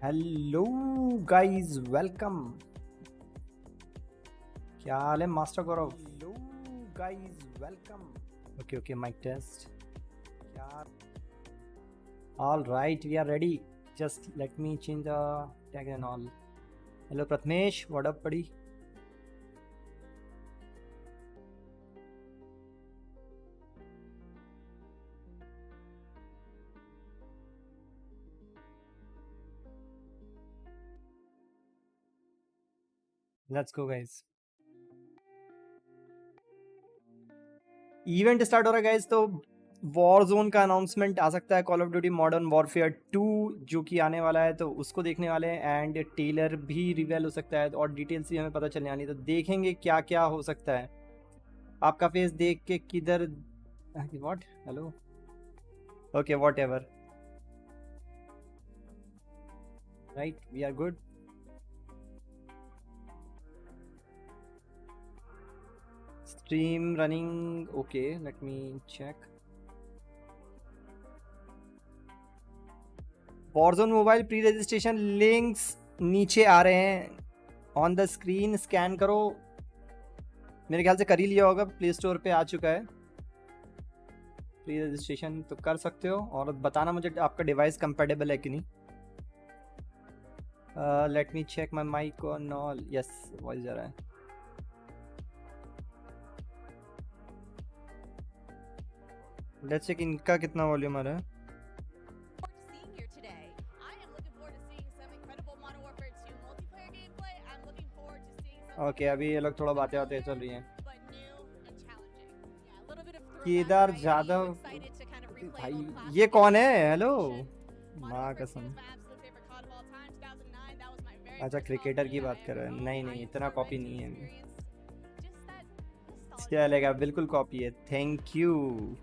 Hello guys, welcome. क्या हाल है master Gaurav? Hello guys, welcome. Okay okay, mic test. क्या? All right, we are ready. Just let me change the tag and all. Hello Prathamesh, what up buddy? Let's go guys. Event start हो रहा है guys, तो Warzone का announcement आ सकता है, call of duty modern warfare 2 जो कि आने वाला है, तो उसको देखने वाले हैं। एंड टेलर भी रिवील हो सकता है और डिटेल्स भी हमें पता चलने वाली है, तो देखेंगे क्या क्या हो सकता है। आपका फेस देख के किधर what? Hello, okay, whatever, right, we are good. Stream running, okay, let me check. Warzone mobile pre registration links नीचे आ रहे हैं ऑन द स्क्रीन, स्कैन करो। मेरे ख्याल से कर ही लिया होगा, प्ले स्टोर पे आ चुका है प्री रजिस्ट्रेशन, तो कर सकते हो। और बताना मुझे आपका डिवाइस कंपेटेबल है कि नहीं। Let me check my mic on all. Yes, voice जा रहा है। लेट्स चेक इनका कितना वॉल्यूम आ रहा है। ओके, अभी ये लोग थोड़ा बातें बातें चल रही हैं। केदार जादव भाई, ये कौन है? हेलो, माँ कसम। अच्छा, क्रिकेटर की बात कर रहे हैं? नहीं नहीं, इतना कॉपी नहीं है। चलेगा, बिल्कुल कॉपी है। थैंक यू,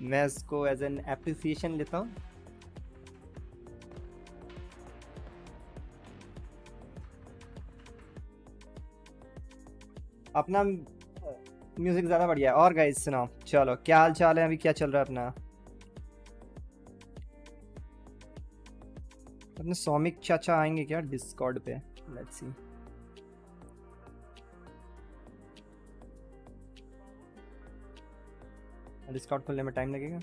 मैं इसको एज एन एप्रिसिएशन लेता हूँ। अपना म्यूजिक ज़्यादा बढ़िया है। और गाइस सुनाओ, चलो क्या हाल चाल है? अभी क्या चल रहा है अपना? अपने सौमिक चाचा आएंगे क्या डिस्कॉर्ड पे? Let's see. डिस्कॉर्ड खुलने में टाइम लगेगा।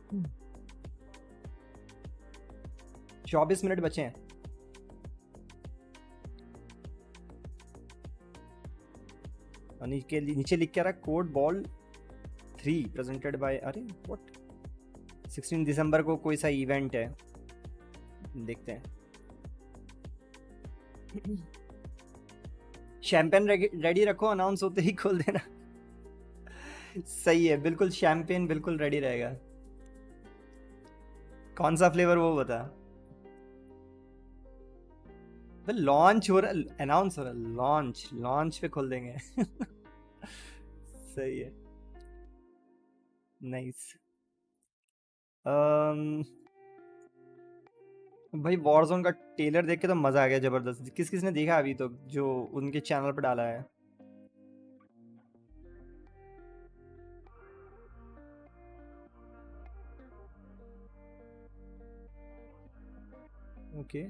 Hmm. 24 मिनट बचे हैं। और नीचे लिख के रहा कोड बॉल 3 प्रेजेंटेड बाय, अरे व्हाट, 16 दिसंबर को कोई सा इवेंट है, देखते हैं। शैंपेन रेडी रखो, अनाउंस होते ही खोल देना। सही है, बिल्कुल शैंपेन बिल्कुल रेडी रहेगा। कौन सा फ्लेवर वो बता। लॉन्च हो रहा, अनाउंस हो रहा, लॉन्च लॉन्च पे खोल देंगे। सही है, नाइस। भाई वॉरजोन का टेलर देख के तो मजा आ गया जबरदस्त। किस किस ने देखा अभी तो, जो उनके चैनल पर डाला है? ओके,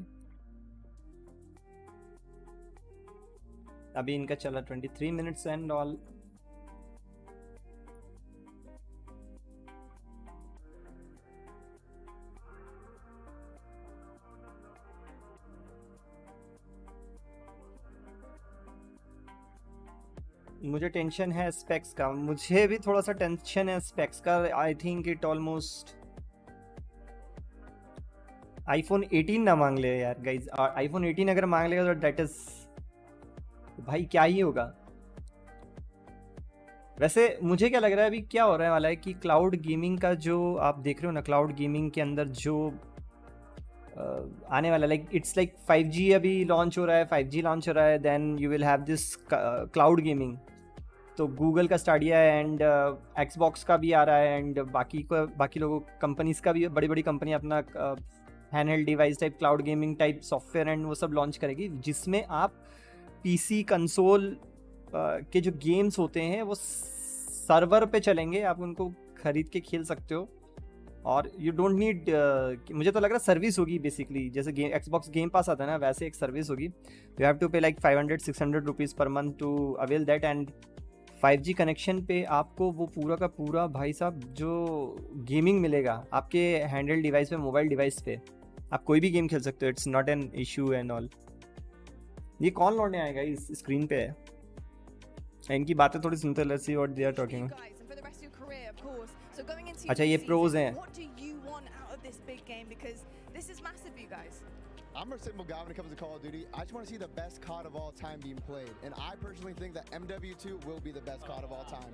अभी इनका चला 23 मिनट्स एंड ऑल। मुझे टेंशन है स्पेक्स का, मुझे भी थोड़ा सा टेंशन है स्पेक्स का। I think it almost iPhone 18 ना मांग ले यार गाइज। आईफोन 18 अगर मांग लेगा तो दैट इज, भाई क्या ही होगा। वैसे मुझे क्या लग रहा है अभी क्या हो रहा है वाला है कि क्लाउड गेमिंग का जो आप देख रहे हो ना, क्लाउड गेमिंग के अंदर जो आने वाला, लाइक इट्स लाइक 5G अभी लॉन्च हो रहा है, 5G लॉन्च हो रहा है, then you will have this cloud gaming. तो गूगल का स्टार्ट किया है, एंड एक्सबॉक्स का भी आ रहा है, एंड बाकी लोगों कंपनीज का भी, बड़ी बड़ी कंपनी अपना hand held device type cloud gaming type software and वो सब लॉन्च करेगी, जिसमें आप पीसी कंसोल के जो गेम्स होते हैं वो सर्वर पे चलेंगे, आप उनको खरीद के खेल सकते हो। और यू डोंट नीड, मुझे तो लग रहा है सर्विस होगी बेसिकली, जैसे गेम एक्सबॉक्स गेम पास आता है ना वैसे एक सर्विस होगी. You have to pay like 500-600 rupees per month to avail that. And 5G connection पे आपको वो पूरा का पूरा भाई साहब जो गेमिंग मिलेगा आपके हैंडल डिवाइस पे, मोबाइल डिवाइस पे आप कोई भी गेम खेल सकते हो. It's not an issue and all. ये कौन लौटने आएगा इस स्क्रीन पे है. इनकी बातें थोड़ी सुनते, let's see what they are talking. अच्छा ये प्रोज हैं. I'm a simple guy when it comes to Call of Duty. I just want to see the best COD of all time being played. And I personally think that MW2 will be the best COD of all time.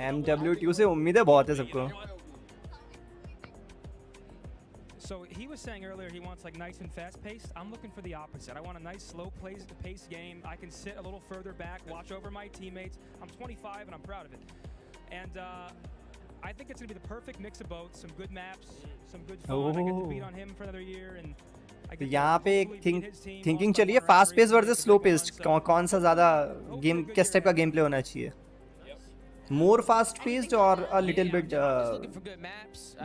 MW2 से उम्मीदें बहुत है सबको. So he was saying earlier he wants like nice and fast paced. I'm looking for the opposite. I want a nice slow pace game. I can sit a little further back, watch over my teammates. I'm 25 and I'm proud of it. And I think it's going to be the perfect mix of both. Some good maps, some good fun. I get to beat on him for another year. And तो यहाँ पे एक thinking चलिए, fast pace versus slow paced, कौन सा ज़्यादा game, किस type का गेम प्ले होना चाहिए. मोर फास्ट पेस्ड और a little bit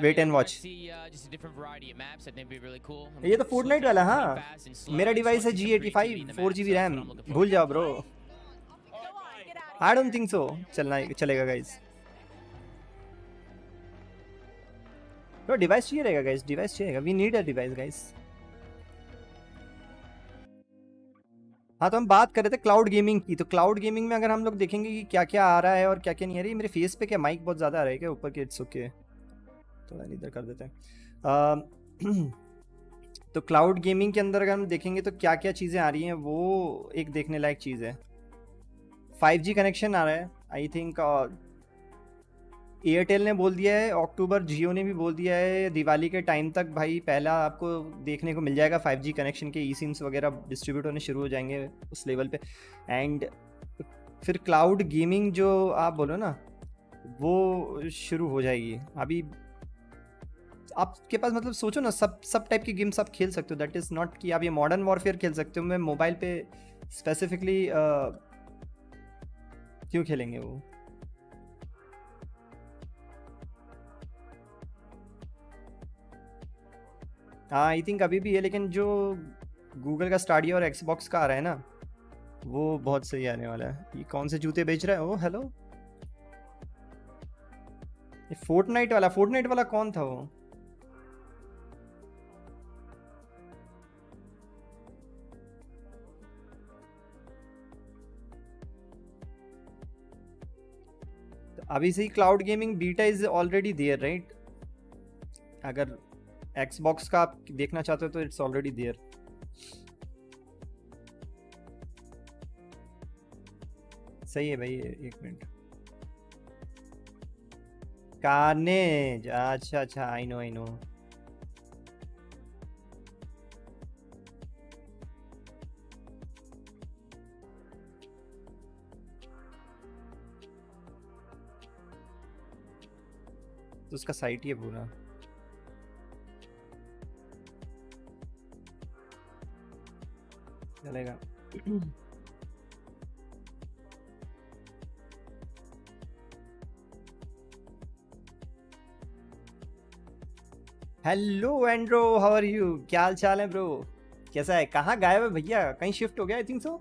wait and watch. ये तो फोर्टनाइट वाला. हाँ मेरा डिवाइस है G85 4GB रैम. भूल जाओ bro. I don't think so चलेगा गाइस. तो डिवाइस चाहिए रहेगा गाइस, डिवाइस चाहिएगा. We need a device guys. हाँ तो हम बात कर रहे थे क्लाउड गेमिंग की. तो क्लाउड गेमिंग में अगर हम लोग देखेंगे कि क्या क्या आ रहा है और क्या क्या नहीं आ रही. मेरे फेस पे क्या माइक बहुत ज़्यादा आ रहा है क्या ऊपर के. इट्स ओके, थोड़ा इधर कर देते हैं. तो क्लाउड गेमिंग के अंदर अगर हम देखेंगे तो क्या क्या चीज़ें आ रही हैं, वो एक देखने लायक चीज़ है. 5G कनेक्शन आ रहा है आई थिंक. एयरटेल ने बोल दिया है अक्टूबर, जियो ने भी बोल दिया है दिवाली के टाइम तक भाई पहला आपको देखने को मिल जाएगा 5G कनेक्शन के. ई सिम्स वगैरह डिस्ट्रीब्यूट होने शुरू हो जाएंगे उस लेवल पे. एंड फिर क्लाउड गेमिंग जो आप बोलो ना वो शुरू हो जाएगी. अभी आपके पास मतलब सोचो ना, सब टाइप की गेम्स आप खेल सकते हो. दैट इज़ नॉट कि आप ये मॉडर्न वॉरफेयर खेल सकते हो. मैं मोबाइल पे स्पेसिफिकली क्यों खेलेंगे वो. हाँ आई थिंक अभी भी है, लेकिन जो गूगल का स्टाडिया और एक्सबॉक्स का आ रहा है ना वो बहुत सही आने वाला है. ये कौन से जूते बेच रहा है. ओ हेलो, ये फोर्टनाइट वाला कौन था वो. तो अभी से ही cloud gaming beta is already there right. अगर एक्सबॉक्स का आप देखना चाहते हो तो इट्स ऑलरेडी देयर. सही है भाई. एक मिनट. कार्नेज, अच्छा आई नो. तो उसका साइट ही है पूरा. चलेगा. Hello Andro, how are you. क्या हाल चाल है ब्रो, कैसा है. कहाँ गायब है भैया, कहीं शिफ्ट हो गया आई थिंक सो.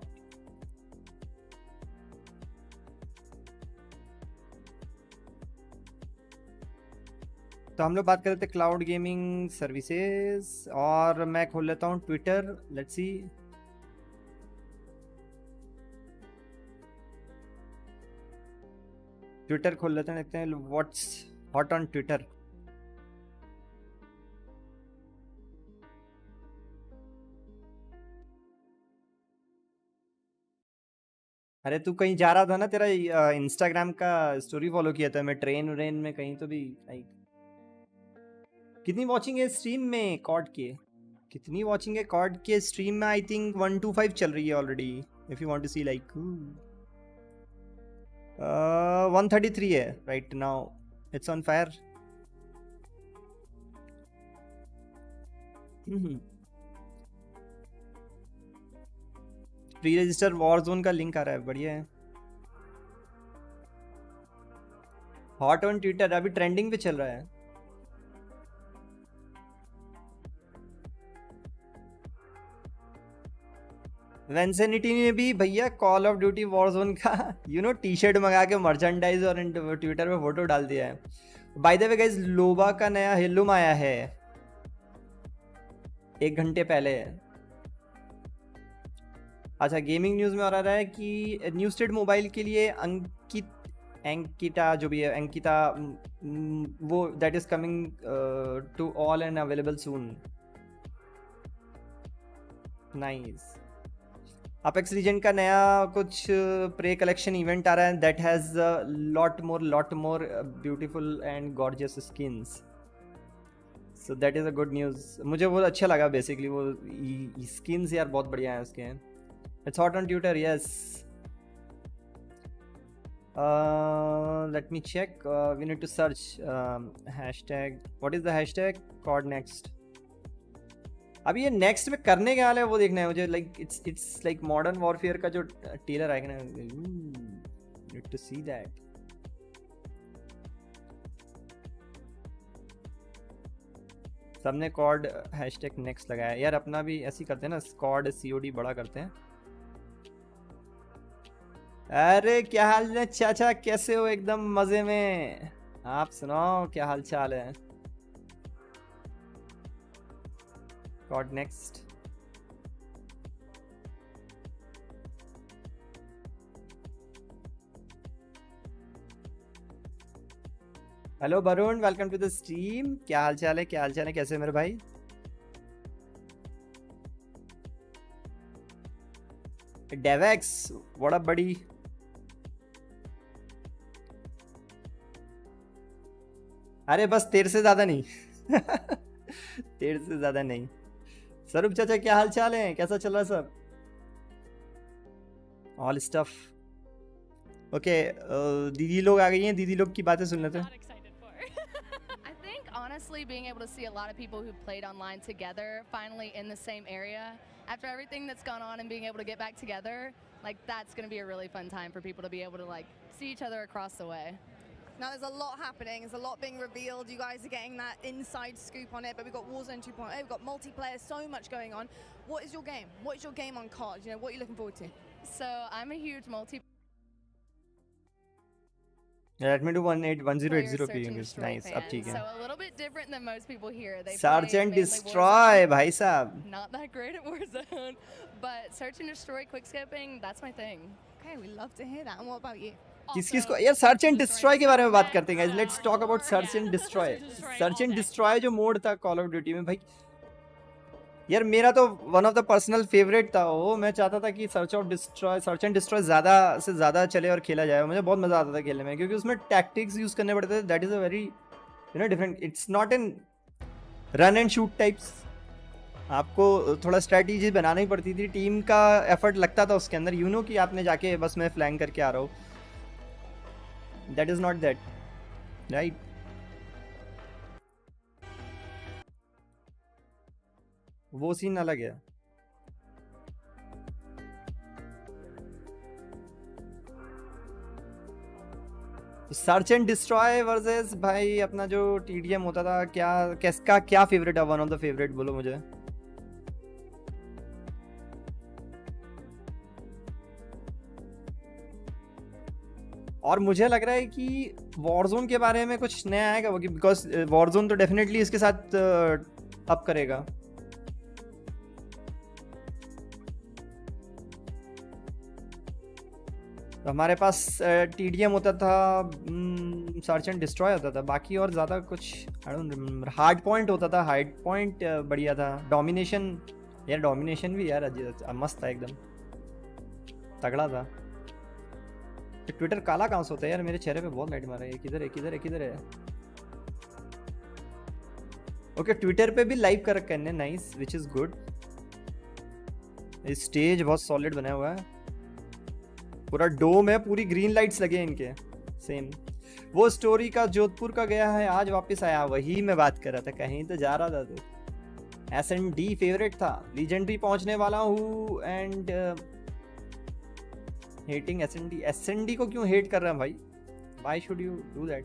तो हम लोग बात कर रहे थे क्लाउड गेमिंग सर्विसेज. और मैं खोल लेता हूँ ट्विटर. Let's see. ट्विटर खोल लेते हैं, देखते हैं व्हाट्स हॉट ऑन ट्विटर. अरे तू कहीं जा रहा था ना, तेरा इंस्टाग्राम का स्टोरी फॉलो किया था मैं ट्रेन में कहीं तो भी. कितनी वॉचिंग है स्ट्रीम में कॉड के. कितनी वॉचिंग है कॉड के स्ट्रीम में. आई थिंक 125 चल रही है already. If you want to see like 133 है right now. It's on fire. Pre register Warzone का लिंक आ रहा है. बढ़िया है. हॉट ऑन ट्विटर अभी ट्रेंडिंग पे चल रहा है. वेंसेनिटी ने भी भैया कॉल ऑफ ड्यूटी वॉरजोन का टी शर्ट मंगा के मर्चेंडाइज और ट्विटर पे फोटो डाल दिया है। बाय द वे गाइस, लोबा का नया हिलुम आया है 1 घंटे पहले। अच्छा, गेमिंग न्यूज़ में आ रहा है कि न्यू स्टेट मोबाइल के लिए अंकिता जो भी है, अंकिता वो that is coming to all and available soon. Nice. Apex region का नया कुछ प्रे कलेक्शन इवेंट आ रहा है that has lot more beautiful and gorgeous skins, so that is a good news. मुझे वो अच्छा लगा बेसिकली, वो स्किन्स यार बहुत बढ़िया है उसके। It's hot on Twitter, yes. Let me check, we need to search hashtag, what is the hashtag COD next. अभी ये नेक्स्ट में करने के हाल है वो देखना है मुझे। Like it's like modern warfare का जो टेलर आएगा ना, नीड टू सी दैट। सबने कॉड हैशटैग नेक्स्ट लगाया यार, अपना भी ऐसे ही करते हैं ना, कॉड COD बड़ा करते हैं। अरे क्या हाल है चाचा, कैसे हो? एकदम मजे में। आप सुनाओ क्या हाल चाल है? COD next. Hello Varun, welcome to the stream. क्या हाल चाल है, क्या हाल चाल है, कैसे मेरे भाई? डेवेक्स व्हाट अप बड़ी। अरे बस तेरे से ज्यादा नहीं तेरे से ज्यादा नहीं। स्वरूप चाचा क्या हाल चाल है, कैसा चल रहा है सब? All stuff okay. दीदी लोग आ गई हैं, दीदी लोग की बातें सुन लेते हैं। I think honestly being able to see a lot of people who played online together finally in the same area after everything that's gone on and being able to get back together, like that's going to be a really fun time for people to be able to like see each other across the way. Now there's a lot happening, there's a lot being revealed, you guys are getting that inside scoop on it, but we've got Warzone 2.0, we've got multiplayer, so much going on. What is your game? What is your game on COD? You know, what are you looking forward to? So I'm a huge multiplayer Let me do 1080p Search and English. Destroy Nice, अब fan, ठीक है। so a little bit different than most people here. They play Search and mainly destroy Warzone. भाई साहब। Not that great at Warzone, but search and destroy, quickscoping, that's my thing. Okay, we love to hear that. And what about you? किस को यार search and destroy के बारे में बात करते हैं guys. Let's talk about search and destroy. Search and destroy जो मोड था कॉल ऑफ ड्यूटी में भाई, यार मेरा तो one of the personal favourite था वो। मैं चाहता था कि सर्च एंड डिस्ट्रॉय ज़्यादा से ज़्यादा चले और खेला जाए। मुझे बहुत मज़ा आता था खेलने में, क्योंकि उसमें टैक्टिक्स यूज़ करने पड़ते थे। That is a very different, it's not an run and shoot types. आपको थोड़ा स्ट्रैटेजी बनानी पड़ती थी, टीम का एफर्ट लगता था उसके अंदर। कि आपने जाके बस मैं फ्लैंक करके आ रहा हूँ, that is not that, right? वो सीन अलग है। सर्च एंड डिस्ट्रॉय वर्सेस भाई अपना जो TDM होता था, किसका क्या फेवरेट है? वन ऑफ द फेवरेट बोलो मुझे। और मुझे लग रहा है कि वॉरजोन के बारे में कुछ नया आएगा, बिकॉज वॉरजोन तो डेफिनेटली इसके साथ अप करेगा। तो हमारे पास TDM होता था, सर्च एंड डिस्ट्रॉय होता था, बाकी और ज़्यादा कुछ I don't remember. Hard point होता था, हार्ड पॉइंट बढ़िया था। डोमिनेशन, यार डोमिनेशन भी यार मस्त था, एकदम तगड़ा था। ट्विटर काला कहाँ से होता है यार? मेरे चेहरे पे बहुत लाइट मारा है। किधर है, किधर है, किधर है? ओके, ट्विटर पे भी लाइव कर रखा है, nice, which is good. Stage बहुत सॉलिड बना हुआ है, पूरा डोम है, पूरी ग्रीन लाइट्स लगे हैं इनके। सेम वो स्टोरी का जोधपुर का गया है, आज वापस आया, वही मैं बात कर रहा था। कहीं तो जा रहा था तो। SND फेवरेट था, लीजेंडरी पहुंचने वाला हूँ एंड हेटिंग SND को क्यों हेट कर रहा है भाई? Why should you do that?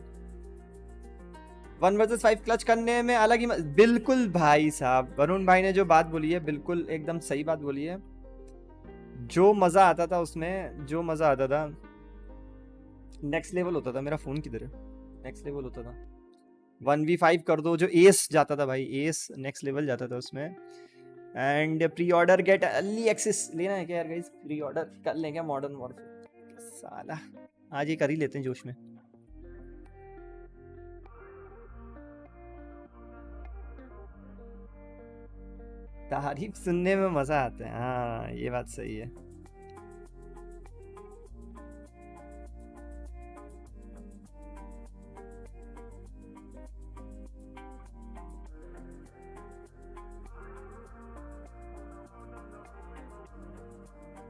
1 versus 5 clutch करने में अलग ही बिल्कुल भाई साहब, वरुण भाई ने जो बात बोली है बिल्कुल एकदम सही बात बोली है। जो मजा आता था उसमें, जो मजा आता था, नेक्स्ट लेवल होता था। मेरा फोन किधर है? नेक्स्ट लेवल होता था, 1v5 कर दो, जो एस जाता था भाई, एस नेक्स्ट लेवल जाता था उसमें। And pre order get early access लेना है क्या यार गाइस? प्री ऑर्डर कर लें क्या मॉडर्न वॉरफेयर? साला आज ये कर ही लेते हैं जोश में। तारीफ सुनने में मजा आता है, हाँ ये बात सही है।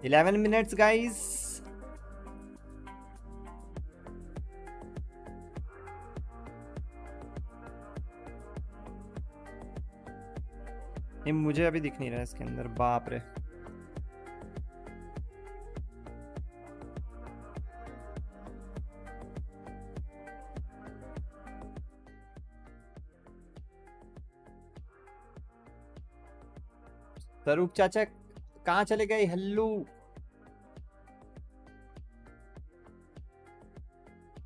Eleven minutes guys. ये मुझे अभी दिख नहीं रहा है इसके अंदर, बाप रे। स्वरूप चाचा कहाँ चले गए? हेलो।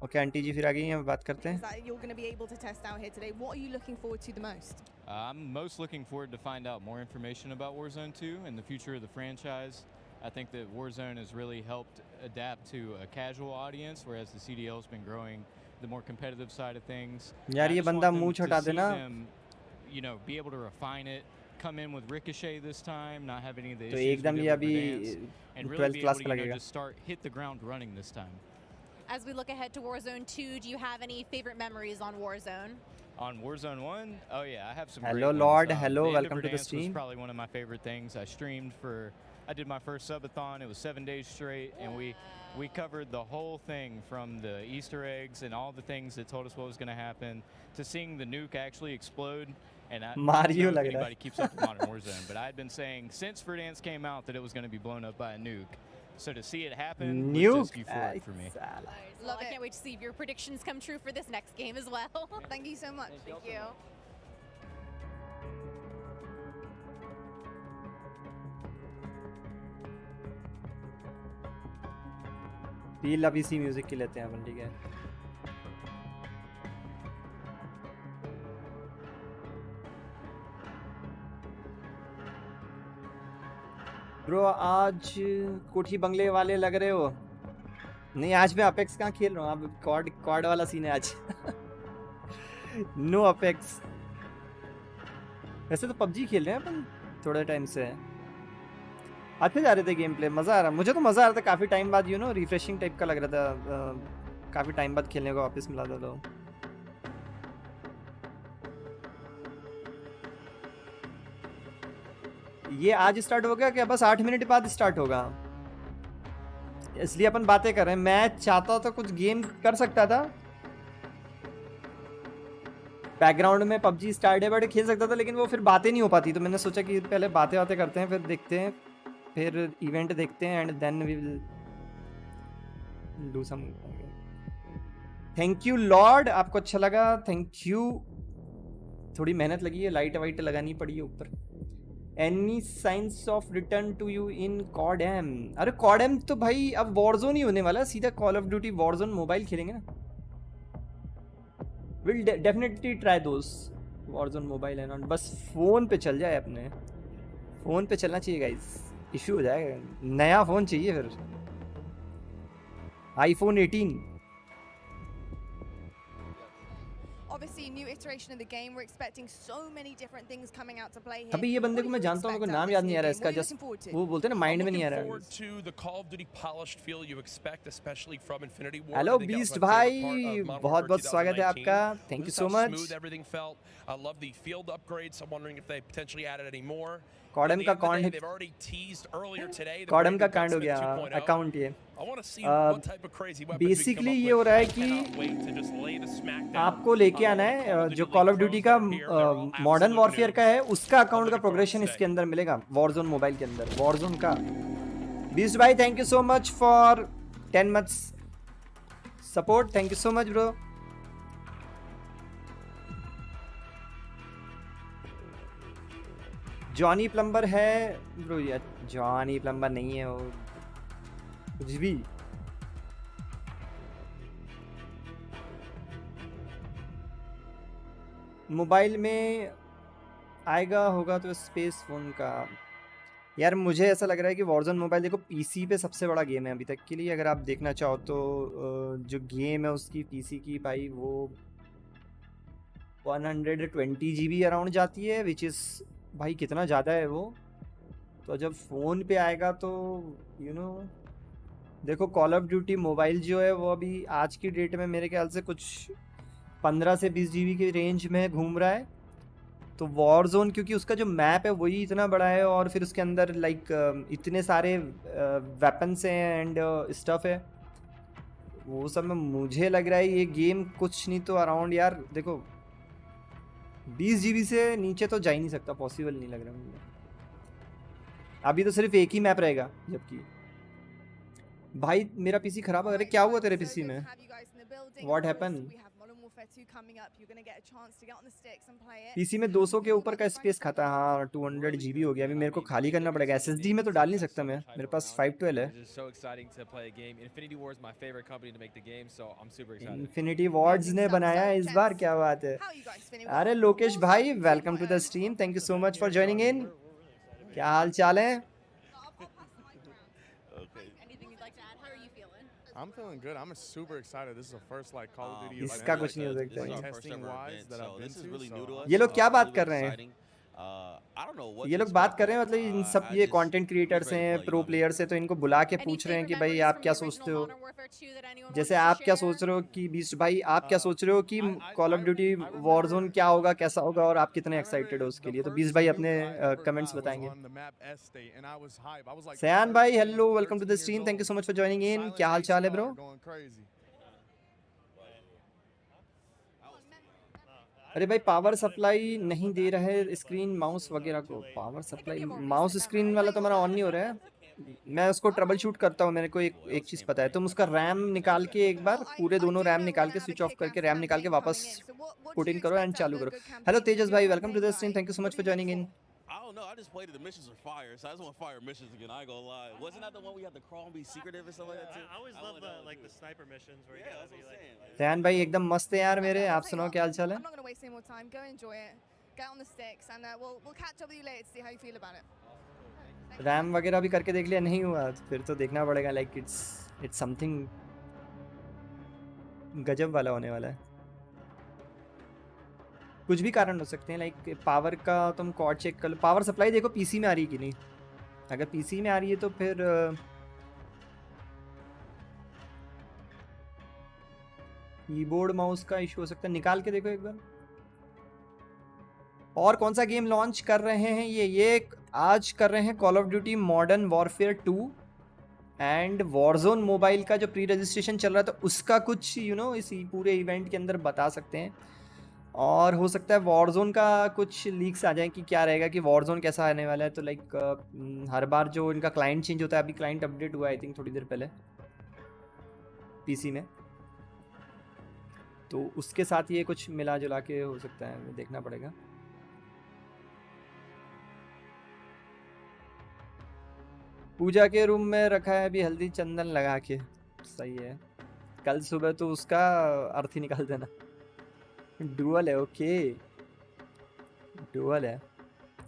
ओके आंटी जी फिर आ गई हैं, बात करते हैं। That you're going to be able to test out here today. What are you looking forward to the most? I'm most looking forward to find out more information about Warzone 2 and the future of the franchise. I think that Warzone has really helped adapt to a casual audience, whereas the CDL has been growing the more competitive side of things. यार ये बंदा मुंह छटा देना। You know, be able to refine it, come in with Ricochet this time, not have any of the तो issues एकदम we ये did with अभी Verdansk, and really 12th be class able का to, लगेगा। just start hit the ground running this time. As we look ahead to Warzone 2, do you have any favorite memories on Warzone? On Warzone 1, oh yeah, I have some Hello, great Lord. ones. Hello, the end of welcome to the Verdansk stream. was probably one of my favorite things. I did my first subathon. It was 7 days straight, and we covered the whole thing from the Easter eggs and all the things that told us what was going to happen to seeing the nuke actually explode. And I don't Mario know लग if रहा है। anybody keeps up with Modern Warzone, but I had been saying since Verdansk came out that it was going to be blown up by a nuke. So to see it happen was Nuke? just euphoric for me. साला। Well, I can't wait to see if your predictions come true for this next game as well. Thank you so much. Thank you. Feel अभी सी music की लेते हैं अपन, ठीक है। Bro आज कोठी बंगले वाले लग रहे हो? नहीं आज मैं अपेक्स कहाँ खेल रहा हूँ, अब क्वाड वाला सीन है आज। No Apex. वैसे तो पबजी खेल रहे हैं अपन थोड़े टाइम से। अच्छे जा रहे थे गेम प्ले, मज़ा आ रहा, मुझे तो मज़ा आ रहा था। काफ़ी टाइम बाद रिफ्रेशिंग टाइप का लग रहा था, काफ़ी टाइम बाद खेलने को वापस मिला था। तो ये आज स्टार्ट हो गया क्या? बस 8 मिनट बाद स्टार्ट होगा, इसलिए अपन बातें कर रहे हैं। मैं चाहता तो कुछ गेम कर सकता था, बैकग्राउंड में पबजी स्टार्ट है बट खेल सकता था, लेकिन वो फिर बातें नहीं हो पाती। तो मैंने सोचा कि पहले बातें करते हैं, फिर देखते हैं, फिर इवेंट देखते हैं, and then we will do some. Thank you lord, आपको अच्छा लगा, थैंक यू। थोड़ी मेहनत लगी है, लाइट वाइट लगानी पड़ी है ऊपर। Any signs of return to you in CoDM? अरे कॉडम तो भाई अब वॉरजोन ही होने वाला, सीधा call of duty Warzone mobile खेलेंगे ना। Will definitely try those Warzone mobile and बस फोन पे चल जाए, अपने फोन पे चलना चाहिए गाइस, इशू हो जाएगा। नया फोन चाहिए फिर, iPhone 18। Obviously, new iteration of the game. We're expecting so many different things coming out to play here. अभी ये बंदे को मैं जानता हूँ, मेरे को नाम याद नहीं आ रहा इसका, जस्ट वो बोलते हैं ना माइंड में नहीं आ रहा है। हेलो बीस्ट भाई, बहुत बहुत स्वागत है आपका, थैंक यू सो मच। कॉडम का कांड, कॉडम का कांड हो गया अकाउंट। ये बेसिकली ये हो रहा है कि आपको लेके आना है जो कॉल ऑफ ड्यूटी का मॉडर्न वॉरफेयर का है, उसका अकाउंट का प्रोग्रेशन इसके अंदर मिलेगा वॉरजोन मोबाइल के अंदर, वॉरजोन का। बीस्ट भाई thank you so much for 10 months support, thank you so much bro. Johnny plumber है ब्रो यार, जॉनी प्लम्बर नहीं है वो, कुछ भी। मोबाइल में आएगा होगा तो स्पेस फोन का। यार मुझे ऐसा लग रहा है कि वॉरजोन मोबाइल देखो पीसी पे सबसे बड़ा गेम है अभी तक के लिए, अगर आप देखना चाहो तो जो गेम है उसकी पीसी की भाई वो 120 GB अराउंड जाती है, विच इज़ भाई कितना ज़्यादा है वो। तो जब फ़ोन पे आएगा तो यू नो देखो कॉल ऑफ ड्यूटी मोबाइल जो है वो अभी आज की डेट में मेरे ख्याल से कुछ 15 से 20 GB की रेंज में घूम रहा है। तो वॉरजोन क्योंकि उसका जो मैप है वही इतना बड़ा है और फिर उसके अंदर लाइक इतने सारे वेपन्स हैं एंड स्टफ है, वो सब में मुझे लग रहा है ये गेम कुछ नहीं तो अराउंड यार देखो 20 GB से नीचे तो जा ही नहीं सकता, पॉसिबल नहीं लग रहा मुझे। अभी तो सिर्फ एक ही मैप रहेगा, जबकि भाई मेरा पीसी खराब है। अरे क्या हुआ तेरे पीसी में? What happened? पीसी में 200 के ऊपर का स्पेस खाता है। हाँ 200 GB हो गया, अभी मेरे को खाली करना पड़ेगा। SSD में तो डाल नहीं सकता मैं, मेरे पास 512 है। इन्फिनिटी वॉर्ड्स ने बनाया है इस बार, क्या बात है। अरे लोकेश भाई welcome to the stream, thank you so much for joining in. क्या हाल चाल है? I'm feeling good. I'm super excited. This is the first like Call of Duty इसका कुछ नहीं हो सकता है। testing wise that I've been to. ये लोग क्या बात कर रहे हैं? ये लोग बात कर रहे हैं मतलब इन सब ये कंटेंट क्रिएटर्स हैं, प्रो प्लेयर्स हैं, तो इनको बुला के पूछ रहे हैं कि भाई आप क्या सोचते हो। जैसे आप क्या सोच रहे हो कि बीस्ट भाई आप क्या सोच रहे हो कि कॉल ऑफ ड्यूटी वॉरजोन क्या होगा, कैसा होगा, और आप कितने एक्साइटेड हो उसके लिए, तो बीस्ट भाई अपने कमेंट्स बताएंगे। सयान भाई hello, welcome to the stream, thank you so much for joining in. क्या हाल चाल है ब्रो? अरे भाई पावर सप्लाई नहीं दे रहा है स्क्रीन माउस वगैरह को। पावर सप्लाई माउस स्क्रीन वाला तो हमारा ऑन नहीं हो रहा है। मैं उसको ट्रबल शूट करता हूँ, मेरे को एक चीज़ पता है। तुम उसका रैम निकाल के एक बार पूरे दोनों रैम निकाल के स्विच ऑफ करके रैम निकाल के वापस पुट इन करो एंड चालू करो। हेलो तेजस भाई, welcome to the stream, thank you so much for joining in. I don't know. I just played it. The missions were fire, so I just want fire missions again. I ain't gonna lie. Wasn't that the one we had to crawl and be secretive or something like that too? I always love the sniper missions where you gotta be like. सयान भाई एकदम मस्त है यार मेरे, आप सुनाओ क्या हाल चाल है? I'm not going to waste any more time. Go enjoy it. Get on the sticks and we'll catch up with you later to see how you feel about it. RAM वगैरह भी करके देख लिया, नहीं हुआ तो फिर तो देखना पड़ेगा। लाइक इट्स समथिंग गजब वाला होने वाला है। कुछ भी कारण हो सकते हैं, लाइक पावर का तुम कॉर्ड चेक कर लो। पावर सप्लाई देखो पीसी में आ रही है कि नहीं। अगर पीसी में आ रही है तो फिर कीबोर्ड माउस का इशू हो सकता है, निकाल के देखो एक बार। और कौन सा गेम लॉन्च कर रहे हैं ये आज कर रहे हैं call of duty modern warfare 2 and Warzone mobile का जो प्री रजिस्ट्रेशन चल रहा था उसका कुछ इसी पूरे इवेंट के अंदर बता सकते हैं। और हो सकता है वॉरजोन का कुछ लीक्स आ जाए कि क्या रहेगा, कि वॉरजोन कैसा आने वाला है। तो लाइक हर बार जो इनका क्लाइंट चेंज होता है, अभी क्लाइंट अपडेट हुआ आई थिंक थोड़ी देर पहले पीसी में, तो उसके साथ ये कुछ मिला जुला के हो सकता है, देखना पड़ेगा। पूजा के रूम में रखा है अभी हल्दी चंदन लगा के, सही है। कल सुबह तो उसका अर्थ ही निकाल देना। डुअल है, ओके डुअल है,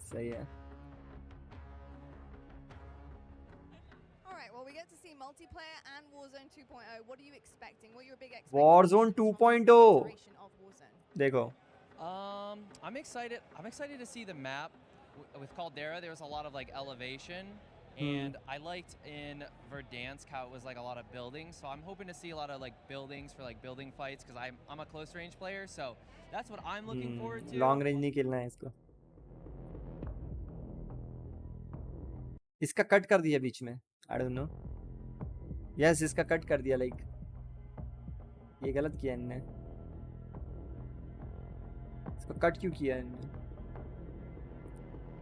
सही है। Warzone 2.0 देखो। I'm excited to see the map. With Caldera, there was a lot of like elevation, and I liked in Verdansk how it was like a lot of buildings. So I'm hoping to see a lot of like buildings for like building fights because I'm a close range player. So that's what I'm looking forward to. Long range नहीं खेलना है इसको। इसका cut कर दिया बीच में, I don't know. Yes इसका cut कर दिया, लाइक ये गलत किया इनने। इसको कट क्यों किया इनने?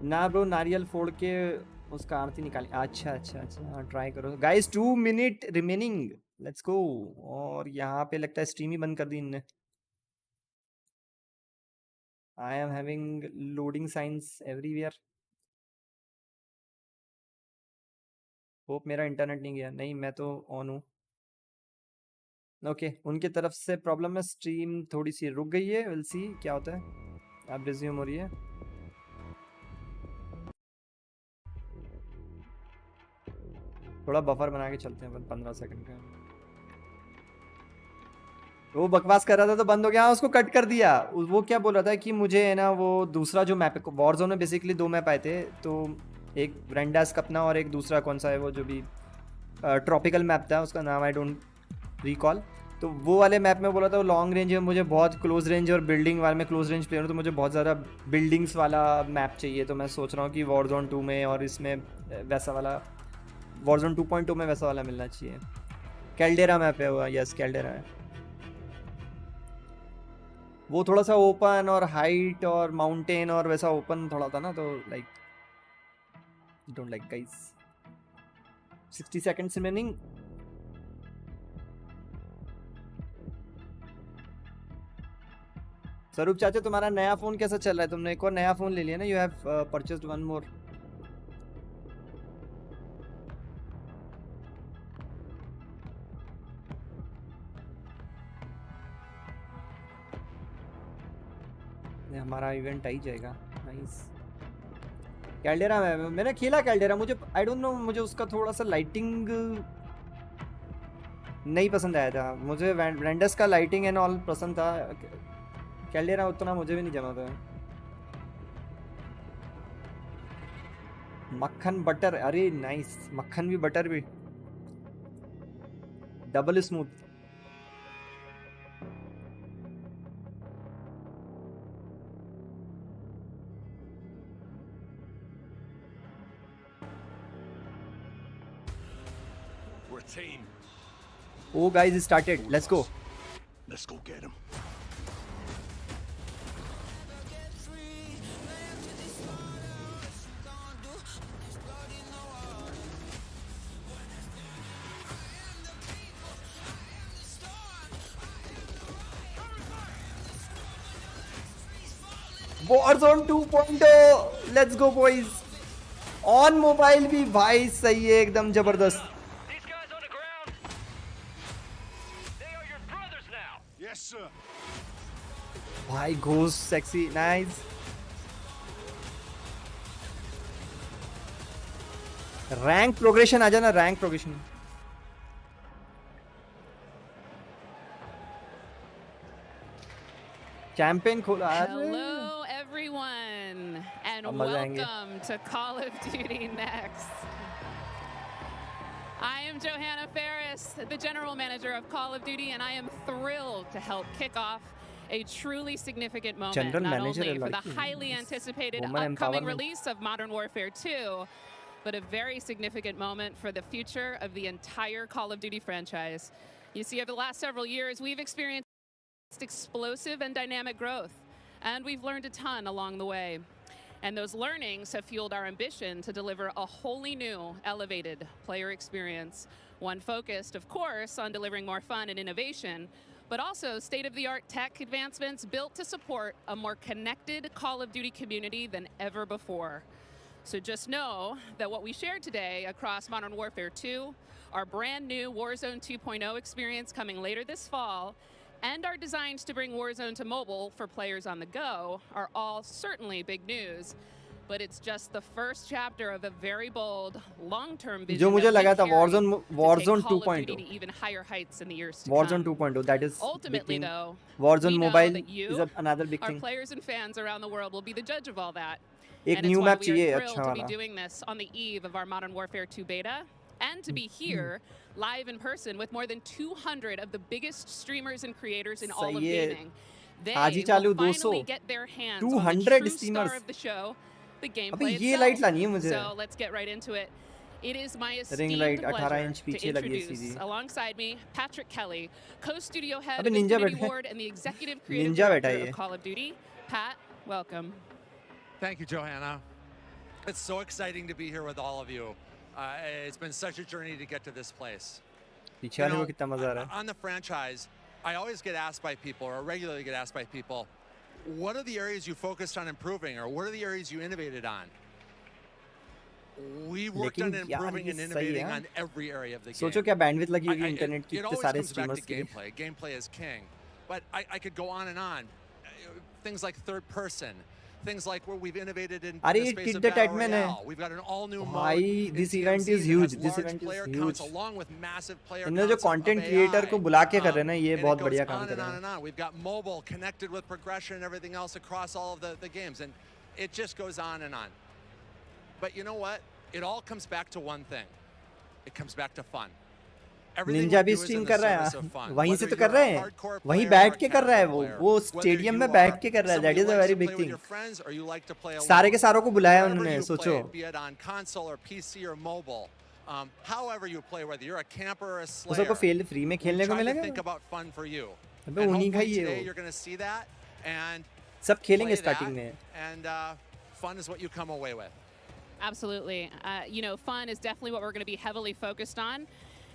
ना ब्रो, नारियल फोड़ के उसका आरती निकाली। अच्छा हाँ ट्राई करो guys. 2 minute remaining, let's go. और यहाँ पे लगता है स्ट्रीम ही बंद कर दी इनने। I am having loading science everywhere. Hope मेरा इंटरनेट नहीं गया। नहीं, मैं तो ऑन हूँ। ओके, उनके तरफ से प्रॉब्लम है, स्ट्रीम थोड़ी सी रुक गई है। विल सी क्या होता है। अब रिज्यूम हो रही है। थोड़ा बफर बना के चलते हैं 15 सेकंड का। वो बकवास कर रहा था तो बंद हो गया। हाँ, उसको कट कर दिया। वो क्या बोल रहा था कि मुझे है ना वो दूसरा जो मैप है, वॉरजोन में बेसिकली 2 मैप आए थे, तो एक ब्रेंडास का अपना और एक दूसरा कौन सा है वो जो भी ट्रॉपिकल मैप था, उसका नाम आई डोंट रिकॉल। तो वो वाले मैप में बोला था वो लॉन्ग रेंज है, मुझे बहुत क्लोज रेंज और बिल्डिंग वाले में क्लोज रेंज प्लेयर हूँ, तो मुझे बहुत ज़्यादा बिल्डिंग्स वाला मैप चाहिए। तो मैं सोच रहा हूँ कि वॉरजोन 2 में और इसमें वैसा वाला वॉरजोन 2.2 में वैसा वाला मिलना चाहिए। कैल्डेरा मैप है वो, यस कैल्डेरा है वो। थोड़ा सा ओपन और हाइट और माउंटेन और वैसा ओपन थोड़ा था ना, तो like don't like guys. 60 seconds remaining. स्वरूप चाचा, तुम्हारा नया फोन कैसा चल रहा है? तुमने एक और नया फोन ले लिया ना? You have purchased one more. हमारा इवेंट आ ही जाएगा। नाइस। कैल्डेरा में मैंने खेला कैल्डेरा, मुझे आई डोंट नो, मुझे उसका थोड़ा सा लाइटिंग नहीं पसंद आया था। मुझे वेंडस का लाइटिंग एंड ऑल पसंद था। कैल्डेरा उतना मुझे भी नहीं जमा था। मक्खन बटर, अरे नाइस, मक्खन भी बटर भी, double smooth. Team. Oh guys, it started. Let's go. Let's go get him. Warzone 2.0. Let's go boys. On mobile भी भाई सही है, एकदम जबरदस्त। Yes, sir. भाई Ghost sexy, nice. Rank progression आ जाना, रैंक प्रोग्रेशन। चैंपियन खोला। Hello everyone and welcome to Call of Duty Next. I am Johanna Ferris, the General Manager of Call of Duty, and I am thrilled to help kick off a truly significant moment, not only for the highly anticipated upcoming release of Modern Warfare 2, but a very significant moment for the future of the entire Call of Duty franchise. You see, over the last several years, we've experienced explosive and dynamic growth, and we've learned a ton along the way. And those learnings have fueled our ambition to deliver a wholly new, elevated player experience. One focused, of course, on delivering more fun and innovation, but also state-of-the-art tech advancements built to support a more connected Call of Duty community than ever before. So just know that what we shared today across Modern Warfare 2, our brand new Warzone 2.0 experience coming later this fall, and our designs to bring Warzone to mobile for players on the go are all certainly big news. But it's just the first chapter of a very bold, long-term vision जो मुझे लगा था Warzone 2.0 to even higher heights in the years to Warzone come. 2.0, that is Ultimately, though, Warzone we know mobile that you, is another big our thing. players and fans around the world will be the judge of all that. एक And it's new why map we are चाहिए thrilled अच्छा to be वाला। doing this on the eve of our Modern Warfare 2 beta, and to be here live in person with more than 200 of the biggest streamers and creators in all of सही है। gaming. They आज ही चालू will 200 finally get their hands on the 200 true star streamers। of the show, the अबे gameplay ये light itself. लानी है मुझे। So let's get right into it. It is my Ring esteemed light 18 pleasure inch to पीछे लगी है introduce सीधी। alongside me Patrick Kelly, co-studio head अबे of Ninja Infinity बैठा है। Ward and the executive creative Ninja बैठा director है ये। of Call of Duty. Pat, welcome. Thank you, Johanna. It's so exciting to be here with all of you. It's been such a journey to get to this place. पीछे आने को कितना मजा आ रहा है। On the franchise, I always get asked by people, or regularly get asked by people, what are the areas you focused on improving, or what are the areas you innovated on? We worked on improving and innovating on every area of the game. सोचो क्या bandwidth लगी होगी internet की इतने सारे streamers के लिए. gameplay. Gameplay is king. But I could go on and on. Things like third person. Things like where we've innovated in the space of Battle Royale. We've got an all-new mode. This event is huge. This event is huge. Along with massive player इन्होंने जो content creator को बुला के कर रहे हैं ना ये बहुत बढ़िया काम कर रहे हैं. We've got mobile connected with progression and everything else across all of the games, and it just goes on and on. But you know what? It all comes back to one thing. It comes back to fun. Ninja भी stream कर रहा है वहीं से तो कर रहे हैं वहीं बैठ के कर रहा है वो स्टेडियम में बैठ के कर रहा है that is a very big thing सारे के सारों को बुलाया उन्होंने सोचो उसको फेल फ्री में खेलने को मिलेगा अबे उन्हीं का ही है सब खेलेंगे स्टार्टिंग में and fun is what you come away with. Absolutely. You know, fun is definitely what we're going to be heavily focused on.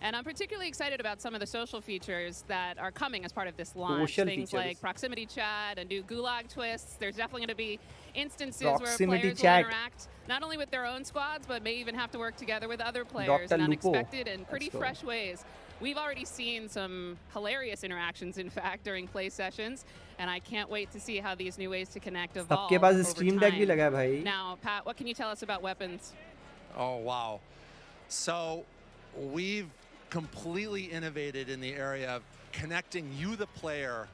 And I'm particularly excited about some of the social features that are coming as part of this launch. Things like proximity chat and new gulag twists. There's definitely going to be instances where players will interact not only with their own squads, but may even have to work together with other players in unexpected and pretty fresh ways. We've already seen some hilarious interactions, in fact, during play sessions, and I can't wait to see how these new ways to connect evolve सबके पास over Steam Deck भी लगा है भाई. Now, Pat, what can you tell us about weapons? Oh, wow. So we've completely innovated in the area of connecting you, the player,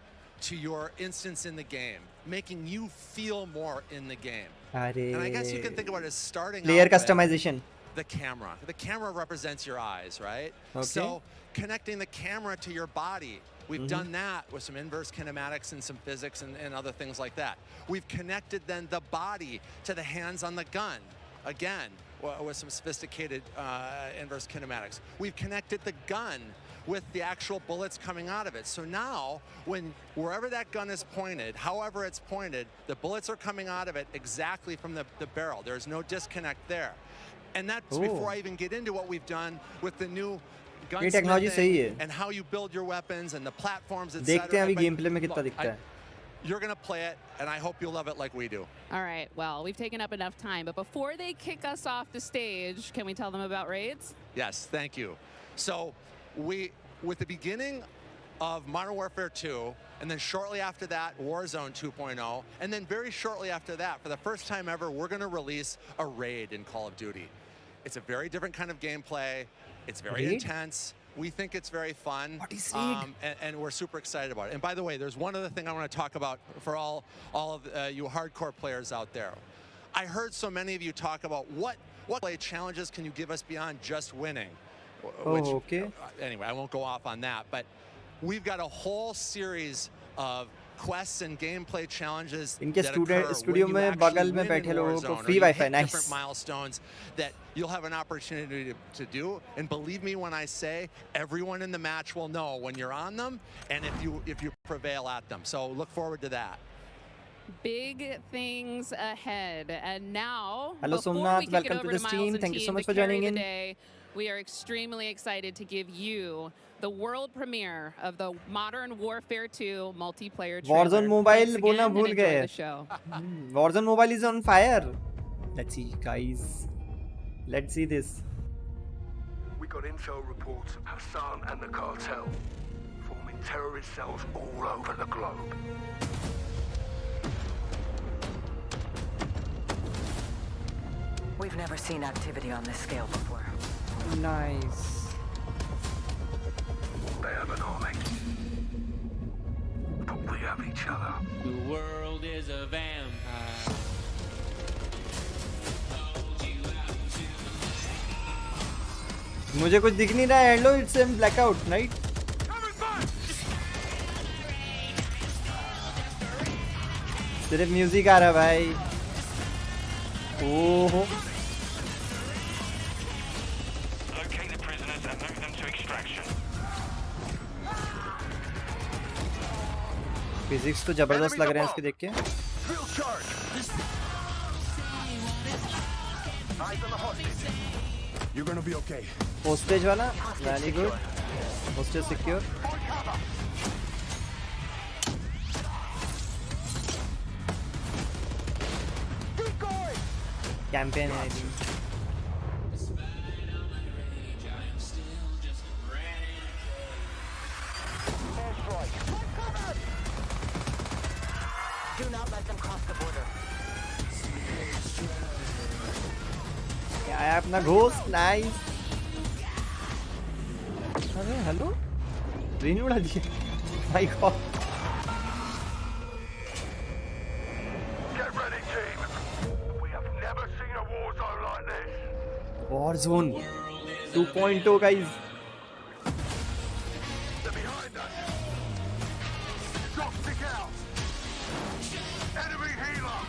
to your instance in the game, making you feel more in the game. And I guess you can think about it as starting player out customization. With the camera. The camera represents your eyes, right? Okay. So connecting the camera to your body. We've done that with some inverse kinematics and some physics and other things like that. We've connected then the body to the hands on the gun. Again, with some sophisticated inverse kinematics. We've connected the gun with the actual bullets coming out of it. So now, wherever that gun is pointed, however it's pointed, the bullets are coming out of it exactly from the barrel. There's no disconnect there. And that's before I even get into what we've done with the new gunsmithing and how you build your weapons and the platforms, etc. देखते हैं अभी gameplay में कितना दिखता है. You're going to play it, and I hope you'll love it like we do. All right, well, we've taken up enough time, but before they kick us off the stage, can we tell them about raids? Yes, thank you. So with the beginning of Modern Warfare 2, and then shortly after that, Warzone 2.0, and then very shortly after that, for the first time ever, we're going to release a raid in Call of Duty. It's a very different kind of gameplay. It's very intense. We think it's very fun. What is raid? And we're super excited about it. And by the way, there's one other thing I want to talk about for all of you hardcore players out there. I heard so many of you talk about what play challenges can you give us beyond just winning? Okay. Anyway, I won't go off on that, but we've got a whole series of quests and gameplay challenges इनके studio में बगल में बैठे लोगों को free Wi-Fi, nice. Different milestones that you'll have an opportunity to do, and believe me when I say everyone in the match will know when you're on them and if you prevail at them. So look forward to that. Big things ahead. And now, hello Somnath, welcome to the stream. Thank you so much for joining in. Today, we are extremely excited to give you the world premiere of the Modern Warfare 2 multiplayer trailer. Warzone Mobile बोलना भूल गए. Warzone Mobile is on fire. Let's see, guys. Let's see this. We got intel reports of Hassan and the cartel forming terrorist cells all over the globe. We've never seen activity on this scale before. Nice. They have an army. But we have each other. The world is a vampire. मुझे कुछ दिख नहीं रहा है. Hello, it's in blackout, right? सिर्फ music आ रहा है भाई. ओहो. फिजिक्स तो जबरदस्त लग रहे हैं इसके देख के. You're gonna be okay. Hostage वाला, very good. Hostage secure. Campaign है I think. अपना घोस्ट नाइस। अरे हेलो रेनी उड़ा दिया my God. Get ready, team. We have never seen a war zone like this. Warzone 2.0 guys. They're behind us. Stop, stick out. Enemy healer.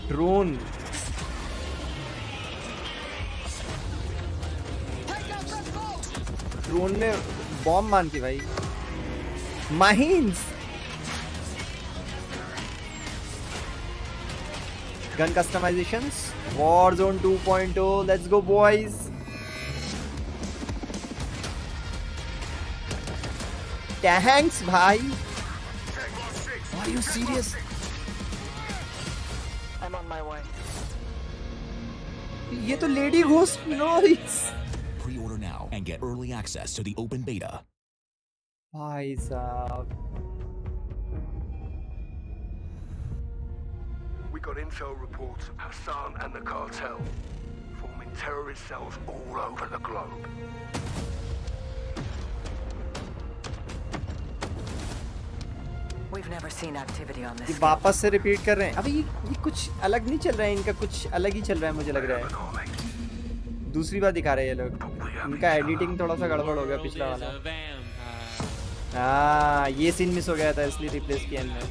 Drone drone में bomb मारती भाई। Mines gun customisations Warzone 2.0 let's go boys। Tanks भाई are you serious? I'm on my way. ये तो lady ghost noise. Pre-order now and get early access to the open beta. भाई साहब We got intel reports of Hassan and the cartel forming terrorist cells all over the globe. We've never seen activity on this. ये वापस से repeat कर रहे हैं। अभी ये कुछ अलग नहीं चल रहा है, इनका कुछ अलग ही चल रहा है मुझे लग रहा है। दूसरी बार दिखा रहे हैं ये लोग। इनका एडिटिंग थोड़ा सा गड़बड़ हो गया पिछला वाला। हाँ ये सीन मिस हो गया था इसलिए रिप्लेस किया इन्होंने।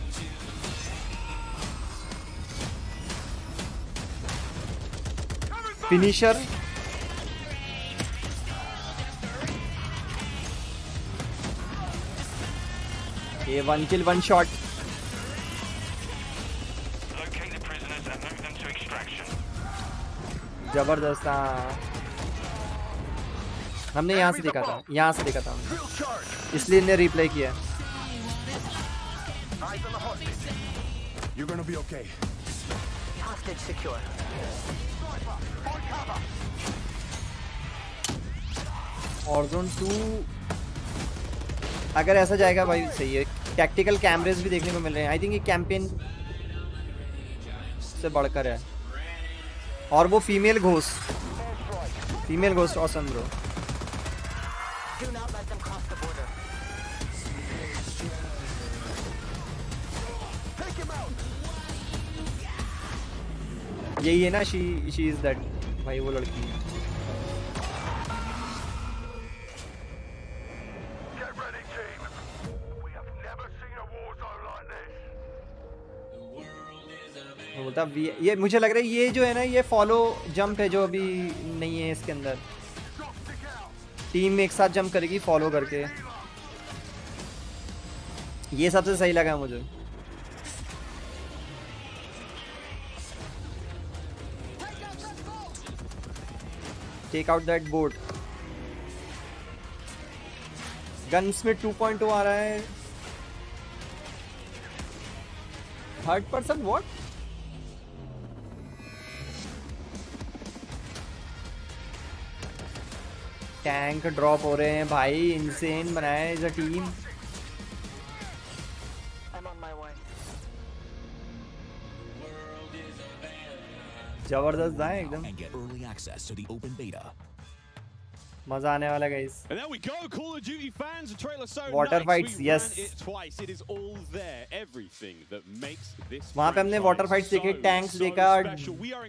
फिनिशर ये 1 kill 1 shot। जबरदस्त। हाँ हमने यहाँ से देखा था, यहाँ से देखा था हमने, इसलिए इन्हें रिप्ले किया। You're gonna be okay. Hostage secure. Warzone 2 अगर ऐसा जाएगा भाई सही है। टैक्टिकल कैमरेज भी देखने को मिल रहे हैं। आई थिंक ये कैंपेन से बढ़कर है। और वो female ghost awesome bro. Do not let them cross the border. Take him out. यही है ना शी इज दैट भाई वो लड़की। Get ready, team. We have never seen a war zone like this. वो बोलता ये मुझे लग रहा है ये जो है ना ये फॉलो जंप है जो अभी नहीं है इसके अंदर। टीम एक साथ जंप करेगी फॉलो करके। ये सबसे सही लगा मुझे। Take out that bot. Gunsmith 2.0 आ रहा है। Third person what? Tank drop हो रहे हैं भाई। इंसेन बनाया as a team. I'm on my way. जबरदस्त है एकदम। And get early access to the open beta. मजा आने वाला guys. And there we go, Call of Duty fans. The trailer so Water nice. fights, We yes. ran it twice. It is all there. Everything that makes this. वहाँ पे हमने water fights देखे, tanks देखा,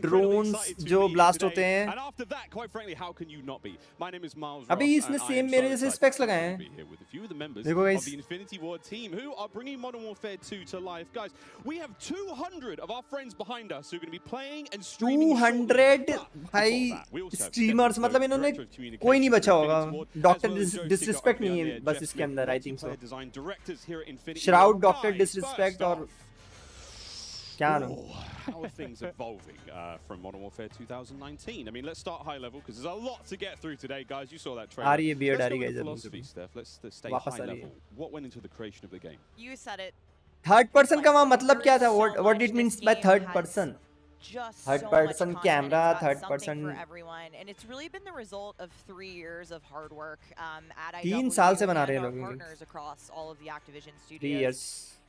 drones जो blast होते हैं। And after that, quite frankly, how can you not be? My name is Miles. अभी इसने सेम मेरे जैसे स्पेक्स लगाए हैं। देखो guys. The Infinity Ward team who are bringing Modern Warfare 2 to life. Guys, we have 200 of our friends behind us who are going to be playing and streaming. 200 भाई streamers मतलब इन्होंने कोई नहीं बचा होगा। डॉक्टर डिसरिस्पेक्ट नहीं है बस इसके अंदर। I think so shroud doctor disrespect और क्या ना। How are things evolving from Modern Warfare 2019? I mean, let's start high level because there's a lot to get through today, guys. You saw that trailer. आ रही है beard, आ रही है philosophy, Steph. Let's stay high level. What went into the creation of the game? You said it. Third person का वहाँ मतलब क्या था? What it means by third person? Third person camera, third person. For everyone, and it's really been the result of 3 years of hard work at 3 साल से बना रहे हैं लोग। partners across all of the Activision studios. 3 years.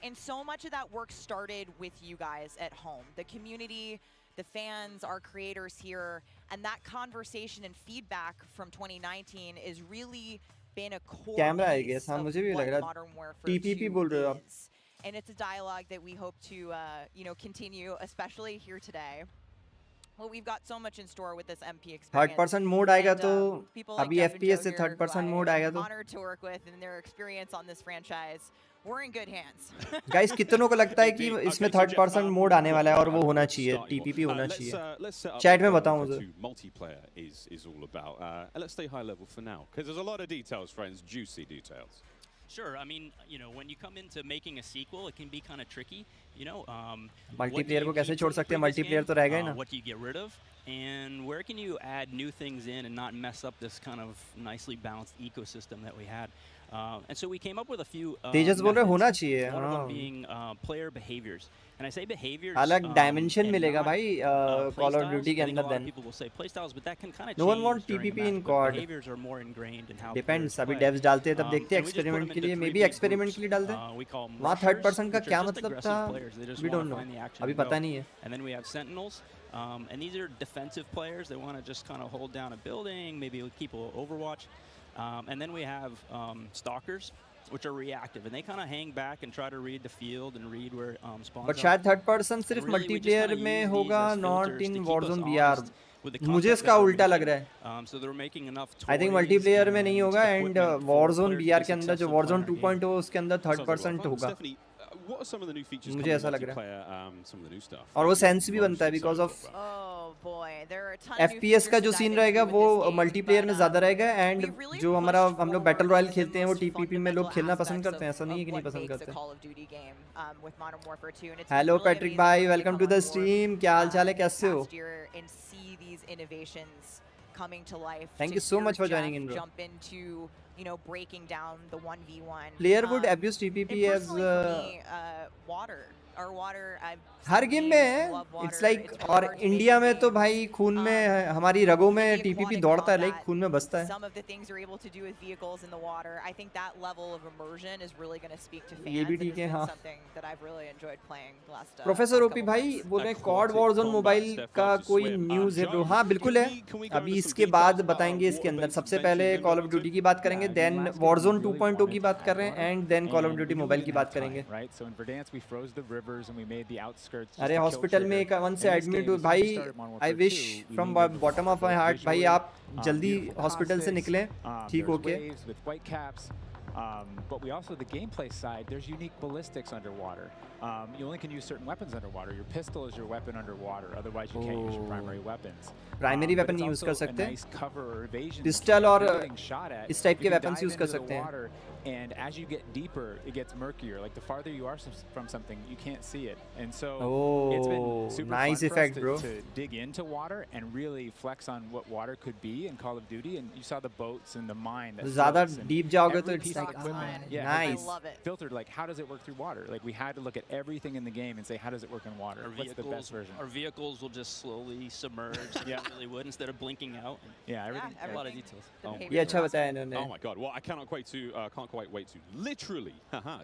And so much of that work started with you guys at home. The community the fans, our creators here, and that conversation and feedback from 2019 is really been a core camera है piece guess, हाँ of मुझे भी लग what रहा Modern Warfare TPP 2 बोल रहे हो आप is. And it's a dialogue that we hope to, continue, especially here today. Well, we've got so much in store with this MP experience. Third person mode आएगा And, तो people like अभी Jeff and FPS Joe से here, third who person I mode am आएगा तो honored to work with and their experience on this franchise, we're in good hands. Guys कितनों को लगता है कि इसमें थर्ड पर्सन मोड आने वाला है और वो होना चाहिए टीपीपी होना चाहिए चैट में बताओ मुझे multiplayer is all about. Let's stay high level for now because there's a lot of details, friends, juicy details. Sure. I mean, when you come into making a sequel, it can be kind of tricky. Multiplayer को कैसे छोड़ सकते हैं multiplayer तो रह गए ना What do you get rid of? And where can you add new things in and not mess up this kind of nicely balanced ecosystem that we had? And so we came up with a few तेजस बोल रहे होना methods, चाहिए one of them हाँ being player behaviors. And I say behaviors अलग dimension and मिलेगा not, भाई play Call of styles. Duty के I think a अंदर lot of then people will say play styles, but that can kind of No one change want during a TPP in match, but COD. behaviors are more ingrained in how depends players अभी play. डेव्स डालते हैं तब देखते हैं And we just put them experiment के into लिए may three be big experiment groups. के लिए डाल दें We call them वहाँ थर्ड rushers, पर्सन का which are क्या just मतलब aggressive था players. They just we wanna don't know find the action अभी and पता go. नहीं है And then we have sentinels, and these are defensive players. They want to just kind of hold down a building, maybe keep a overwatch. And then we have stalkers, which are reactive, and they kind of hang back and try to read the field and read where spawns but are. शायद third person सिर्फ And really, we just multiplayer kinda में use होगा these as not filters in to keep us Warzone BR honest with the मुझे content इसका that we're उल्टा लग making. रहा है So they're making enough I think toys multiplayer में नहीं and होगा and equipment for Warzone players to BR be के अंदर जो successful Warzone playing our game. 2.0 उसके अंदर third Sounds like a lot person of fun. होगा Stephanie, what are some of the new features मुझे coming ऐसा in लग रहा है multiplayer, some of the new stuff? और वो that सेंस you're भी बनता है most because excited of about? Oh boy, there are a ton of new FPS features का to जो dive सीन into रहेगा with वो this game, मल्टीप्लेयर में but, ज्यादा रहेगा we एंड really जो हमारा pushed हम लोग forward battle royal some of the खेलते हैं वो most टीपीपी में लोग fundamental खेलना पसंद aspects करते हैं ऐसा नहीं है कि नहीं what पसंद makes a करते Call of Duty game with Modern Warfare 2, and it's hello really Patrick amazing भाई to welcome to come the on board, stream क्या हाल चाल है कैसे हो past year and see these innovations coming to life. Thank to you so hear much for Jeff joining in bro jump into breaking down the 1v1. Player would abuse TPP And as personally for me, water. Our water, I've हर seen game games, में है love water. It's like It's really और hard to make India में तो games. भाई खून में हमारी रगों में maybe टीपीपी aquatic दौड़ता है लाइक combat, खून में बसता है Some of the things you're able to do with vehicles in the water, I think that level of immersion is really going to speak to fans. ये भी and ठीक has है been हाँ something that I've really enjoyed playing the last professor last OP couple भाई months. बोल रहे हैं code Warzone mobile का कोई न्यूज़ है ब्रो हाँ बिल्कुल है अभी इसके बाद बताएंगे इसके अंदर सबसे पहले कॉल ऑफ ड्यूटी की बात करेंगे देन वॉरजोन 2.0 की बात कर रहे हैं and then Call of Duty Mobile की बात करेंगे अरे हॉस्पिटल में एक वन से एडमिट हुए भाई I wish from bottom of my heart भाई आप जल्दी हॉस्पिटल से निकलें ठीक होके but we also, the gameplay side, there's unique ballistics underwater. You only can use certain weapons underwater. Your pistol is your weapon underwater. Otherwise, you can't use your primary weapons. Primary weapon नहीं use कर सकते pistol और इस type के weapons use कर सकते हैं And as you get deeper, it gets murkier. Like the farther you are from something, you can't see it. And so it's been super nice fun effect, for us bro. to dig into water and really flex on what water could be in Call of Duty. And you saw the boats and the mine. ज़्यादा deep जाओगे तो every it's piece of like equipment, nice. filtered. Like how does it work through water? Like we had to look at everything in the game and say how does it work in water? What's the best version? Our vehicles will just slowly submerge. Yeah, really would instead of blinking out. Yeah, everything. A lot of details. ये अच्छा बताया इन्होंने Oh my god! Well, I can't quite wait to literally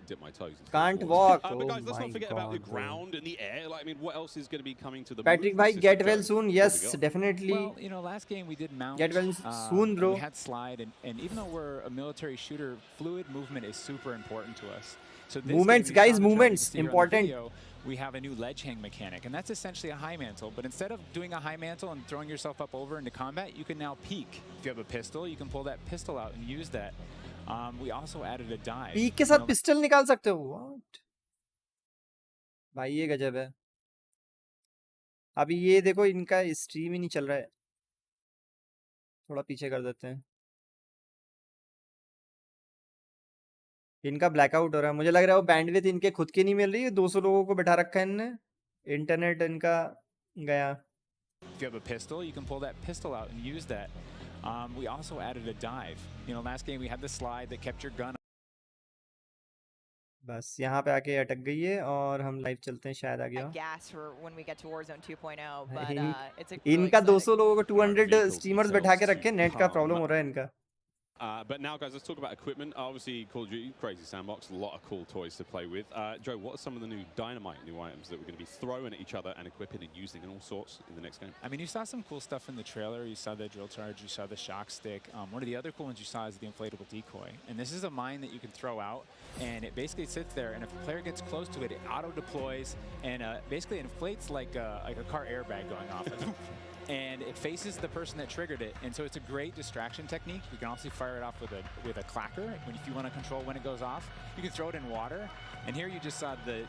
dip my toes into Can't the walk. But guys, let's Oh not forget my about the God, ground and the air. Like, I mean, what else is going to be coming to the Patrick movement भाई system? get well soon yes What we got? definitely Well, last game we did mount. Get well soon, bro. We had slide, and even though we're a military shooter, fluid movement is super important to us. So this Movements, game, you guys, saw the trailer, movements, you see here on the important. video, we have a new ledge hang mechanic, and that's essentially a high mantle. But instead of doing a high mantle and throwing yourself up over into combat, you can now peek. If you have a pistol, you can pull that pistol out and use that. We also added a dive. Peak के साथ pistol निकाल सकते हो what भाई ये गजब है अभी ये देखो इनका स्ट्रीम ही नहीं चल रहा है थोड़ा पीछे कर देते हैं इनका ब्लैकआउट हो रहा है मुझे लग रहा है वो बैंडविड्थ इनके खुद की नहीं मिल रही है 200 लोगों को बैठा रखा है इनने इंटरनेट इनका गया If you have a pistol, you can pull that pistol out and use that. We also added a dive. Last game we had the slide that kept your gun. बस यहाँ पे आके अटक गई है और हम लाइव चलते हैं शायद आ गया Gas for when we get to Warzone 2.0, but it's a इनका 200 लोगों को 200 स्ट्रीमर्स बैठा के रखे नेट का प्रॉब्लम हो रहा है इनका But now, guys, let's talk about equipment. Obviously, Call of Duty, crazy sandbox, a lot of cool toys to play with. Joe, what are some of the new dynamite new items that we're going to be throwing at each other and equipping and using and all sorts in the next game? I mean, you saw some cool stuff in the trailer. You saw the drill charge, you saw the shock stick. One of the other cool ones you saw is the inflatable decoy. And this is a mine that you can throw out, and it basically sits there, and if a player gets close to it, it auto-deploys and basically inflates like a car airbag going off. And it faces the person that triggered it, and so it's a great distraction technique. You can also fire it off with a clacker if you want to control when it goes off. You can throw it in water, and here you just saw the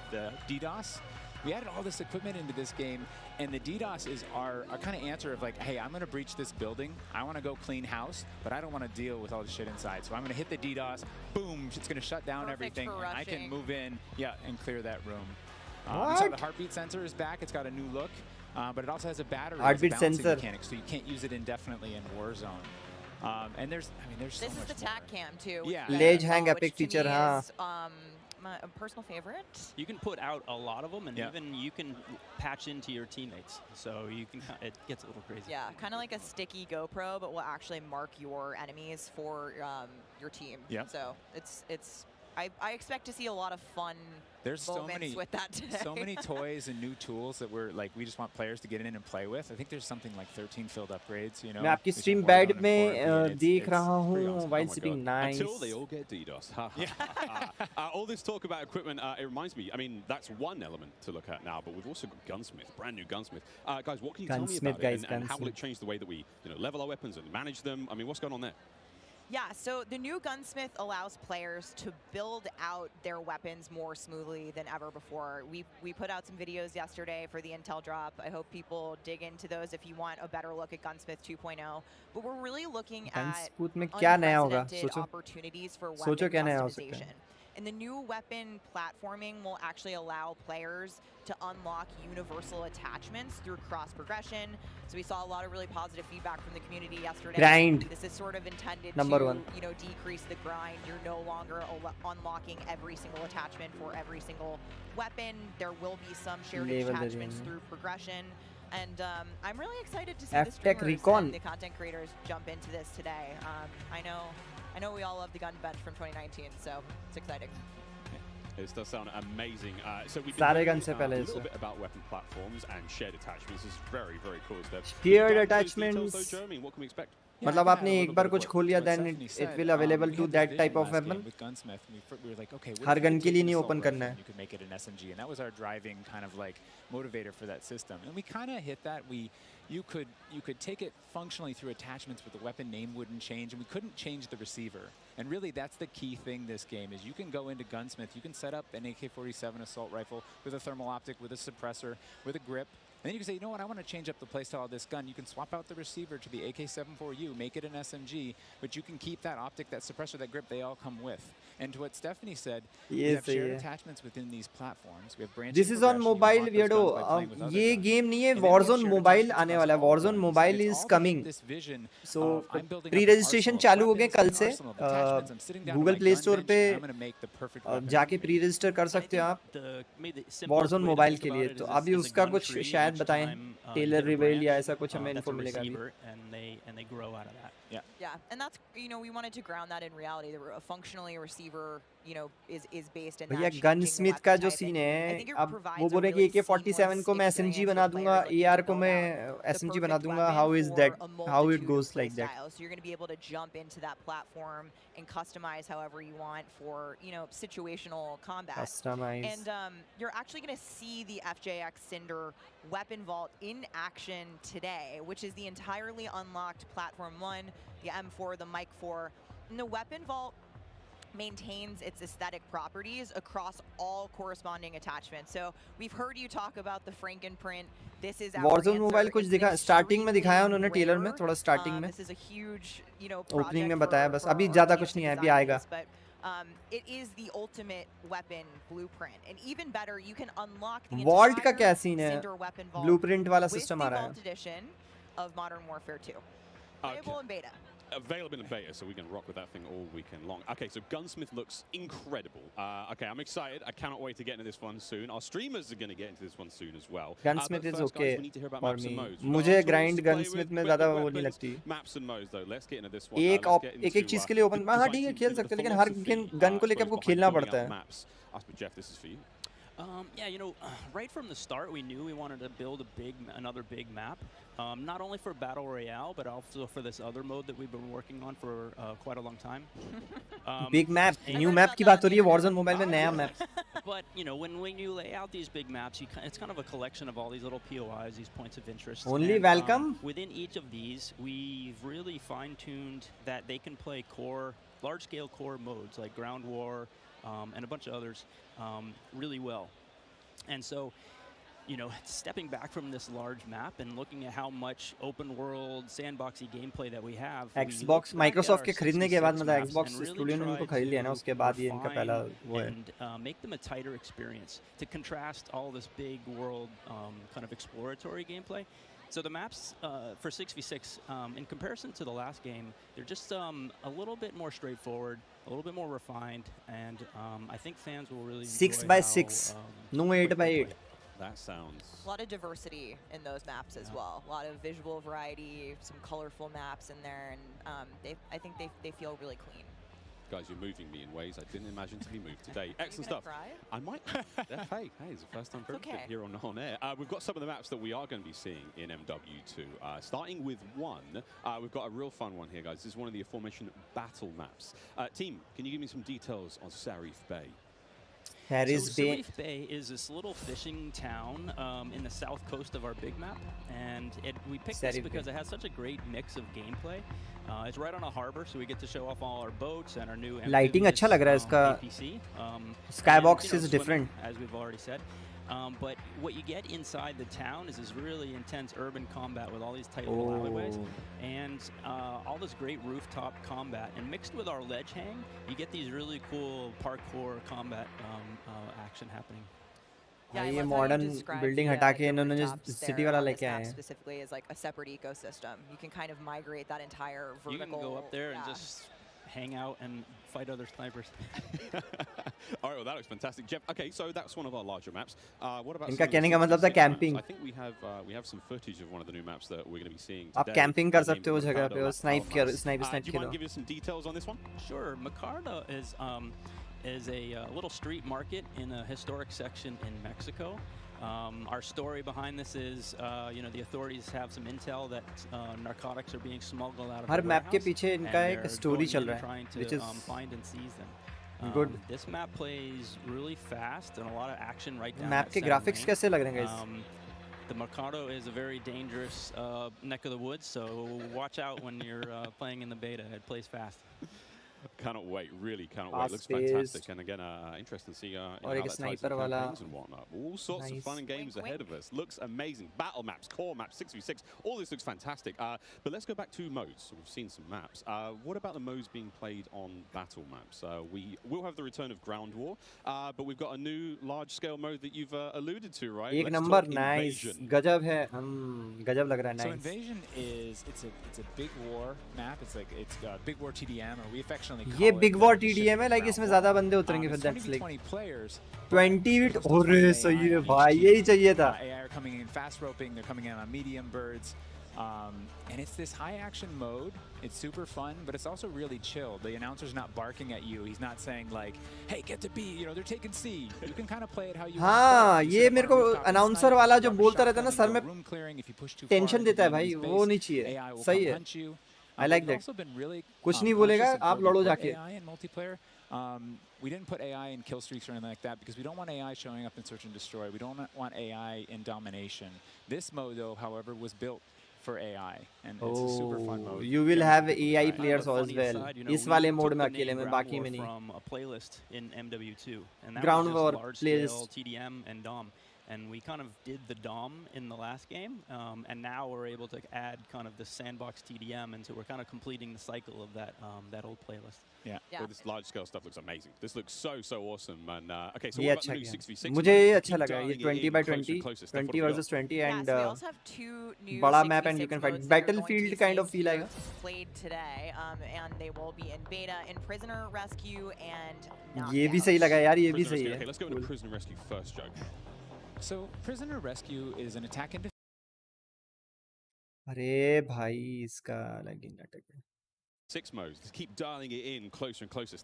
DDoS. We added all this equipment into this game, and the DDoS is our kind of answer of like, hey, I'm going to breach this building. I want to go clean house, but I don't want to deal with all the shit inside. So I'm going to hit the DDoS. Boom! It's going to shut down everything, and I can move in, and clear that room. So the heartbeat sensor is back. It's got a new look. But it also has a battery heartbeat sensor mechanic, so you can't use it indefinitely in Warzone. And there's so this much is the TAC cam too. Yeah. Ledge hang epic feature, is, my personal favorite. You can put out a lot of them, and even you can patch into your teammates. So you can, it gets a little crazy. Yeah, kind of like a sticky GoPro, but will actually mark your enemies for your team. Yeah. So I expect to see a lot of fun moments with that today. So many toys and new tools that we just want players to get in and play with. I think there's something like 13 field upgrades. You know, मैं आपकी stream bed में देख रहा हूँ while sitting nice. Until they all get DDoS. All this talk about equipment, it reminds me. I mean, that's one element to look at now, but we've also got Gunsmith, brand new Gunsmith. Guys, what can you tell me about it, and how will it change the way that we level our weapons and manage them? I mean, what's going on there? Yeah, so the new Gunsmith allows players to build out their weapons more smoothly than ever before. We put out some videos yesterday for the Intel drop. I hope people dig into those if you want a better look at Gunsmith 2.0. But we're really looking at unprecedented opportunities for weapon customization. And the new weapon platforming will actually allow players to unlock universal attachments through cross-progression. So we saw a lot of really positive feedback from the community yesterday. Grind. This is sort of intended to decrease the grind. You're no longer unlocking every single attachment for every single weapon. There will be some shared attachments through progression. And I'm really excited to see the streamers and the content creators jump into this today. I know we all love the gun bench from 2019, so it's exciting. This does sound amazing. So we've been talking a little bit about weapon platforms and shared attachments. This is very, very cool stuff. Shared attachments. Though, Joe, I mean, what can we expect? मतलब आपने एक बार कुछ खोल लिया, then it will available to that type of weapon. With Gunsmith, we were like, okay, her gun के लिए नहीं open करना है. You could make it an SMG, and that was our driving kind of like motivator for that system. And we kind of hit that. You could take it functionally through attachments, but the weapon name wouldn't change, and we couldn't change the receiver. And really, that's the key thing this game is you can go into Gunsmith, you can set up an AK-47 assault rifle with a thermal optic, with a suppressor, with a grip. And then you can say, you know what, I want to change up the playstyle of this gun. You can swap out the receiver to the AK-74U, make it an SMG, but you can keep that optic, that suppressor, that grip, they all come with. And to what Stephanie said, we have shared attachments within these platforms. We have branching. This is on mobile, weirdo. ये game नहीं है, Warzone mobile आने वाला है. Warzone mobile is coming. So pre-registration चालू हो गए कल से. Google Play Store पे जाके pre-register कर सकते हो आप Warzone mobile के लिए. तो अभी उसका कुछ शायद बताएं, Taylor reveal या ऐसा कुछ हमें info मिलेगा अभी. And they grow out of that. Yeah, and that's, we wanted to ground that in reality. Functionally, a receiver, is based in that. भैया Gunsmith का जो scene है, अब वो बोल रहे कि AK-47 को मैं SMG बना दूंगा, AR को मैं SMG बना दूंगा. How is that? How it goes like that? So you're going to be able to jump into that platform and customize however you want for, situational combat. Customize. And you're actually going to see the FJX Cinder weapon vault in action today, which is the entirely unlocked Platform 1, the M4, the Mic 4. And the weapon vault maintains its aesthetic properties across all corresponding attachments. So we've heard you talk about the Frankenprint. This is our Warzone mobile कुछ दिखा, starting में दिखाया उन्होंने trailer में, थोड़ा starting में. This is a huge, opening में बताया बस. अभी ज़्यादा कुछ नहीं है, अभी आएगा. It is the ultimate weapon blueprint, and even better, you can unlock the Vault का क्या scene है? Cinder weapon vault Blueprint वाला with system the आ रहा Vault है. edition of Modern Warfare 2. Playable in beta. available in beta, so we can rock with that thing all weekend long. Okay, so Gunsmith looks incredible. Okay, I'm excited. I cannot wait to get into this one soon. Our streamers are going to get into this one soon as well. Gunsmith is first, okay guys, we need to hear about for maps and me. modes. मुझे Tools grind to play Gunsmith with, में quick ज़्यादा with वो नहीं weapons, लगती. Maps and modes though. Let's get into this one. एक एक चीज के लिए ओपन हाँ ठीक है खेल सकते हैं लेकिन हर गन को लेकर आपको खेलना पड़ता है. Jeff, this is for you. Yeah, you know, right from the start, we knew we wanted to build another big map, not only for Battle Royale, but also for this other mode that we've been working on for quite a long time. Big map, new map की बात हो रही है Warzone Mobile में नया map. But you know, when you lay out these big maps, it's kind of a collection of all these little POIs, these points of interest. Only and, welcome. Within each of these, we've really fine-tuned that they can play large-scale core modes like Ground War and a bunch of others really well. And so, you know, stepping back from this large map and looking at how much open world sandboxy gameplay that we have. Xbox Microsoft के खरीदने के बाद मतलब Xbox studio ने उनको खरीद लिया ना उसके बाद ये इनका पहला वो है. And make them a tighter experience to contrast all this big world kind of exploratory gameplay. So the maps for 6v6, in comparison to the last game, they're just a little bit more straightforward, a little bit more refined, and I think fans will really enjoy 6x6, no 8x8. That sounds... A lot of diversity in those maps as well. A lot of visual variety, some colorful maps in there, and I think they feel really clean. Guys, you're moving me in ways I didn't imagine to be moved today. Excellent stuff. Cry? I might. Hey, it's the first time for everything here on air. We've got some of the maps that we are going to be seeing in MW2. Starting with one, we've got a real fun one here, guys. This is one of the aforementioned battle maps. Team, can you give me some details on Sareef Bay? Sareef Bay is this little fishing town in the south coast of our big map, and we picked this because it has such a great mix of gameplay. It's right on a harbor, so we get to show off all our boats and our new lighting अच्छा लग रहा है इसका. Skybox is different, as we've already said. But what you get inside the town is this really intense urban combat with all these tight little alleyways and all this great rooftop combat. And mixed with our ledge hang, you get these really cool parkour combat action happening. Yeah, ये modern building हटा के इन्होंने जो city वाला लेके आए हैं. Specifically is like a separate ecosystem. You can kind of migrate that entire vertical. You can go up there and just hang out and fight other snipers. All right, well that looks fantastic, Jeff. Okay, so that's one of our larger maps. What about? इनका कहने का मतलब था camping. I think we have some footage of one of the new maps that we're going to be seeing today. आप camping कर सकते हो जगह पे और snipe Do you Khelo. mind give us some details on this one? Sure. Macardo is a little street market in a historic section in Mexico. Our story behind this is, you know, the authorities have some intel that narcotics are being smuggled out of the her map के warehouse, पीछे इनका and एक they're story going चल in रहा है, trying to which is find and seize them. good. This map plays really fast and a lot of action right down Map that के center graphics lane. कैसे लग रहे हैं guys? The Mercado is a very dangerous neck of the woods, so watch out when you're playing in the beta. It plays fast. Cannot wait, really cannot wait. Looks fantastic, and again, interesting to see how that ties into campaigns and whatnot. All sorts of fun and games ahead of us. Looks amazing. Battle maps, core maps, 6v6, all this looks fantastic. But let's go back to modes. So we've seen some maps. What about the modes being played on battle maps? We will have the return of Ground War, but we've got a new large-scale mode that you've alluded to, right? एक number, nice. गजब है. गजब लग रहा है. So nice. Invasion is it's a big war map. It's like big war TDM, or we affectionately ये big war TDM है, like इसमें ज़्यादा बंदे उतरेंगे फिर that's like 20 अरे सही है भाई, यही चाहिए था. AI are coming in fast roping. They're coming in on medium birds. And it's this high action mode. It's super fun, but it's also really chill. The announcer's not barking at you. He's not saying like, "Hey, get to B." You know, they're taking C. You can kind of play it how you want. हाँ, ये मेरे को announcer वाला जो बोलता रहता है ना सर में tension देता है भाई, वो नहीं चाहिए. सही है. I like that. कुछ नहीं बोलेगा, आप लड़ो जाके. AI in multiplayer. We didn't put AI in kill streaks or anything like that because we don't want AI showing up in search and destroy. We don't want AI in domination. This mode, though, however, was built for AI, and it's a super fun mode. You will have AI players as well. इस वाले mode में अकेले में, बाकी में नहीं. From a playlist in MW2, and that Ground was War just large scale playlist. TDM and DOM. and we kind of did the DOM in the last game, and now we're able to add kind of the sandbox TDM, and so we're kind of completing the cycle of that old playlist. Yeah. Well, this large scale stuff looks amazing. This looks so awesome. And okay, so ये what about अच्छा the new किया 6v6? मुझे ये अच्छा Keep लगा ये dialing it 20 in by closer 20 and closer. Steph, 20 what have we versus got? 20 Yeah, and so we also have two new बड़ा map 6v6 and you can modes fight that are battlefield going to kind be of feel आएगा played today, and they will be in beta in Prisoner Rescue and ये भी सही लगा यार ये भी Prisoner सही rescue. है Okay, let's go into prisoner rescue first, Joe. So Prisoner Rescue is an attack and अरे भाई इसका lagging attack 6 modes. Just keep dialing it in closer and closer.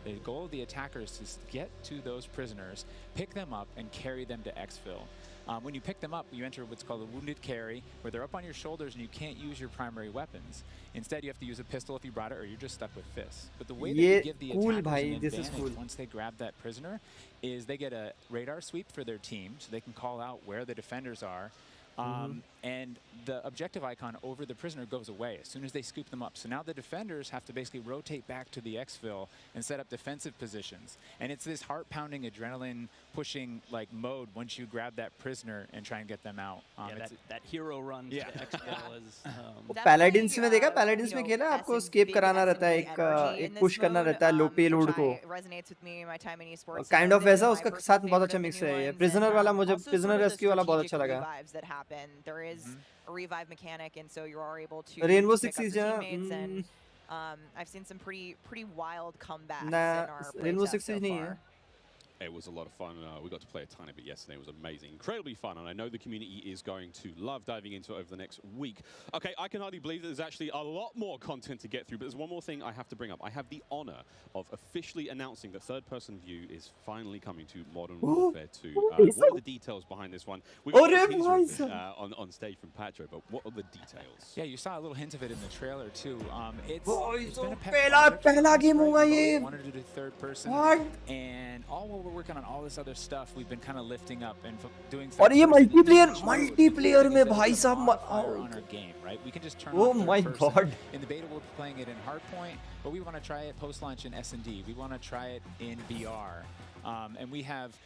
The goal of the attackers is to get to those prisoners, pick them up, and carry them to exfil. When you pick them up, you enter what's called a wounded carry, where they're up on your shoulders and you can't use your primary weapons. Instead, you have to use a pistol if you brought it, or you're just stuck with fists. But the way that we give the attackers an advantage once they grab that prisoner is they get a radar sweep for their team, so they can call out where the defenders are. And the objective icon over the prisoner goes away as soon as they scoop them up. So now the defenders have to basically rotate back to the exfil and set up defensive positions. And it's this heart-pounding, adrenaline-pushing like mode once you grab that prisoner and try and get them out. That hero run to the exfil is. पैलेडिन्स में देखा पैलेडिन्स में खेला आपको escape कराना रहता है एक push करना रहता है लो पेलोड को काइंड ऑफ वैसा उसका साथ बहुत अच्छा मिक्स है ये प्रिजनर वाला मुझे प्रिजनर रेस्क्यू वाला बहुत अच्छा लगा There is a revive mechanic, and so you are able to Rainbow pick Six up Siege the teammates, and I've seen some pretty wild comebacks in our Rainbow playtest Six Siege so नहीं far. है It was a lot of fun. We got to play a tiny bit yesterday. It was amazing. Incredibly fun. And I know the community is going to love diving into it over the next week. Okay, I can hardly believe that there's actually a lot more content to get through. But there's one more thing I have to bring up. I have the honor of officially announcing that third-person view is finally coming to Modern Warfare 2. What are the details behind this one? We've got a teaser of it, on stage from Patro, but what are the details? Yeah, you saw a little hint of it in the trailer too. It's been a पहला game होगा ये wanted to do third person, and all while we're working on all this other stuff, we've been kind of lifting up and doing. और ये multiplayer में भाई साहब on our game, right? We can just turn. Oh my god! In the beta, we're playing it in Hardpoint, but we want to try it post-launch in S&D. We want to try it in VR, and we have.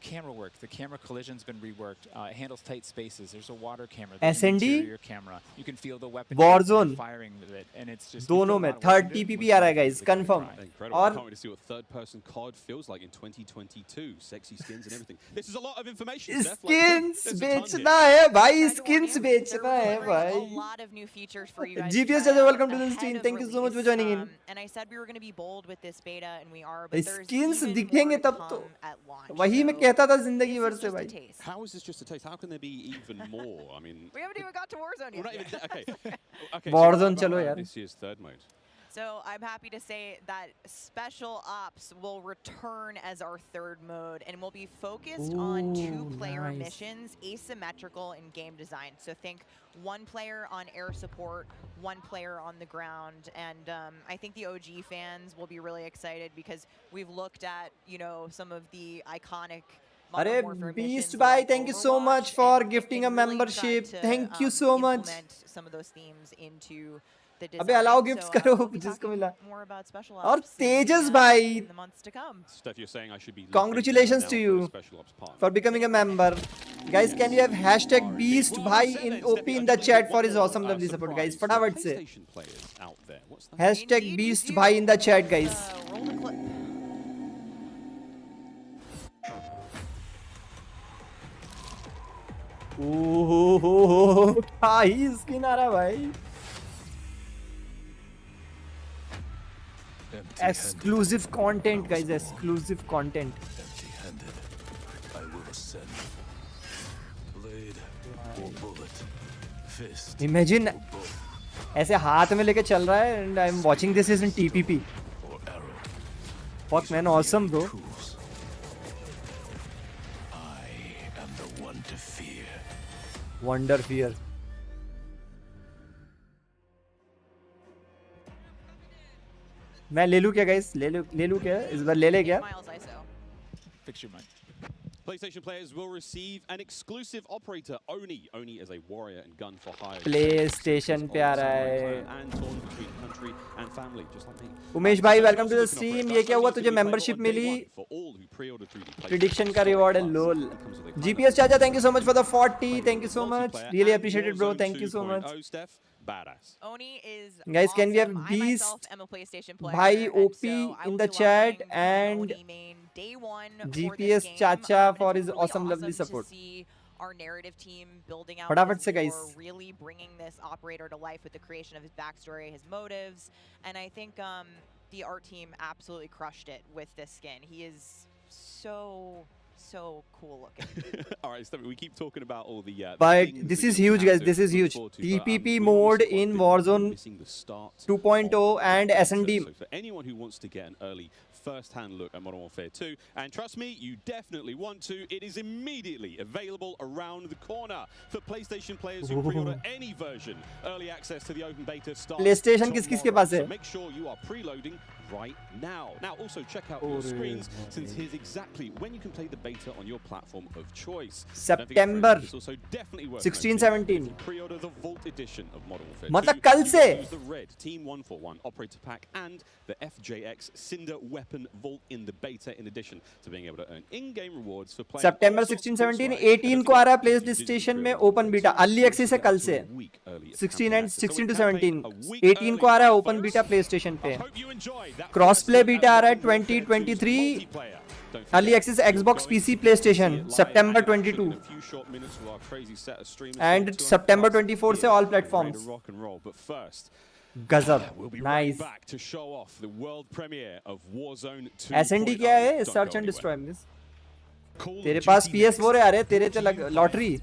Camera work. The camera collision's been reworked. It handles tight spaces. There's a water camera. There's an interior camera. You can feel the weapon WARZONE firing with it, and it's just दोनों में third TPP आ रहा है guys, confirm. Incredible. I can't wait to see what third-person COD feels like in 2022. Sexy skins and everything. This is a lot of information. Skins बेचना है भाई, skins बेचना है भाई. A lot of new features for you guys. GPS Jaja, welcome to the stream. Thank you so much for joining in. And I said we were going to be bold with this beta, and we are. But there's skins even दिखेंगे more to तब तो come at launch. वही मैं कहता था जिंदगी भर से भाई. How is this just a taste? How can there be even more? I mean, we haven't even got to Warzone yet. We're not even okay. Okay. Warzone चलो यार. This year's third mode. So I'm happy to say that Special Ops will return as our third mode, and will be focused on two-player missions, asymmetrical in game design. So think one player on air support, one player on the ground, and I think the OG fans will be really excited because we've looked at, some of the iconic Arey Beast Bhai, thank you so much for gifting a membership. Thank you so much. Some of those themes into the design. अबे allow gifts करो जिसको मिला. More about Special और Ops तेजस भाई, in the months to come. Steph, you're saying I should be. Congratulations to you for becoming a member. Guys, can you have hashtag Beast Bhai in OP in the chat for his awesome lovely support, guys? फटाफट से. Hashtag Beast Bhai in the chat, guys. Roll the clip. हाँ ही skin आ रहा भाई. Exclusive content, guys. Exclusive content. Empty-handed, I will ascend. Blade or bullet, fist. Imagine ऐसे हाथ में लेके चल रहा है and I'm watching this is in TPP. Fuck man, awesome bro. Wonder Fear. मैं ले लूँ क्या guys? ले लूँ क्या? इस बार ले क्या? Fix your mind. PlayStation players will receive an exclusive operator, Oni. Oni is a warrior and gun for hire. PlayStation पे आ रहा है. And torn between country and family, just like me. Umesh भाई, welcome to the stream. ये क्या हुआ? तुझे membership मिली? Prediction का reward है, lol. GPS चाचा, thank you so much for the 40. Thank you so much. Really appreciate it, bro. Thank you so much. Badass. Oni is Guys, can we have awesome. I Beast, myself am a PlayStation player, Bhai and OP so I in will the be chat, watching and Oni main day one for GPS this game. Chacha And for it's his really awesome, lovely support. To see our narrative team building out फटाफट से this guys. lore, really bringing this operator to life with the creation of his backstory, his motives, and I think the art team absolutely crushed it with this skin. He is so cool looking. All right, Steffi, we keep talking about all the But this is huge, guys. This is huge. TPP mode in Warzone 2.0 and S&D. So for anyone who wants to get an early first-hand look at Modern Warfare 2, and trust me, you definitely want to, it is immediately available around the corner for PlayStation players who pre-order any version. Early access to the open beta starts PlayStation किस-किसके पास है? so make sure you are preloading right now. Now, also check out your screens, since here's exactly when you can play the beta on your platform of choice. September 16-17. Pre-order the Vault edition of Modern Warfare 2. मतलब कल से. Use the red Team 141 operator pack and the FJX Cinder weapon vault in the beta, in addition to being able to earn in-game rewards for playing. September 16-17, 18 को आ रहा है PlayStation में open beta. Early access है कल से. 16 to 17. 18 को आ रहा है open beta PlayStation पे. Crossplay beta आ रहा है 2023. Early access Xbox PC PlayStation September 22 and September 24 से all platforms. गजब. Nice. S&D क्या है? Search and destroy. तेरे पास PS4 है? अरे तेरे ते लॉटरी.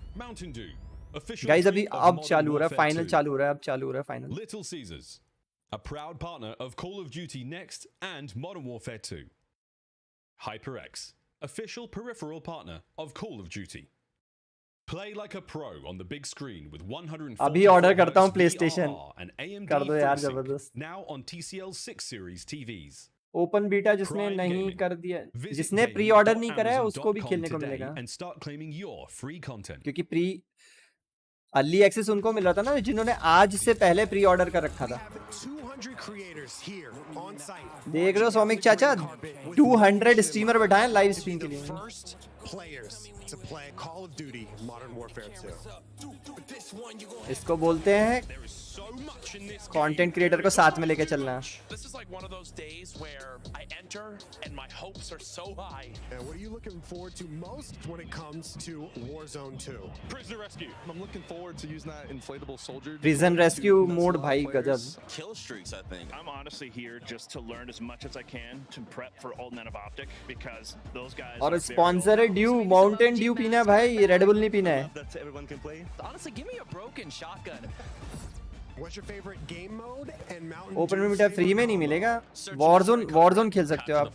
Guys अभी अब चालू हो रहा है, फाइनल चालू हो रहा है, अब चालू हो रहा है final. Little Caesars, a proud partner of Call of Duty Next and Modern Warfare 2. HyperX, official peripheral partner of Call of Duty. Play like a pro on the big screen with 140 अभी order करता हूँ PlayStation. and AMD कर दो यार FreeSync, जबरदस्त. now on TCL 6 series TVs. Open beta जिसने नहीं कर दिया, जिसने प्री ऑर्डर नहीं करा है उसको भी खेलने को मिलेगा. And start claiming your free content. क्योंकि प्री अर्ली एक्सेस उनको मिल रहा था ना जिन्होंने आज से पहले प्री ऑर्डर कर रखा था. देख रहे हो सौमिक चाचा, 200 स्ट्रीमर बैठाए लाइव स्ट्रीम के लिए. इसको बोलते हैं कंटेंट क्रिएटर को साथ में लेके चलना. This is like one of those days where I enter and my hopes are so high. And what are you looking forward to most when it comes to Warzone 2? Prisoner rescue. I'm looking forward to using that inflatable soldier. Prison rescue mode भाई गजब. Kill streaks, I think. I'm honestly here just to learn as much as I can to prep for alternate optic because those guys. और sponsor है due, Mountain Dew पीना है भाई, red bull नहीं पीना है. That everyone can play. Honestly, give me a broken shotgun. What's your favorite game mode and Mountain open में बेटा फ्री में नहीं मिलेगा. वॉरजोन खेल सकते हो आप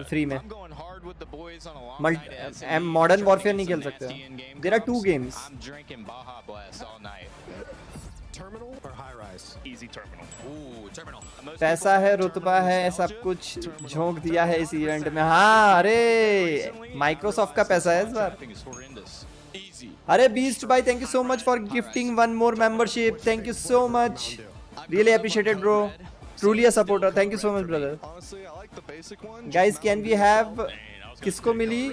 फ्री में. मॉडर्न वॉरफेयर नहीं खेल सकते हो. There are 2 games. Terminal or high rise? Easy terminal. Ooh, terminal. पैसा है, रुतबा है, सब कुछ झोंक दिया है इस इवेंट में. हाँ अरे माइक्रोसॉफ्ट का पैसा है इस बार. अरे बीस्ट भाई, thank you so much for gifting 1 more membership. Thank you so much, really appreciated bro. Truly a supporter. Thank you so much brother. Guys can we have, किसको मिली?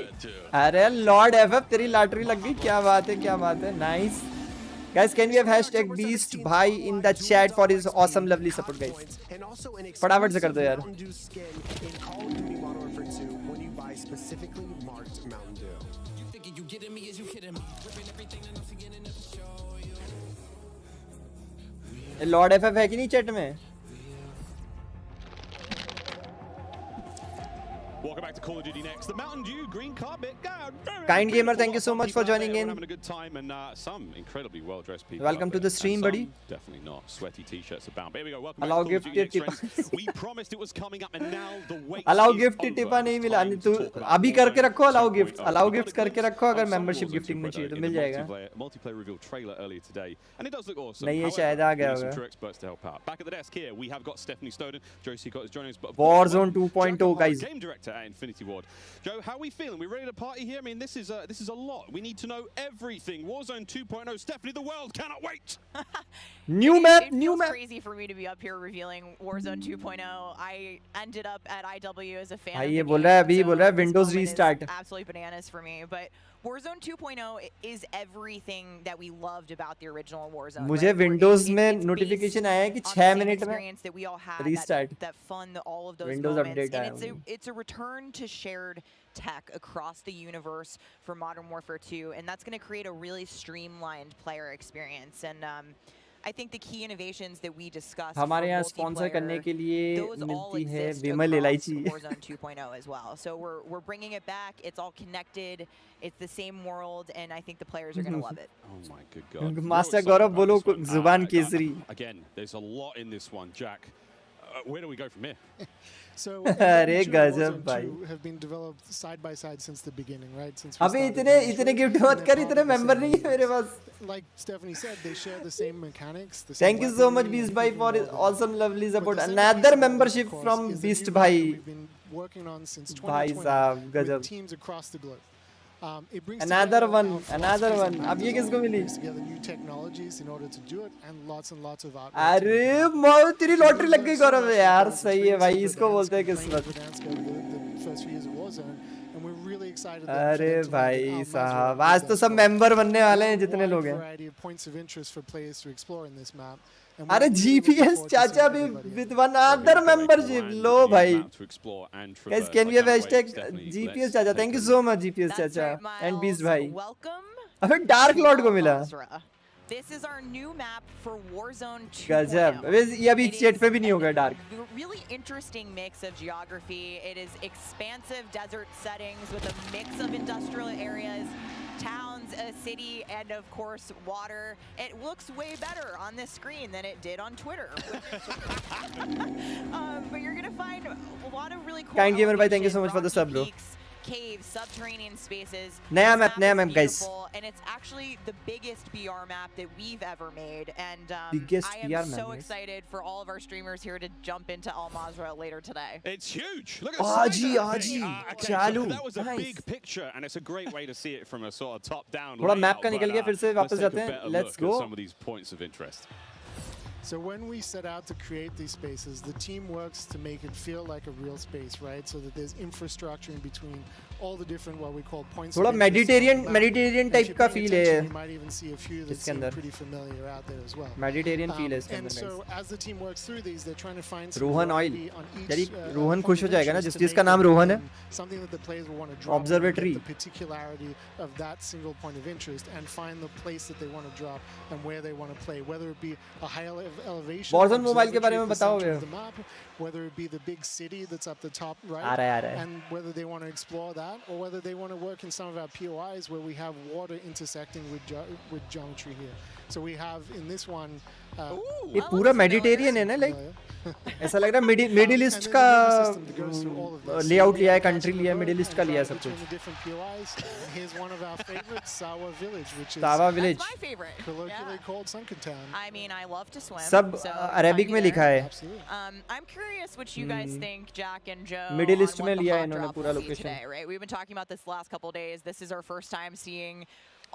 अरे लॉर्ड एफएफ तेरी लॉटरी लग गई. क्या बात है, क्या बात है. Nice. Guys, can we have hashtag Beast Bhai in the chat for his awesome lovely support guys. फटाफट से कर दो यार. लॉर्ड एफएफ है कि नहीं चैट में? Welcome back to Call of Duty Next. The Mountain Dew green carpet. Kind Gamer, thank you so much for joining in. We're having a good time and some incredibly well-dressed people. Welcome to the stream, buddy. Definitely not. Sweaty t-shirts abound. But here we go. Welcome Allow back to Call of Duty gift Next, friends. We promised it was coming up and now the wait Allow is gift over. टिपा नहीं मिला. तू अभी करके रखो. Allow gifts करके रखो. अगर membership gifting में चाहिए तो मिल जाएगा. Multiplayer reveal trailer earlier today and it does look awesome. नहीं, ये शायद आ गया होगा. Some experts to help out. Back at the desk here we have got Stephanie Snowden. Josie Scott is joining us. Warzone 2.0 guys. Game director at Infinity Infinity Ward. Joe, how are we feeling? We ready to party here? I mean, this is a lot. We need to know everything. Warzone 2.0. Stephanie, the world cannot wait. New map. It's crazy for me to be up here revealing Warzone 2.0. I ended up at IW as a fan. भाई ये बोल रहा है Windows restart. Absolutely bananas for me, but Warzone 2.0 is everything that we loved about the original Warzone. मुझे Windows में notification आया है कि 6 मिनट में restart. That fun, all of those Windows moments, update and आया. it's a return to shared tech across the universe for Modern Warfare 2, and that's going to create a really streamlined player experience. And I think the key innovations that we discussed हमारे यहाँ sponsor करने के लिए मिलती है विमल इलायची. Warzone 2.0 as well. So we're bringing it back. It's all connected. It's the same world, and I think the players are going to love it. Oh my good God. Master Gaurav बोलो जुबान Kesari. Again, there's a lot in this one, Jack. Where do we go from here? So, अरे गजब Warzone भाई. 2 have been developed side by side since the beginning, right? Since अबे इतने gift मत कर, इतने मेंबर नहीं है मेरे पास. Like Stephanie said, they share the same mechanics. The Thank same you so much, weaponry, Beast and Bhai, for everything his like that. awesome, lovely support. But the Another centerpiece of that, membership of course, from is the Beast new Bhai. map that we've been working on since Bhai 2020 साहब, with गजब. teams across the globe. It brings Another together one, our another philosophies one. and अब ये values किसको all milli? brings together new technologies in order to do it, and lots of art. अरे मौत तेरी lottery लग गई गौरव यार. सही है भाई, इसको बोलते हैं किस्मत. First few years of Warzone, and we're really excited. अरे भाई साहब, आज तो सब मेंबर बनने वाले हैं जितने लोग हैं. Variety of points of interest for players to explore in this map. अरे GPS चाचा भी with one other membership. लो भाई. Guys, can we have hashtag GPS चाचा? Thank you so much GPS चाचा and Beast भाई. अबे Dark Lord को मिला. This is our new map for Warzone 2.0. गजब. अबे ये अभी चैट पे भी नहीं होगा Dark. Really interesting mix of geography. It is expansive desert settings with a mix of industrial areas, towns, a city, and of course water. It looks way better on this screen than it did on Twitter. But you're gonna find a lot of really cool. Kind Gamer भाई, thank you so much for the sub bro. Caves, subterranean spaces. नया map guys. And it's actually the biggest BR map that we've ever made. And biggest I am BR so map, excited for all of our streamers here to jump into Al Mazrah later today. It's huge. Look at Aji, so that was a big picture, and it's a great way to see it from a sort of top-down. थोड़ा map का निकल गया, फिर से वापस जाते हैं. Let's go. Some of these points of interest. So when we set out to create these spaces, the team works to make it feel like a real space, right? So that there's infrastructure in between all the different what we call points. थोड़ा Mediterranean type का feel है. You might even see a few that seem pretty familiar out there as well. Mediterranean feel है इसके And अंदर so guys. as the team works through these, they're trying to find some Rohan oil. variety on each, यानी रोहन खुश हो point of जाएगा ना interest जिस to चीज का make नाम it रोहन है. something that the players will want to drop. Observatory. The particularity of that single point of interest and find the place that they want to drop and where they want to play, whether it be a high elevation. Warzone mobile के बारे में बताओ of the map, whether it be the big city that's up the top right, आ रहा है. and whether they want to explore that, or whether they want to work in some of our POIs where we have water intersecting with geometry here. So we have in this one. ये पूरा Mediterranean है ना, like ऐसा लग रहा है Middle East का layout लिया है, country लिया है, Middle East का लिया है सब कुछ. Here's one of our favorites, Sawa Village, which is Sawa Village. That's my favorite. Colloquially called Sunken Town. I mean, I love to swim. सब Arabic में लिखा है. I'm curious what you guys think, Jack and Joe. Middle East on में what the लिया है hot इन्होंने drop पूरा will be location. today, right? We've been talking about this the last couple of days. This is our first time seeing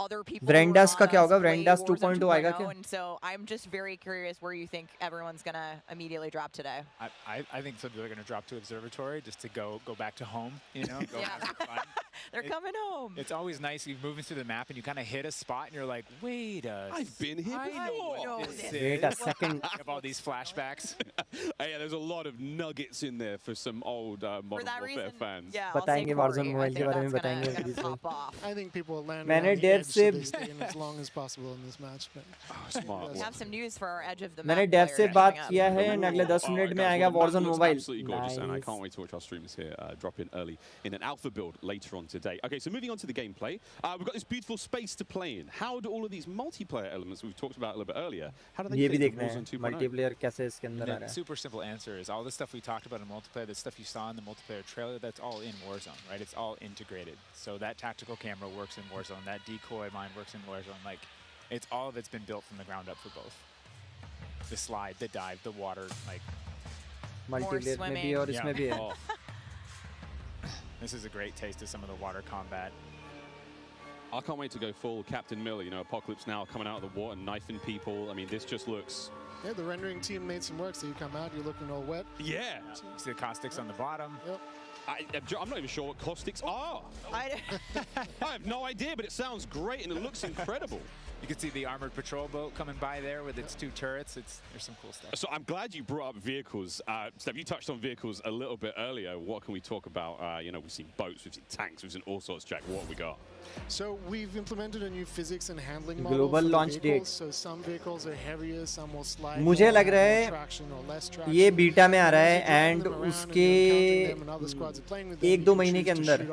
other people. Verandas का क्या होगा? play Verandas Warzone 2.0 आएगा क्या? And so I'm just very curious where you think everyone's gonna immediately drop today. I think some people are going to drop to Observatory just to go back to home, you know, go have some fun. They're coming home. It's always nice. You're moving through the map and you kind of hit a spot and you're like, wait I've been here before. Wait a second. You have all these flashbacks. Hey, there's a lot of nuggets in there for some old Modern Warfare fans. Yeah, बताएंगे Warzone mobile के बारे में बताएंगे. I think people will land मैंने around the Dev edge से so they stay in as long as possible in this match. But smart. We have some news for our edge of the map. मैंने Dev से players बात coming up. किया है, अगले 10 minute में आएगा Warzone mobile. Absolutely gorgeous, and I can't wait to watch our streamers here drop in early in an alpha build later on today. Okay, so moving on to the gameplay, we've got this beautiful space to play in. How do all of these multiplayer elements we've talked about a little bit earlier, how do they ये भी fit देखना into है Warzone 2.0? multiplayer कैसे इसके अंदर आ रहा The है. super simple answer is all the stuff we talked about in multiplayer, the stuff you saw in the multiplayer trailer, that's all in Warzone, right? It's all integrated. So that tactical camera works in Warzone, that decoy mine works in Warzone. Like, it's all of it's been built from the ground up for both. The slide, the dive, the water, like Multiplayer में भी और इसमें भी है. This is a great taste of some of the water combat. I can't wait to go full Captain Miller, you know, Apocalypse Now coming out of the water, knifing people. I mean, this just looks... Yeah, the rendering team made some work, so you come out, you're looking all wet. Yeah. You see the caustics on the bottom. Yep. I'm not even sure what caustics are. I have no idea, but it sounds great and it looks incredible. You can see the armored patrol boat coming by there with its 2 turrets. There's some cool stuff. So I'm glad you brought up vehicles. Steph, you touched on vehicles a little bit earlier. What can we talk about? You know, we've seen boats, we've seen tanks, we've seen all sorts, Jack. What have we got? So we've implemented a new physics and handling model Global for the launch vehicles. date. So some vehicles are heavier, some will slide. मुझे लग रहा है traction or less traction. ये beta में आ रहा है and उसके 1-2 महीने के अंदर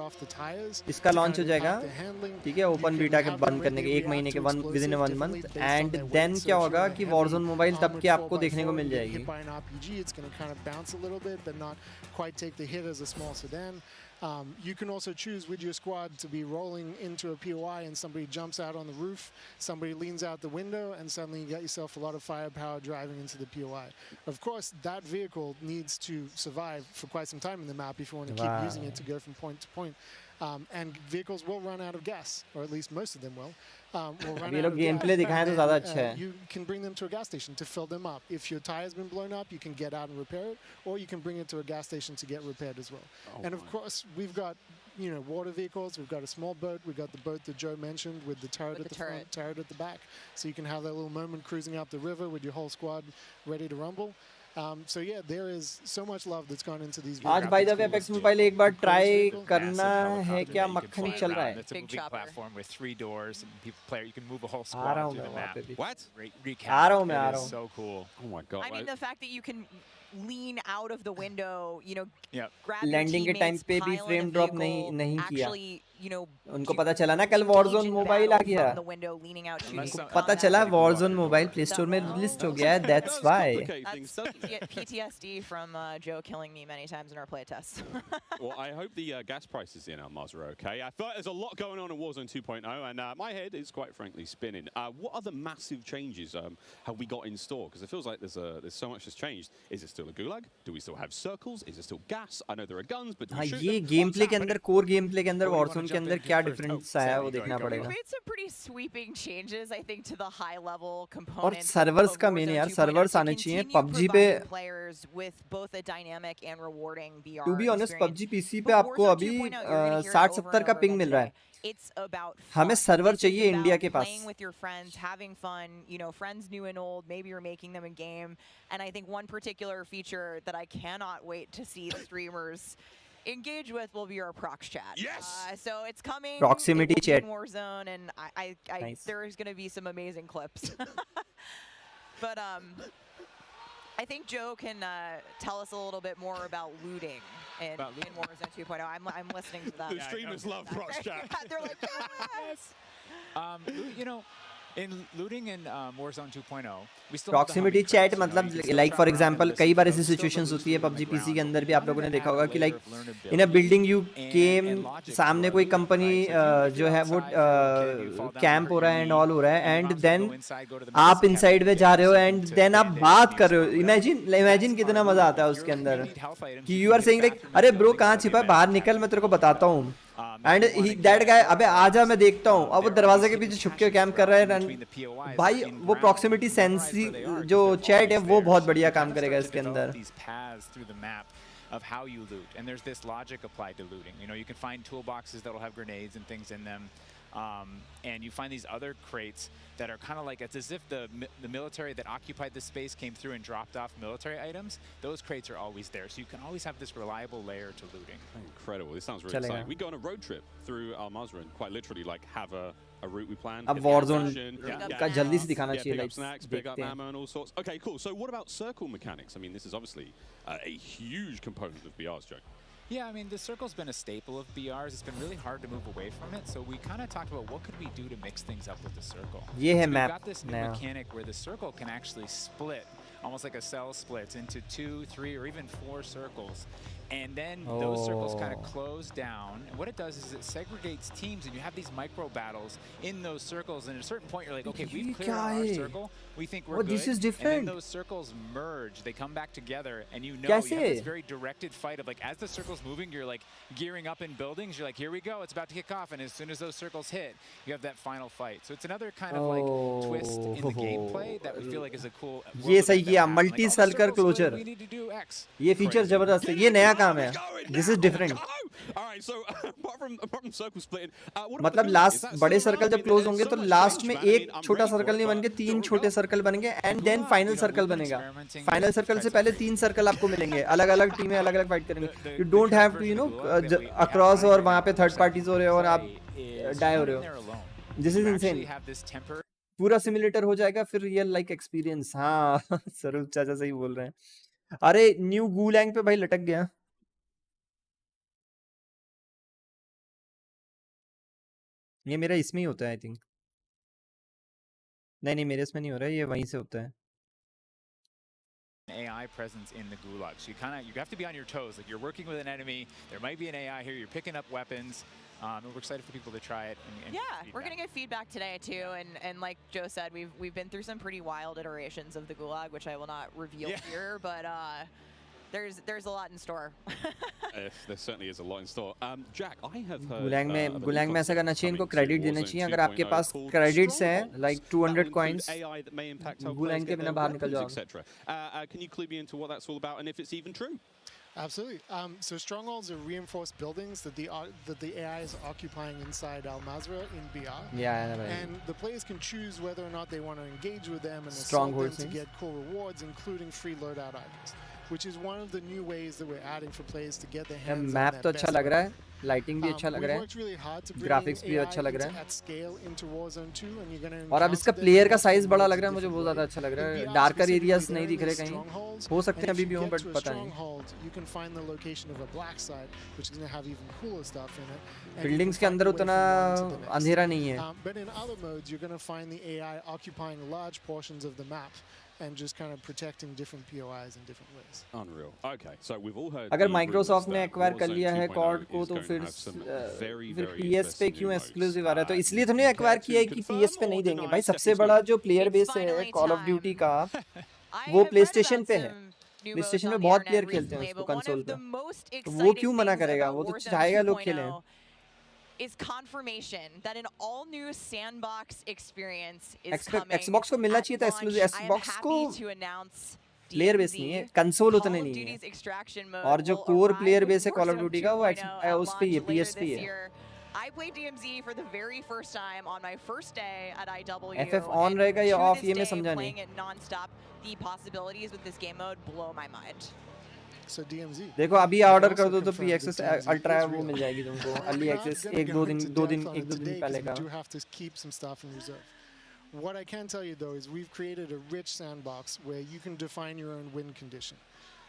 इसका लॉन्च हो जाएगा, ठीक है, ओपन बीटा के बंद करने के 1 महीने के विदिन 1 मंथ एंड देन क्या होगा कि वॉरजोन मोबाइल तब के आपको देखने को मिल जाएगी. It's going to kind of bounce a little bit, but not quite take the hit as a small sedan. You can also choose with your squad to be rolling into a POI and somebody jumps out on the roof, somebody leans out the window, and suddenly you get yourself a lot of firepower driving into the POI. Of course, that vehicle needs to survive for quite some time in the map if you want to keep using it to go from point to point. And vehicles will run out of gas, or at least most of them will. ये लोग gameplay दिखाएं तो ज़्यादा अच्छा है. You can bring them to a gas station to fill them up. If your tire has been blown up, you can get out and repair it, or you can bring it to a gas station to get repaired as well. And of course, we've got, you know, water vehicles. We've got a small boat. We've got the boat that Joe mentioned with the turret at the front, turret at the back, so you can have that little moment cruising up the river with your whole squad ready to rumble. So yeah, there is so much love that's gone into these. आज by the way Apex Mobile एक बार try करना है क्या? मक्खन चल रहा है. It's a moving platform with 3 doors and you can move a whole squad through the map. What? आ रहा हूँ मैं. It is so cool. Oh my god. I mean, the fact that you can lean out of the window, you know, grab landing के time पे भी frame drop नहीं किया. actually, you know, उनको पता चला ना कल वॉरजोन मोबाइल आ गया. उनको पता चला वॉरजोन मोबाइल प्ले स्टोर में लिस्ट हो गया है. That's why. That's PTSD from Joe killing me many times in our playtests. Well, I hope the gas prices in Almaz are okay. I feel like there's a lot going on in Warzone 2.0, and my head is quite frankly spinning. What other massive changes have we got in store? Because it feels like there's so much that's changed. Is it still a gulag? Do we still have circles? Is it still gas? I know there are guns, but हाँ, ये game play के अंदर, core game play के अंदर Warzone के अंदर क्या difference आया वो देखना पड़ेगा. We made some pretty sweeping changes, I think, to the high level components. और सर्वर्स का मेन यार, सर्वर्स आने चाहिए PUBG पे. Players with both a dynamic and rewarding VR. To be honest, PUBG PC पे आपको अभी 60-70 का पिंग मिल रहा है. It's about हमें सर्वर चाहिए इंडिया के पास. Playing with your friends, having fun, you know, friends new and old. Maybe you're making them a game, and I think one particular feature that I cannot wait to see the streamers engage with will be our prox chat. Yes. So it's coming. Proximity chat. In Warzone, and Nice. there's going to be some amazing clips. But I think Joe can tell us a little bit more about looting in Warzone 2.0. I'm listening to that. The streamers love prox chat. They're like, yes. You know, in looting in Warzone 2.0, we still proximity chat मतलब like for example कई बार ऐसी situations होती है PUBG PC के अंदर भी आप लोगों ने देखा होगा कि like in a building you came, सामने कोई कंपनी जो है वो कैंप हो रहा है एंड ऑल हो रहा है एंड देन आप इनसाइड में जा रहे हो एंड देन आप बात कर रहे हो. इमेजिन कितना मजा आता है उसके अंदर कि यू आर सेइंग लाइक अरे ब्रो कहाँ छिपा है, बाहर निकल मैं तेरे को बताता हूँ. एंड दैट गाय अबे आजा मैं देखता हूँ. अब वो दरवाजे के पीछे छुप के कैंप कर रहा है. भाई वो प्रॉक्सिमिटी सेंस जो चैट है वो बहुत बढ़िया काम करेगा इसके अंदर. Of how you loot, and there's this logic applied to looting. You know, you can find toolboxes that will have grenades and things in them, and you find these other crates that are kind of like, it's as if the military that occupied this space came through and dropped off military items. Those crates are always there, so you can always have this reliable layer to looting. Incredible. This sounds really exciting. We go on a road trip through Al-Mazrah, quite literally, like have a route we plan. अब Warzone का जल्दी से दिखाना चाहिए. Pick up snacks, pick up ammo and all sorts. Okay, cool. So what about circle mechanics? I mean, this is obviously a huge component of BR's, Joe. Yeah, I mean, the circle's been a staple of BRs. It's been really hard to move away from it, so we kind of talked about what could we do to mix things up with the circle. ये है so map we've got this new mechanic where the circle can actually split, almost like a cell splits into 2, 3, or even 4 circles. And then those circles kind of close down. And what it does is it segregates teams, and you have these micro battles in those circles. And at a certain point, you're like, okay, we've cleared out our circle. We think we're good. This is different. And then those circles merge. They come back together, and you know you have this very directed fight of like, as the circle's moving, you're like gearing up in buildings. You're like, here we go. It's about to kick off. And as soon as those circles hit, you have that final fight. So it's another kind of like twist in the gameplay that we feel like is a cool. ये सही किया, multi circle closure. ये feature जबरदस्त है. ये नया काम है. This is different. Alright, so apart from circle splitting, मतलब लास्ट बड़े सर्कल जब क्लोज होंगे तो लास्ट में एक छोटा सर्कल नहीं बन के 3 छोटे सर्कल बनेंगे एंड देन फाइनल सर्कल बनेगा. फाइनल सर्कल से पहले 3 सर्कल आपको मिलेंगे. अलग-अलग टीमें अलग-अलग फाइट करेंगे. You don't have to, you know, across और वहाँ पे थर्ड पार्टीज हो रहे हो और आप डाई हो रहे हो. This is insane. पूरा सिमुलेटर हो जाएगा फिर रियल लाइक एक्सपीरियंस. हाँ सरूप चाचा सही बोल रहे हैं. अरे न्यू गूलैंग पे भाई लटक गया. ये मेरा इसमें ही होता है आई थिंक. नहीं मेरे इसमें नहीं हो रहा है, ये वहीं से होता है. AI presence in the gulag, so you have to be on your toes. Like you're working with an enemy, there might be an AI here. You're picking up weapons. And we're excited for people to try it. And yeah, we're gonna get feedback today too. And like Joe said, we've been through some pretty wild iterations of the gulag, which I will not reveal here, but there's a lot in store. There certainly is a lot in store. Jack, I have heard. गुलैंग में ऐसा करना चाहिए, इनको credit देना चाहिए. अगर आपके पास credits हैं like 200 coins, गुलैंग के बिना बाहर निकल जाओगे. Can you clue me into what that's all about and if it's even true? Absolutely. So Strongholds are reinforced buildings that the AI is occupying inside Al Mazrah in BR. Yeah, and the players can choose whether or not they want to engage with them and assault them to get cool rewards, including free loadout items, which is one of the new ways that we're adding for players to get their hands on that. Map तो अच्छा लग रहा है, lighting भी अच्छा लग रहा है, ग्राफिक्स भी अच्छा लग रहा है, और अब इसका प्लेयर का साइज बड़ा लग रहा है. मुझे बहुत ज़्यादा अच्छा लग रहा है. डार्कर एरियाज नहीं दिख रहे कहीं, हो सकते हैं अभी भी हों बट पता नहीं. बिल्डिंग्स के अंदर उतना अंधेरा नहीं है. And just kind of protecting different POIs in different ways. Unreal. Okay, so we've all heard. अगर माइक्रोसॉफ्ट ने एक्वायर कर लिया है कॉर्ड को तो फिर PS पे क्यों एक्सक्लूसिव आ रहा है? तो इसलिए तो नहीं एक्वायर किया है कि PS पे नहीं देंगे भाई. सबसे बड़ा जो प्लेयर बेस है कॉल ऑफ ड्यूटी का वो प्लेस्टेशन पे है. प्लेस्टेशन में बहुत प्लेयर खेलते हैं उसको कंसोल पे, तो वो क्यों मना करेगा? वो तो चाहेगा लोग खेलें. Is confirmation that an all-new sandbox experience is coming. Xbox को मिलना चाहिए था एक्सक्लूसिव. Xbox को प्लेयर बेस नहीं है, कंसोल उतने नहीं है, और जो कोर प्लेयर बेस है कॉल ऑफ ड्यूटी का वो उस पे ही है, PS पे है. I played DMZ for the very first time on my first day at IW. FF on रहेगा या ऑफ ये मैं समझा नहीं. Non-stop, the possibilities with this game mode blow my mind. So DMZ. देखो अभी ऑर्डर कर दो तो फ्री एक्सेस अल्ट्रा वो मिल जाएगी तुमको. अर्ली एक्सेस एक दो दिन पहले का. You have to keep some stuff in reserve. What I can tell you though is we've created a rich sandbox where you can define your own win condition.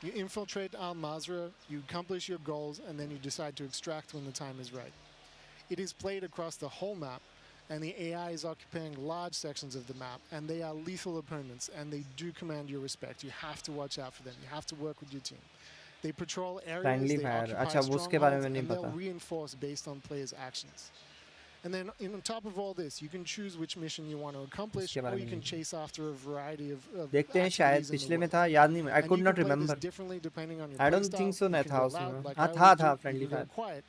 You infiltrate Al Mazrah, you accomplish your goals, and then you decide to extract when the time is right. It is played across the whole map, and the AI is occupying large sections of the map, and they are lethal opponents, and they do command your respect. You have to watch out for them. You have to work with your team. They patrol areas, they occupy strongholds, and they'll reinforce based on players' actions. And then on top of all this, you can choose which mission you want to accomplish, or you can chase after a variety of देखते हैं शायद पिछले में था, याद नहीं. I could not remember. I don't think so. नहीं था उसमें. हाँ था friendly fire.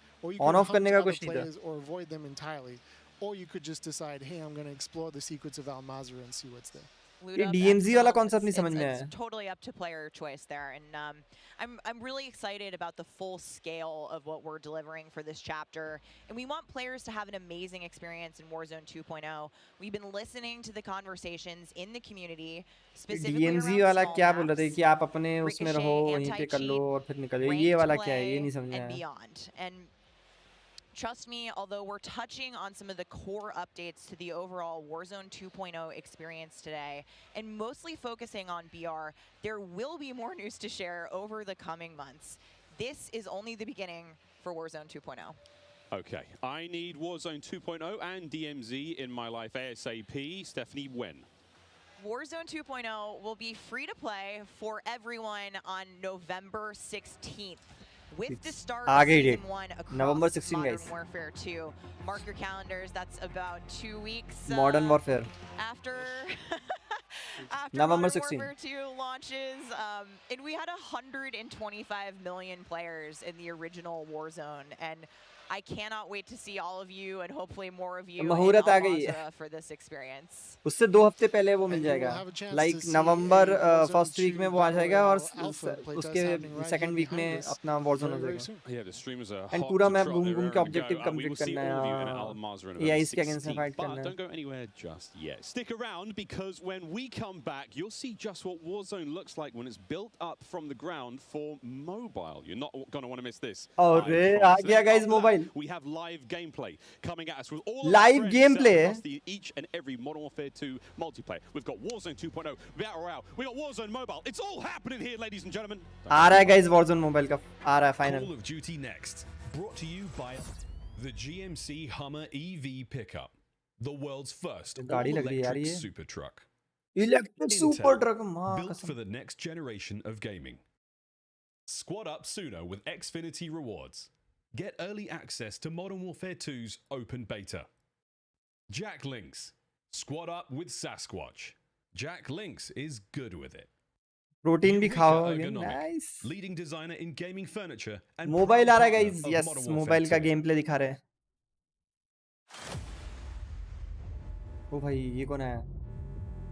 On off करने का कुछ नहीं था. Or avoid them entirely, or you could just decide, hey, I'm going to explore the secrets of Al Mazrah and see what's there. ये DMZ वाला कॉन्सेप्ट नहीं समझ में आया. It's totally up to player choice there, and I'm really excited about the full scale of what we're delivering for this chapter, and we want players to have an amazing experience in Warzone 2.0. We've been listening to the conversations in the community, specifically DMZ वाला क्या बोल रहे थे कि आप अपने उसमें रहो, वहीं पे कर लो और फिर निकलो. ये वाला क्या है? ये नहीं समझ में आया. And trust me, although we're touching on some of the core updates to the overall Warzone 2.0 experience today, and mostly focusing on BR, there will be more news to share over the coming months. This is only the beginning for Warzone 2.0. Okay, I need Warzone 2.0 and DMZ in my life ASAP. Stephanie, when? Warzone 2.0 will be free to play for everyone on November 16th. with the start uh of गई Season date. 1 across November 16 Modern guys. Warfare 2. Mark your calendars, that's about 2 weeks Modern Warfare. after November Modern 16. Warfare 2 launches. And we had 125 million players in the original Warzone, and I cannot wait to see all of you and hopefully more of you in मुहूर्त आ गई है. Al-Mazrah for this experience. उससे 2 हफ्ते पहले वो मिल जाएगा. Like नवंबर first week में वो आ जाएगा और उसके सेकंड वीक में अपना Warzone हो जाएगा. Yeah, the streamers are And hot पूरा to मैप trot. घूम They're घूम raring के to objective go. We will complete see करना all of you in है. Al-Mazrah in AIs about के अगेंस्ट 16. फाइट But करना don't है. go anywhere just yet. Stick around because when we come back, you'll see just what Warzone looks like when it's built up from the ground for mobile. You're not going to want to miss this. अरे आ गया guys mobile. We have live gameplay coming at us with all Live of our friends gameplay? across each and every Modern Warfare 2 multiplayer. We've got Warzone 2.0, Battle Royale, we got Warzone Mobile. It's all happening here, ladies and gentlemen. आ रहा है guys Warzone mobile का आ रहा है final. Call of Duty Next, brought to you by the GMC Hummer EV pickup, the world's first गाड़ी लग रही है यार all-electric ये. super truck. Electric Intel, super truck मां built कसम. for the next generation of gaming. Squad up sooner with Xfinity rewards. Get early access to Modern Warfare 2's open beta. Jack Links. Squad up with Sasquatch. Jack Links is good with it. Protein भी खाओ. Ergonomic, nice. leading designer in gaming furniture and mobile आ रहा है proud guys. partner of yes Modern Warfare mobile का 2. Game play दिखा रहे हैं. ओ भाई ये कौन है?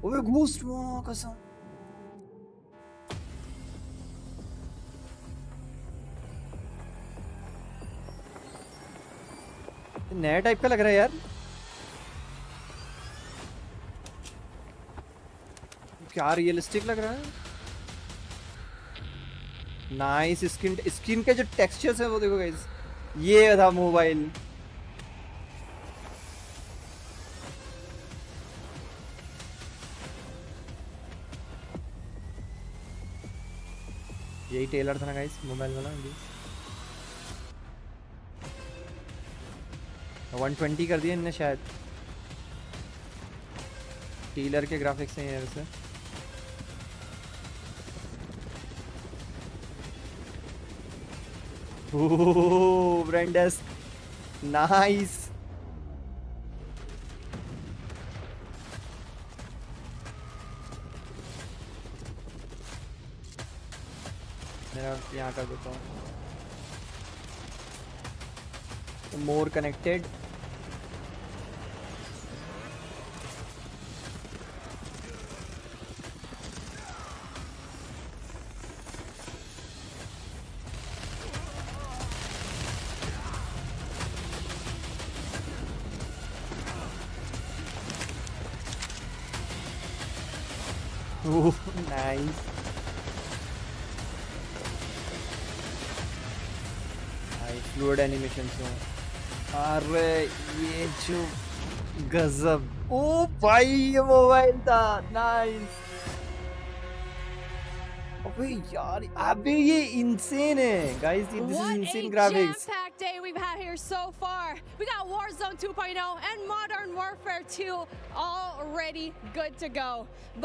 ओए घूस्ट मां कसम. नया टाइप का लग रहा है यार. क्या रियलिस्टिक लग रहा है. नाइस. स्किन के जो टेक्सचर्स है वो देखो गाइस. ये था मोबाइल. यही टेलर था ना गाइस मोबाइल वाला. 120 कर दिया इनने शायद. टेलर के ग्राफिक्स हैं वैसे. ओह ब्रेंडस नाइस. मेरा यहाँ कर देता हूँ. More connected. Nice. Fluid animation से. अरे ये जो गजब. ओ भाई ये मोबाइल था. नाइस. अबे यार अबे ये इंसेन है guys. This is insane graphics. Jam-packed day we've had here so far. We got Warzone 2.0 and Modern Warfare 2 already good to go.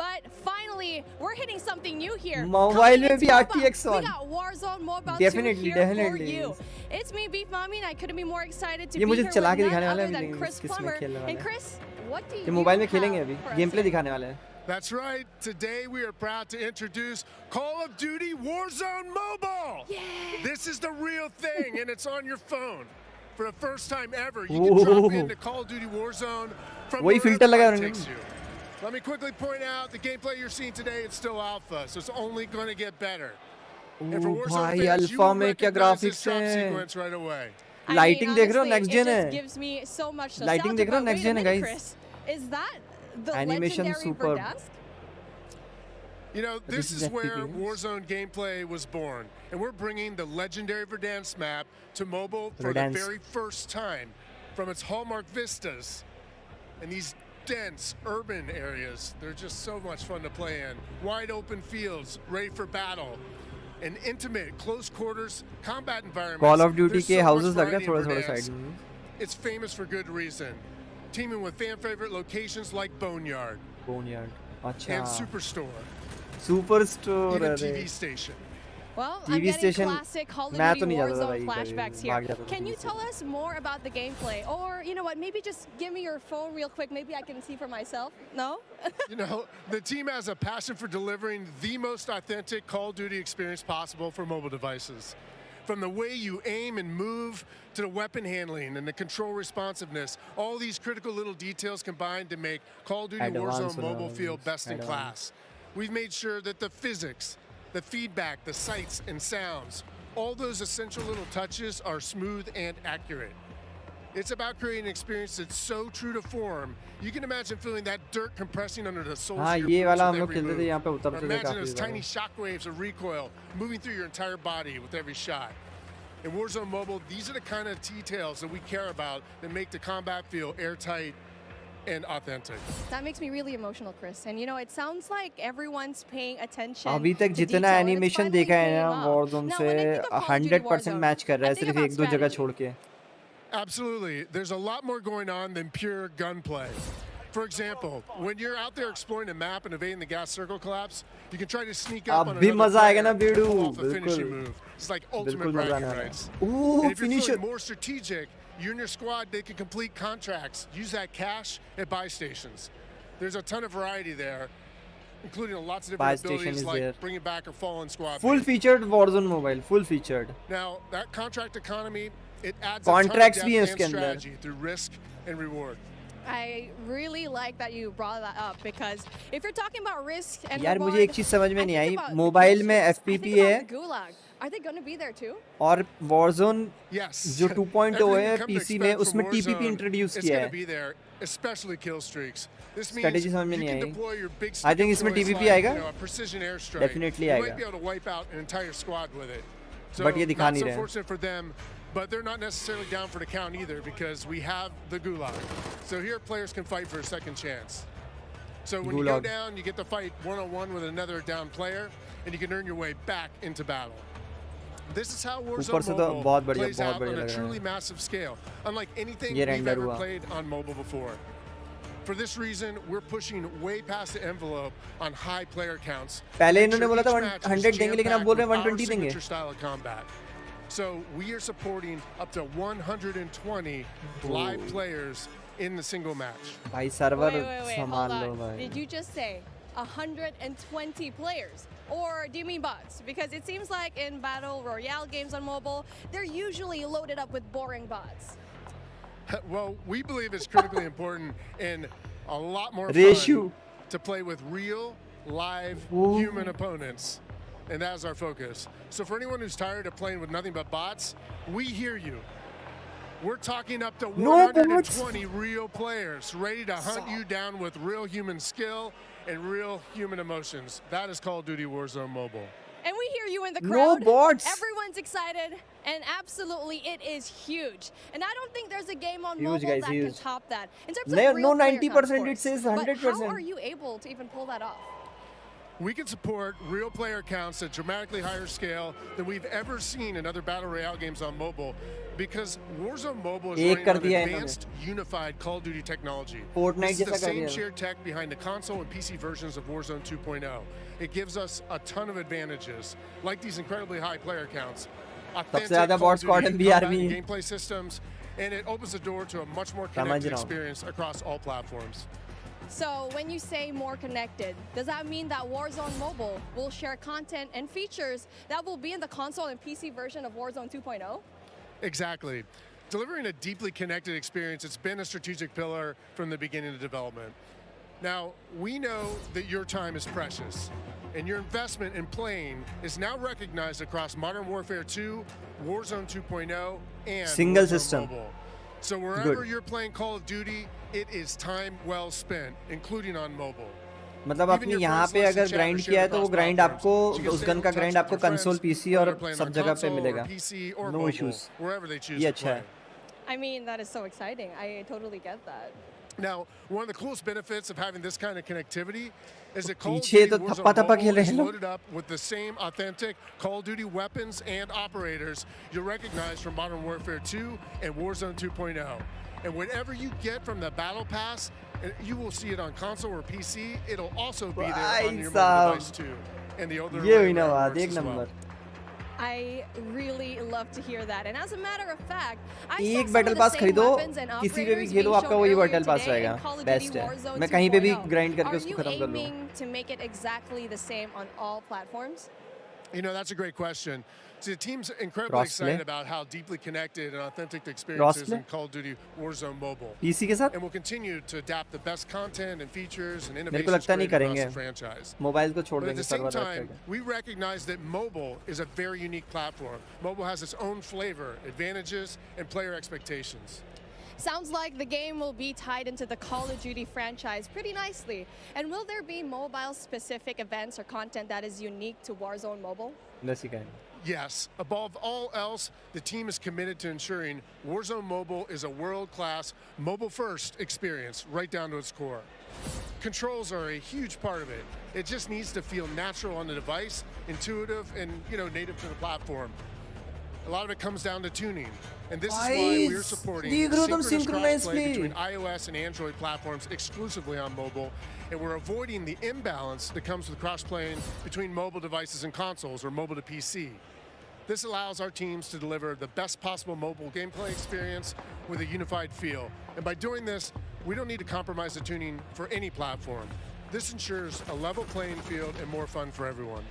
But finally, we're hitting something new here. Mobile में भी RTX on. We got Warzone Mobile 2 Definitely, here definitely. for you. It's me, Beef Mommy, and I couldn't be more excited to ये be मुझे here चला with के none दिखाने वाला other है. than Chris किसमें Plummer. खेलने वाला And है. Chris, what do ये you मोबाइल में have खेलेंगे अभी. for us game play today? दिखाने वाले हैं. That's right. Today we are proud to introduce Call of Duty Warzone Mobile. Yeah. This is the real thing, and it's on your phone. For the first time ever, you can drop into Call of Duty Warzone from वही filter लगा wherever it उन्होंने. takes you. Let me quickly point out the gameplay you're seeing today is still alpha, so it's only going to get better. And for ओ Warzone भाई fans, you alpha will में क्या recognize this graphics drop हैं. sequence right away. I lighting mean, देख रहे हो honestly, next gen it है. just gives me so much Lighting nostalgia. देख रहे हो But next wait a gen है, minute, guys. Chris. Is that the Animation legendary superb. Verdansk? You know, This this is is FP where games. Warzone gameplay was born, and we're bringing the legendary Verdansk map to mobile for Verdansk. the very first time from its hallmark vistas and these dense urban areas. They're just so much fun to play in. Wide open fields, ready for battle, and intimate, close quarters combat environments. Call of Duty There's के so much houses लग रहे हैं variety in थोड़ा थोड़ा Verdansk. Side में. It's famous for good reason. Teaming with fan favorite locations like Boneyard बोनयार्ड. अच्छा. and Superstore. Super store. Even अरे TV station. Well, TV I'm getting station classic Call of मैं तो Duty नहीं जाता था Warzone भाई flashbacks भाग here. जाता था Can you TV tell us more about the gameplay? Or, you know what, maybe just give me your phone real quick. Maybe I can see for myself. No? You know, the team has a passion for delivering the most authentic Call of Duty experience possible for mobile devices. From the way you aim and move to the weapon handling and the control responsiveness, all these critical little details combined to make Call of Duty Warzone mobile feel best in class. We've made sure that the physics, the feedback, the sights and sounds, all those essential little touches are smooth and accurate. It's about creating an experience that's so true to form. You can imagine feeling that dirt compressing under the soles of your boots with every move. Or imagine those tiny shockwaves of recoil moving through your entire body with every shot. In Warzone Mobile, these are the kind of details that we care about that make the combat feel airtight and authentic. That makes me really emotional, Chris. And you know, it sounds like everyone's paying attention. अभी तक जितना animation देखा है ना Warzone से 100% match कर रहा है सिर्फ एक दो जगह छोड़ के. Absolutely. There's a lot more going on than pure gunplay. For example, when you're out there exploring a map and evading the gas circle collapse, you can try to sneak up on another player and pull off a finishing move. It's like ultimate bragging rights. And if you're feeling more strategic, you and your squad, they can complete contracts, use that cash at buy stations. There's a ton of variety there, including lots of different abilities like bringing back a fallen squad. Full featured Warzone mobile, full featured. Now, that contract economy, it adds Contracts a ton of depth and strategy through risk and reward. I really like that you brought that up because if you're talking about risk and यार reward, मुझे एक चीज समझ में नहीं आई mobile में FPP है Gulag. Are they going to be there too? और Warzone जो 2.0 है PC में उसमें TPP इंट्रोड्यूस किया है especially kill streaks. This means strategy समझ में you नहीं can I deploy your big I think इसमें deploys TPP like, आएगा you know, a precision airstrike. Definitely You आएगा might be able to wipe out an entire squad with it. So But ये दिखा not नहीं so रहे fortunate for them, but they're not necessarily down for the count either because we have the Gulag. So here players can fight for a second chance. So when you go down, you get to fight one-on-one with another down player, and you can earn your way back into battle. This is how Warzone Mobile plays out on a truly massive scale, unlike anything we've ever played on mobile before. For this reason, we're pushing way past the envelope on high player counts. पहले इन्होंने बोला था 100 देंगे लेकिन अब बोल रहे हैं 120 देंगे. Style of combat. So we are supporting up to 120 live players in the single match. भाई सर्वर संभाल लो भाई. Did you just say 120 players? Or do you mean bots? Because it seems like in Battle Royale games on mobile, they're usually loaded up with boring bots. Well, we believe it's critically important and a lot more fun to play with real, live, human opponents. And that's our focus. So for anyone who's tired of playing with nothing but bots, we hear you. We're talking up to 120 real players ready to hunt you down with real human skill and real human emotions. That is Call of Duty Warzone Mobile. And we hear you in the crowd. No bots. Everyone's excited, and absolutely, it is huge. And I don't think there's a game on Huge, mobile guys, that huge. can top that. In terms of real no, 90%. counts, It says 100%. But how are you able to even pull that off? We can support real player counts at dramatically higher scale than we've ever seen in other Battle Royale games on mobile because Warzone Mobile is running on advanced, unified Call of Duty technology. This is the same shared tech behind the console and PC versions of Warzone 2.0. It gives us a ton of advantages, like these incredibly high player counts, authentic Call of Duty combat and gameplay systems, and it opens the door to a much more connected experience across all platforms. So when you say more connected, does that mean that Warzone Mobile will share content and features that will be in the console and PC version of Warzone 2.0? Exactly. Delivering a deeply connected experience, it's been a strategic pillar from the beginning of development. Now, we know that your time is precious, and your investment in playing is now recognized across Modern Warfare 2, Warzone 2.0, and Single Warzone system. Mobile. So wherever you're playing Call of Duty, it is time well spent, including on mobile. मतलब आपने यहाँ पे अगर grind किया है तो वो grind आपको उस गन का ग्राइंड आपको कंसोल पीसी और सब जगह पे मिलेगा. No issues. ये अच्छा है. I mean, that is so exciting. I totally get that. Now, one of the coolest benefits of having this kind of connectivity is that Call of पीछे Duty तो Warzone थप्पा थप्पा खेल Mobile रहे is हैं लोग. loaded up with the same authentic Call of Duty weapons and operators you'll recognize from Modern Warfare 2 and Warzone 2.0. And whatever you get from the Battle Pass, you will see it on console or PC. It'll also be there on your mobile device too. And the other ये हुई ना बात एक number. I really love to hear that. And as a matter of fact, I saw एक some battle of the pass same खरीदो, weapons and किसी पे भी operators खेलो, being आपका shown वही earlier बैटल पास today रहेगा. in Call of best Duty है. Warzone मैं कहीं पे भी 2.0. ग्राइंड करके Are उसको you खत्म कर लूँ. aiming to make it exactly the same on all platforms? You know, that's a great question. See, the team's incredibly Crossplay? excited about how deeply connected and authentic the experience is Crossplay? in Call of Duty Warzone Mobile. PC के साथ? And we'll continue to adapt the best content and features and मेरे को innovations लगता नहीं created across करेंगे. the franchise. Mobile को छोड़ But at देंगे the same सर्वर रख time, करके. we recognize that mobile is a very unique platform. Mobile has its own flavor, advantages, and player expectations. Sounds like the game will be tied into the Call of Duty franchise pretty nicely. And will there be mobile-specific events or content that is unique to Warzone Mobile? Let's see. Yes, above all else, the team is committed to ensuring Warzone Mobile is a world-class, mobile-first experience right down to its core. Controls are a huge part of it. It just needs to feel natural on the device, intuitive, and native to the platform. A lot of it comes down to tuning, and this is why we're supporting synchronous crossplay between iOS and Android platforms exclusively on mobile, and we're avoiding the imbalance that comes with crossplaying between mobile devices and consoles or mobile to PC. This allows our teams to deliver the best possible mobile gameplay experience with a unified feel. And by doing this, we don't need to compromise the tuning for any platform. This ensures a level playing field and more fun for everyone.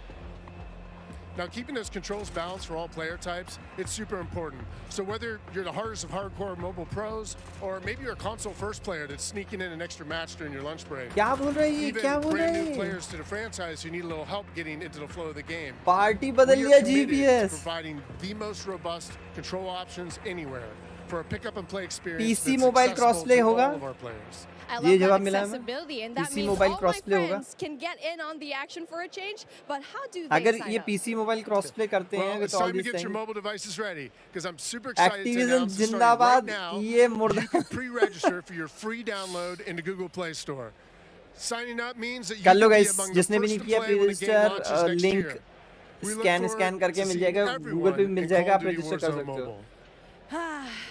Now, keeping those controls balanced for all player types, it's super important. So whether you're the hardest of hardcore mobile pros, or maybe you're a console-first player that's sneaking in an extra match during your lunch break, क्या बोल रहे हैं? even क्या बोल रहे brand new हैं? players to the franchise who need a little help getting into the flow of the game, party बदल we लिया are committed to GPS. providing the most robust control options anywhere for a pick-up-and-play experience PC that's mobile accessible crossplay to होगा? all of our players. I ये love जवाब that मिला हमें? accessibility, and that PC means mobile all my crossplay होगा? friends can get in on the action for a change. But how do they अगर sign ये up? PC mobile crossplay करते हैं Well, with it's all time to these get your things, mobile devices ready, because I'm super excited to Activision announce that starting right जिंदाबाद, now, ये मुर्दा. you can pre-register for your free download in the Google Play Store. Signing up means that you कर लो can be guys, among the जिसने भी first नहीं to किया play when the game pre-register launches next link year. We look scan forward करके to mill seeing जाएगा, everyone Google पे भी मिल in जाएगा, Call आप of Duty रजिस्टर कर Warzone सकते हो. Mobile.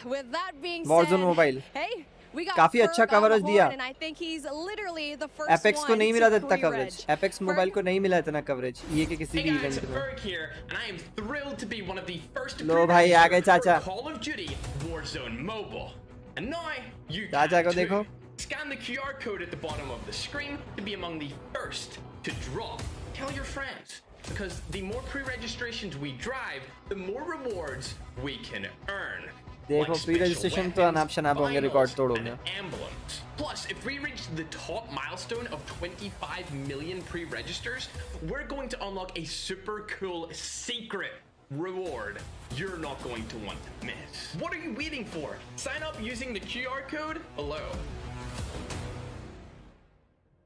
With that being Warzone said, Mobile. hey, we got काफी अच्छा Ferg on the coverage दिया. horn, and I think he's literally the first Apex को one नहीं मिला to इतना कवरेज. pre-reg. Apex मोबाइल को नहीं मिला इतना कवरेज. ये के किसी भी Hey guys, इवेंट में. Ferg here, and I am thrilled to be one of the first to लो भाई आ गए pre-register चाचा. for Call of Duty Warzone Mobile. And now you चाचा can को देखो. too. Scan the QR code at the bottom of the screen to be among the first to drop. Tell your friends, because the more pre-registrations we drive, the more rewards we can earn. देखो Like pre registration special तो अनाप शनाप होंगे, record vinyls, तोड़ोगे. and emblems. Plus, if we reach the top milestone of 25 million pre-registers, we're going to unlock a super cool secret reward you're not going to want to miss. What are you waiting for? Sign up using the QR code below.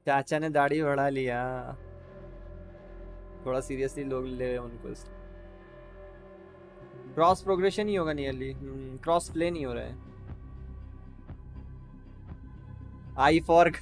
चाचा ने दाढ़ी बढ़ा लिया. थोड़ा seriously लोग ले रहे हैं उनको. क्रॉस प्रोग्रेशन ही होगा नियरली. क्रॉस प्ले नहीं हो रहा है. आई fork.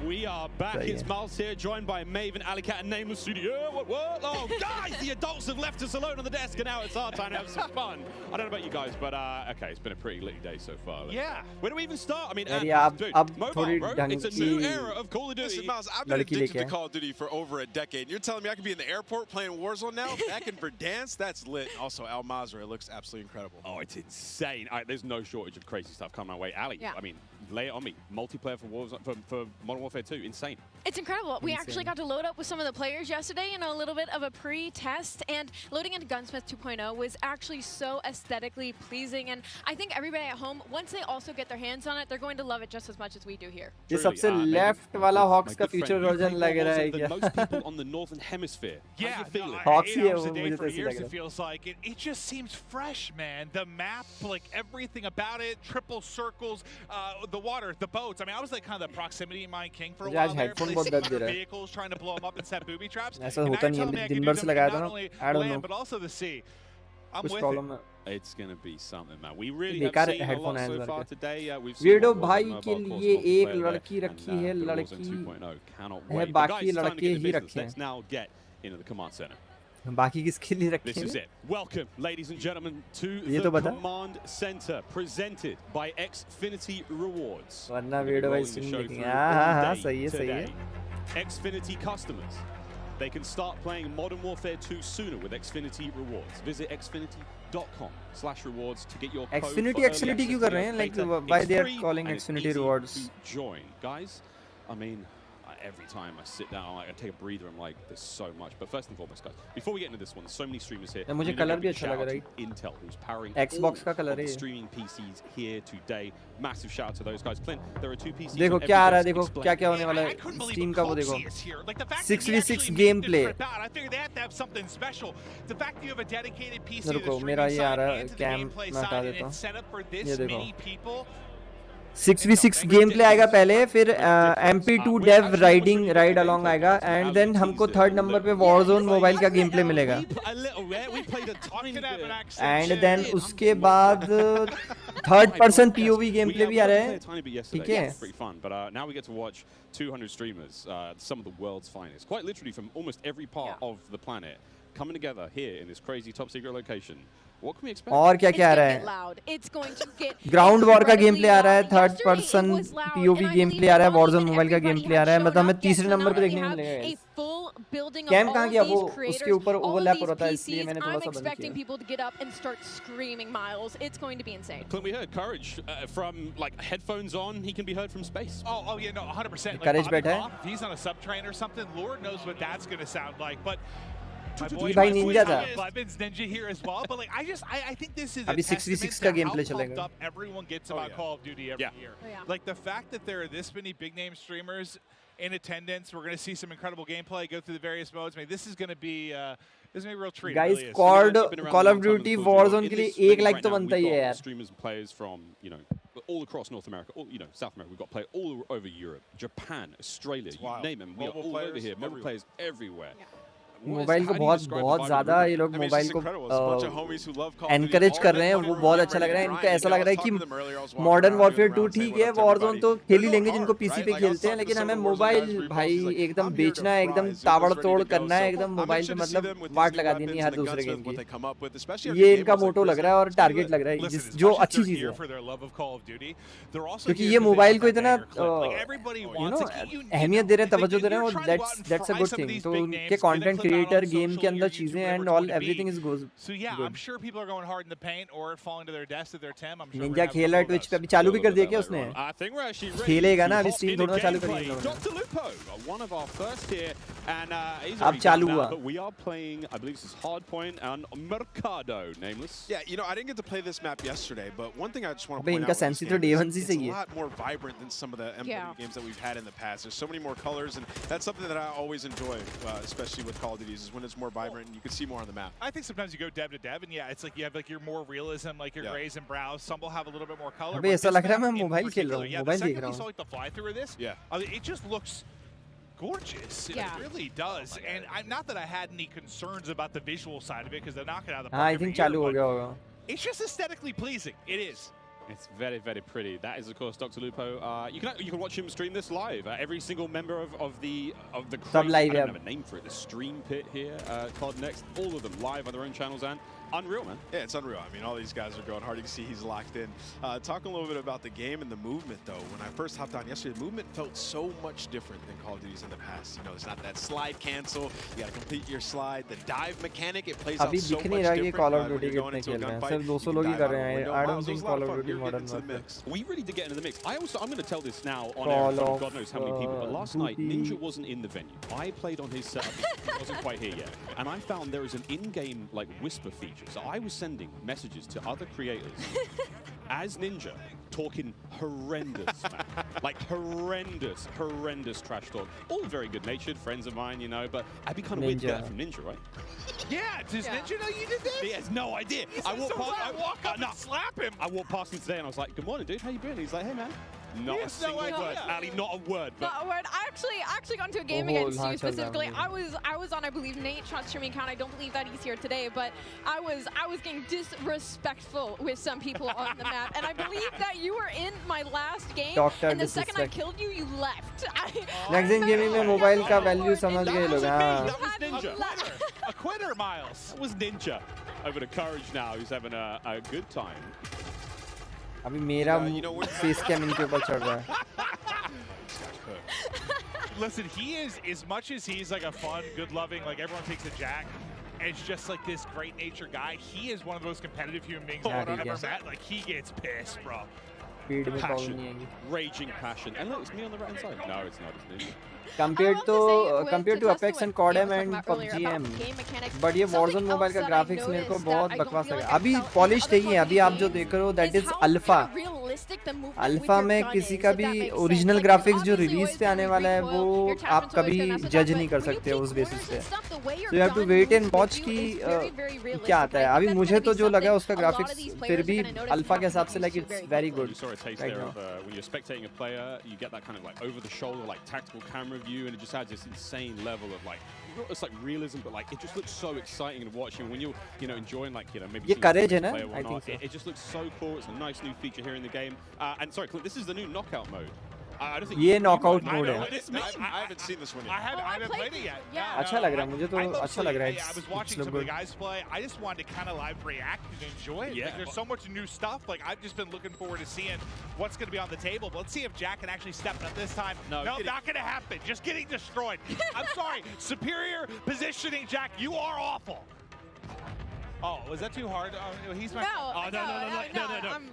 We are back. It's Miles here, joined by Maven, Alicat, and Nameless Studio. What? Oh, guys, the adults have left us alone on the desk, and now it's our time to have some fun. I don't know about you guys, but okay, it's been a pretty litty day so far. Yeah. Where do we even start? I mean, dude, mobile, bro. It's a new era of Call of Duty. Listen, Miles, I've been addicted to Call of Duty for over a decade. And you're telling me I could be in the airport playing Warzone now? Back in Verdansk? That's lit. Also, Al Mazrah looks absolutely incredible. Oh, it's insane. There's no shortage of crazy stuff coming my way. Ali, Yeah. I mean, lay it on me. Multiplayer for Warzone, for Modern Warfare 2, insane. It's incredible. We actually got to load up with some of the players yesterday, a little bit of a pre-test, and loading into Gunsmith 2.0 was actually so aesthetically pleasing, and I think everybody at home, once they also get their hands on it, they're going to love it just as much as we do here. ये सबसे left वाला hawks का feature version लग रहा है क्या? Most people on the northern hemisphere. Yeah, How you feeling? Hawks ही है 8 वो, hours a day मुझे for तो ऐसे years लग it रहा है. feels like. It just seems fresh, man. The map, like everything about it, triple circles, the water, the boats. I mean, I was like kind of the proximity mind king for a मुझे while आज there. Headphone बहुत दर्द दे रहा है. Vehicles trying to blow them up and set booby traps. ऐसा And now होता you're नहीं telling me है. I दिन can भर do से them लगाया in था not ना. only I don't know. land, but also the sea. I'm कुछ with प्रॉब्लम it. है. It's going to be something, man. We really बेकार have seen a headphone lot है so इस far बार के. today. We've seen video what भाई Warzone के Mobile लिए course एक multiplayer लड़की there, रखी and, है, Warzone लड़की 2.0 cannot है, wait. But बाकी guys, it's time to लड़के get to ही business. रखे Let's हैं. now get into the command center. बाकी किसके लिए रखे This is हैं? it. Welcome, ladies and gentlemen, to ये the तो बता. command center presented by Xfinity Rewards. वरना We're video rolling wise the soon show लेंगे. through हाँ हाँ all हाँ day सही है सही है. today. Xfinity customers they can start playing Modern Warfare 2 sooner with Xfinity rewards. Visit xfinity.com/rewards to get your code Xfinity for early Xfinity access क्यों to कर रहे the हैं? Like beta. why It's they are free calling and it's Xfinity easy rewards? to join, guys. I mean, every time I sit down, I take a breather. I'm like, there's so much. But first and foremost, guys, before we get into this one, there's so many streamers here. मुझे color भी अच्छा लग रहा है. Intel, who's powering Xbox का all color of the है. streaming PCs here today. Massive shout out to those guys. Clint, there are 2 PCs. देखो क्या आ रहा है, देखो क्या होने वाला है. Steam का वो देखो. 6v6 gameplay. I figured they have to have something special. The fact that you have a dedicated PC रुको, मेरा ये आ रहा है. Cam मैं हटा देता हूँ. ये देखो. 6v6 गेम प्ले आएगा पहले, फिर MP2 dev राइड अलोंग आएगा, एंड देन हमको थर्ड नंबर पे वॉरजोन मोबाइल का गेम प्ले मिलेगा, एंड देन उसके बाद third person POV game play भी आ रहा है. ठीक है. But now we get to watch 200 streamers, some of the world's finest, quite literally from almost every part of the planet, coming together here in this crazy top secret location. What can we expect? और क्या क्या आ रहा है? Ground war का game play आ रहा है, third person POV game play आ रहा है, वॉरजोन मोबाइल का गेम प्ले आ रहा है. मतलब हमें तीसरे नंबर पे देखने को मिलेगा. कैम कहाँ गया? वो उसके ऊपर ओवरलैप हो रहा था, इसलिए मैंने थोड़ा सा बंद किया. Clint, we heard Courage from like headphones on. He can be heard from space. Oh yeah, no, 100%. Courage बैठा है. If he's on a subtrain or something, Lord knows what that's going to sound like. But ये भाई Ninja था. Ninja here as well, but like I think this is अभी 6v6 का game play चलेगा. Everyone gets about Call of Duty every year. Like the fact that there are this many big name streamers in attendance, we're going to see some incredible gameplay, go through the various modes. I mean, this is going to be a real treat. Guys, Call of Duty Warzone के लिए 1 लाख तो बनता ही है यार. Streamers and players from, you know, all across North America, all, you know, South America. We've got players all over Europe, Japan, Australia, you name them. We are all over here. Mobile players everywhere. Mobile को बहुत ज़्यादा ये लोग mobile को encourage कर रहे हैं, वो बहुत अच्छा लग रहा है. इनका ऐसा लग रहा है कि मॉडर्न वॉरफेयर 2 ठीक है, वॉरजोन तो खेल ही लेंगे जिनको PC पे खेलते हैं, लेकिन हमें मोबाइल भाई एकदम बेचना है, एकदम ताबड़तोड़ करना है, एकदम मोबाइल पे मतलब वाट लगा देनी है हर दूसरे गेम की. ये इनका मोटो लग रहा है और टारगेट लग रहा है, जो अच्छी चीज़ है, क्योंकि ये मोबाइल को इतना यू नो अहमियत दे रहे हैं, तवज्जो दे रहे हैं, और दैट्स अ गुड थिंग. तो उनके कंटेंट क्रिएटर गेम के अंदर चीजें and all everything is good. So yeah, I'm sure people are going hard in the paint or falling to their death at their 10. I'm sure Ninja खेल रहा है Twitch पे, अभी चालू भी कर दिया क्या उसने? खेलेगा ना, अभी स्ट्रीम थोड़ा चालू करिए. अब चालू हुआ. We are playing, I believe this is Hardpoint and Mercado, nameless. Yeah, you know, I didn't get to play this map yesterday, but one thing I just want to point out, इनका sensi तो day 1 से ही है. It's a lot more vibrant than some of the MW games that we've had in the past. There's so many more colors, and that's something that I always enjoy, especially with Call of Duty, is when it's more vibrant and you can see more on the map. I think sometimes you go dev to dev, and yeah, it's like you have like your more realism, like your grays and brows. Some will have a little bit more color. अबे ऐसा लग रहा है मैं mobile खेल रहा हूँ, mobile देख रहा हूँ. Like the fly through of this, it just looks gorgeous. It really does. And I'm not that I had any concerns about the visual side of it because they're knocking out the park. I think चालू हो गया होगा. It's just aesthetically pleasing. It is. It's very, very pretty. That is, of course, Dr. Lupo. You can watch him stream this live. Every single member of the crazy, I don't have a name for it. The stream pit here, Cloud Next, all of them live on their own channels, and unreal, man. Yeah, it's unreal. I mean, all these guys are going hard. You can see he's locked in. Talking a little bit about the game and the movement, though. When I first hopped on yesterday, the movement felt so much different than Call of Duty's in the past. You know, it's not that slide cancel. You got to complete your slide. The dive mechanic, it plays out so much different. Call of Duty कितने खेल रहे हैं. सिर्फ 200 लोग ही कर रहे हैं. I don't think Call of Duty modern warfare. We really did get into the mix. I'm going to tell this now on air in front of God knows how many people. But last night, Ninja wasn't in the venue. I played on his setup. He wasn't quite here yet. And I found there is an in-game like whisper feature. So I was sending messages to other creators as Ninja, talking horrendous, man. Like horrendous trash talk. All very good-natured friends of mine, you know, but I'd be kind of weird to get that from Ninja, right? Yeah, does Ninja know you did this? He has no idea. I walk up and slap him. I walked past him today and I was like, "Good morning, dude. How you been?" He's like, "Hey, man." Not a single word. Ali, not a word. Not a word. I actually got into a game against you specifically. I was on, I believe, Nate's shot streaming account. I don't believe that he's here today, but I was getting disrespectful with some people on the map, and I believe that you were in my last game. And the second I killed you, you left. Next in gaming में mobile का value समझ गए लोग. That was Ninja. A quitter, Miles. That was Ninja. Over to Courage now. He's having a good time. अभी मेरा face cam इनके ऊपर चढ़ रहा है. Listen, he is, as much as he's like a fun, good-loving, like everyone takes a Jack, it's just like this great-natured guy. He is one of those competitive human beings I've ever met. Like, he gets pissed, bro. Passion, raging passion. And look, it's me on the right-hand side. No, it's not. It's me. Compared to Apex and CODM and PUBG M, but ये Warzone mobile का graphics मेरे को बहुत बकवास लगा. अभी polish नहीं है. अभी आप जो देख रहे हो that is अल्फा. अल्फा में किसी का भी ओरिजिनल ग्राफिक्स जो रिलीज पे आने वाला है वो आप कभी जज नहीं कर सकते उस बेसिस पे. So you have to wait and watch कि क्या आता है. अभी मुझे तो जो लगा उसका ग्राफिक्स फिर भी अल्फा के हिसाब से like it's very good. Right now. When you're spectating a player, you get that kind of like over the shoulder, like tactical camera view, and it just adds this insane level of like, it's like realism, but like it just looks so exciting to watch. And when you're, enjoying like, maybe ये courage है ना? I think so. It just looks so cool. It's a nice new feature here in the game. And sorry, Clint, this is the new knockout mode. I don't think ये knockout mode है. I haven't seen this one yet. I haven't played it yet. अच्छा लग रहा है मुझे तो अच्छा लग रहा है. I was watching some of the guys play. I just wanted to kind of live react and enjoy it. Yeah. Like, there's so much new stuff. Like I've just been looking forward to seeing what's going to be on the table. But let's see if Jack can actually step up this time. No, not going to happen. Just getting destroyed. I'm sorry. Superior positioning, Jack. You are awful. Oh, was that too hard? He's my. No.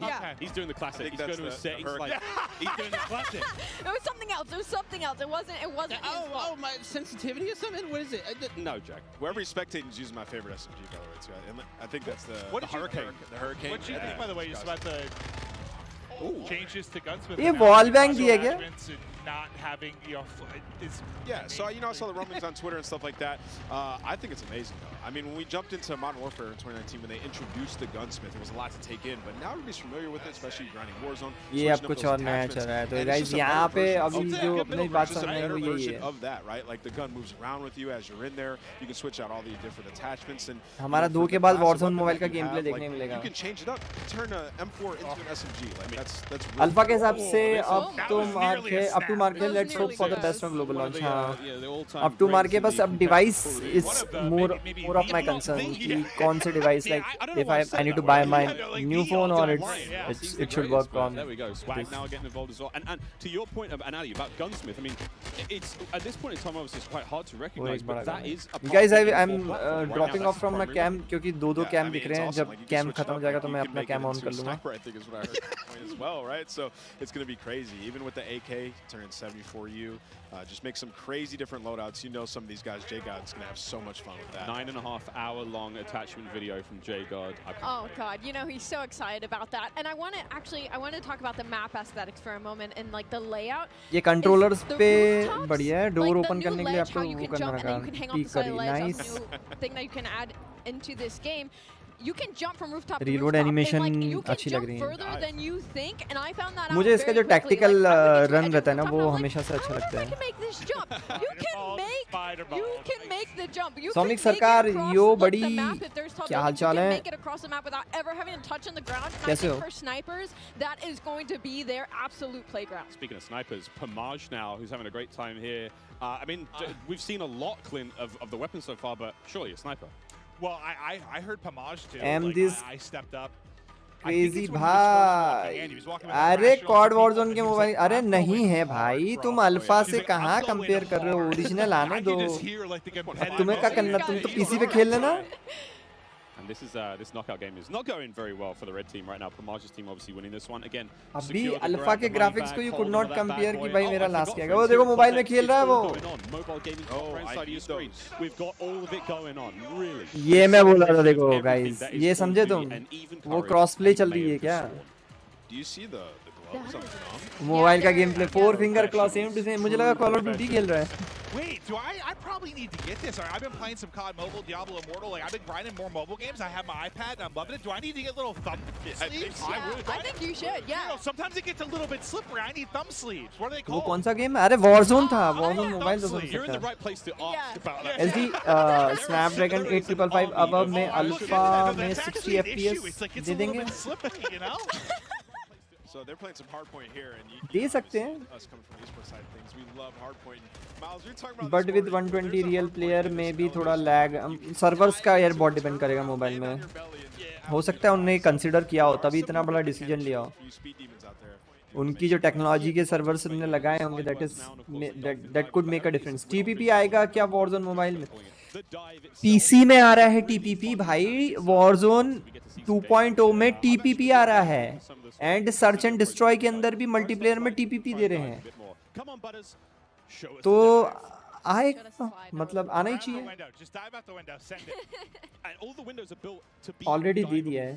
Okay. He's doing the classic. He's going to a set. He's like, he's doing the classic. It was something else. It was something else. It wasn't. Oh, my sensitivity or something? What is it? No, Jack. Whoever he's spectating is using my favorite SMG, by the way, too. And I think that's the Hurricane. The Hurricane. What do you think, by the way, just about the changes to Gunsmith? ये wall bang दिया क्या? Not having yeah, so I saw the rumblings on Twitter and stuff like that. I think it's amazing though. I mean, when we jumped into Modern Warfare in 2019 when they introduced the Gunsmith, it was a lot to take in. But now everybody's familiar with it, especially grinding Warzone. ये अब कुछ और नया चल रहा है. तो guys यहाँ पे अभी जो अपनी बात समझ रहे हो ये है. Of that, right? Like the gun moves around with you as you're in there. You can switch out all the different attachments and. हमारा 2 के बाद Warzone मोबाइल का गेमप्ले देखने मिलेगा. You can change it up, turn a M4 into an SMG. Like that's. Alpha के हिसाब से up to market. Let's hope for the best from global launch. हाँ. Up to market बस अब device is more of my concern. कि कौन से device like if I need to buy my new phone or it should work on. There we go. Swag now getting involved as well. And to your point, Ali, about Gunsmith, I mean, it's at this point in time obviously it's quite hard to recognize, but that is. Guys, I'm dropping off from my cam क्योंकि दो cam दिख रहे हैं. जब cam खत्म हो जाएगा तो मैं अपना cam on कर लूँगा. I think is what I heard as well, right? So it's going to be crazy. Even with the AK turning 74U, just make some crazy different loadouts. You know some of these guys, J-God's going to have so much fun with that. 9.5 hour long attachment video from J-God. Oh God, he's so excited about that. And I want to talk about the map aesthetics for a moment and like the layout. ये controllers पे बढ़िया है. Door open करने के लिए आपको वो करना होगा. Peek करी. Nice. Thing that you can add into this game. You can jump from rooftop to reload rooftop, animation and, like, you can अच्छी jump लग रही further than you think, and I found that out मुझे इसका जो very quickly. tactical Like, run रहता है ना वो हमेशा से अच्छा लगता you can make this jump. You can make the jump. You Somic can सरकार make it यो across बड़ी the map if there's क्या हाल चाल You है? can make it across the map without ever having to touch on the ground. And I कैसे think हो? for snipers, that is going to be their absolute playground. Speaking of snipers, PUBG now, who's having a great time here. I mean, we've seen a lot, Clint, of the weapons so far, but surely a sniper. Well, I heard PUBG too. And like, this I stepped up. Crazy भाई. अरे code Warzone के mobile अरे नहीं है भाई. तुम alpha से कहाँ कंपेयर कर रहे हो? ओरिजिनल आने दो. तुम्हें क्या करना? तुम तो पीसी पे खेल लेना. And this knockout game is not going very well for the red team right now. PUBG's team obviously winning this one again. अभी अल्फा के ग्राफिक्स को you could not compare कि भाई मेरा लास्ट क्या है. वो देखो मोबाइल में खेल रहा है वो. Mobile gaming front side of your screen. We've got all of it going on. Really. ये मैं बोल रहा था देखो guys. ये समझे तुम? वो क्रॉस प्ले चल रही है क्या? Do you see the gloves on the thumb? Mobile का game play 4 finger claw same to same. मुझे लगा कॉल ऑफ ड्यूटी खेल रहा है. Wait, do I probably need to get this. I've been playing some COD Mobile, Diablo Immortal. Like I've been grinding more mobile games. I have my iPad and I'm loving it. Do I need to get little thumb sleeves? I think you should. Yeah. Sometimes it gets a little bit slippery. I need thumb sleeves. What are they वो called? कौन सा game? अरे Warzone था. Warzone mobile तो समझ You're in the सकता right place to ask about that. है. SD Snapdragon 8555 अब में अल्फा में 60 FPS दे देंगे. So they're playing some hardpoint here, and दे सकते हैं. Us coming from the esports side of things, we love hardpoint. Miles, you're talking about. But with 120 real player में भी थोड़ा lag. सर्वर्स का यार बहुत डिपेंड करेगा मोबाइल में. हो सकता है उन्होंने कंसीडर किया हो तभी इतना बड़ा डिसीजन लिया हो. उनकी जो टेक्नोलॉजी के सर्वर्स उन्होंने लगाए होंगे that could make a difference. TPP आएगा क्या वॉरजोन मोबाइल में? पीसी में आ रहा है टीपीपी भाई, वॉरजोन 2.0 में टीपीपी आ रहा है एंड सर्च एंड डिस्ट्रॉय के अंदर भी मल्टीप्लेयर में टीपीपी दे रहे हैं, तो आए मतलब आना ही चाहिए। ऑलरेडी दे दिया है।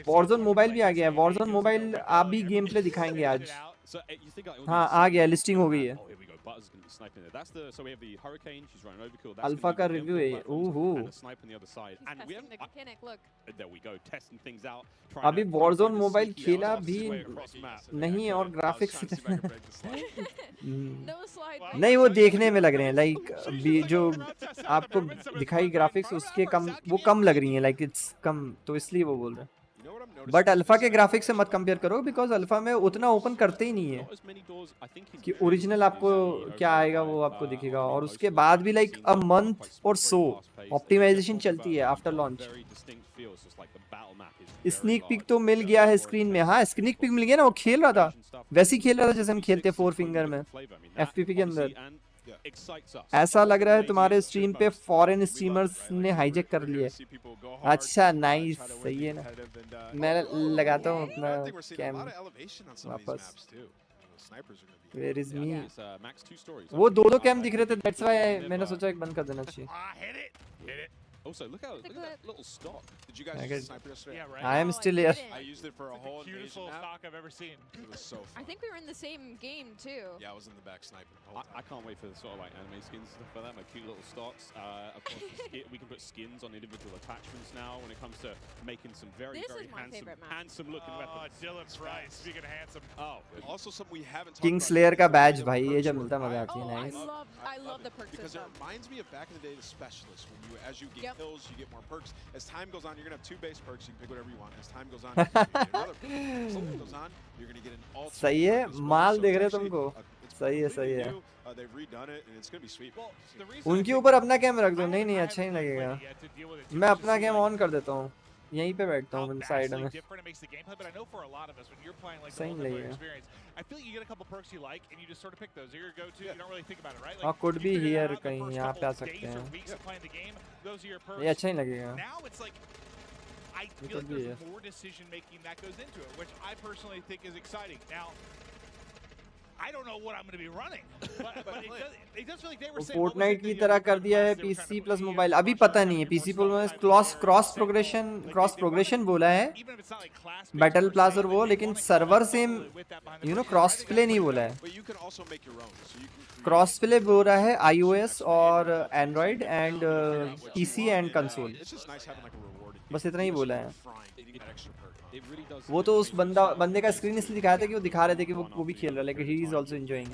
वॉरजोन मोबाइल भी आ गया है, वॉरजोन मोबाइल आप भी गेम प्ले दिखाएंगे आज? हाँ आ गया, लिस्टिंग हो गई है। अल्फा का रिव्यू है। ओहो अभी वॉरजोन मोबाइल खेला भी नहीं और ग्राफिक्स नहीं वो देखने में लग रहे हैं लाइक जो आपको दिखाई ग्राफिक्स उसके कम, वो कम लग रही हैं लाइक इट्स कम, तो इसलिए वो बोल रहे हैं। बट अल्फा के ग्राफिक्स से मत कंपेयर करो बिकॉज अल्फा में उतना ओपन करते ही नहीं है कि ओरिजिनल आपको क्या आएगा वो आपको दिखेगा, और उसके बाद भी लाइक अ मंथ और सो ऑप्टिमाइजेशन चलती है आफ्टर लॉन्च। स्नीक पिक तो मिल गया है स्क्रीन में, हाँ स्नीक पिक मिल गया ना, वो खेल रहा था वैसे ही खेल रहा था जैसे हम खेलते हैं 4 फिंगर में एफपीपी के अंदर। ऐसा लग रहा है तुम्हारे स्ट्रीम पे फॉरेन स्ट्रीमर्स ने हाईजैक कर लिए। अच्छा नाइस, सही है ना, मैं लगाता हूँ अपना कैम वापस। Where is me? वो दो कैम दिख रहे थे, that's why मैंने सोचा एक बंद कर देना चाहिए। Also, look at that little stock. Did you guys use the sniper yesterday? Yeah, right. I am still here. I used it for a whole cutest little stock I've ever seen. It was so fun. I think we were in the same game too. Yeah, I was in the back sniping the whole time. I can't wait for the sort of like anime skins and stuff like that. My cute little stocks. Of course, we can put skins on individual attachments now when it comes to making some very handsome looking weapons. Dylan Price, speaking of handsome. Oh, also something we haven't talked King about. Slayer का बैज भाई ये जब मिलता मजा आती है। Nice. I love the perks because it reminds me of back in the day the specialists when you as you get kills you get more perks. As time goes on, you're gonna have 2 base perks. You can pick whatever you want. As time goes on, you're gonna get another perk. As time goes on, you're gonna get an ultimate. सही है, माल देख रहे तुमको। सही है सही है। They've redone it and it's gonna be sweet. उनके ऊपर अपना कैम रख दो। नहीं नहीं अच्छा ही लगेगा। मैं अपना कैम ऑन कर देता हूँ, यहीं पे बैठता हूँ साइड में। सही लगेगा। I feel like you get a couple perks you like and you just sort of pick those. They're your go-to. You don't really think about it, right? हाँ could be here कहीं यहाँ पे आ सकते हैं। ये अच्छा ही लगेगा। Now it's like I feel like there's more decision making that goes into it, which I personally think is exciting. Now I don't know what I'm going to be running, but it does feel like they were saying Fortnite की तरह कर दिया है PC plus mobile. अभी पता नहीं है PC plus cross progression बोला है बैटल प्लस और वो, लेकिन server same you know cross play नहीं बोला है। क्रॉस प्ले बोल रहा है iOS और Android and PC and console, बस इतना ही बोला है। वो तो उस बंदे का स्क्रीन इसलिए दिखाया था कि वो दिखा रहे थे कि वो भी खेल रहा है, लेकिन ही इज आल्सो एंजॉयिंग।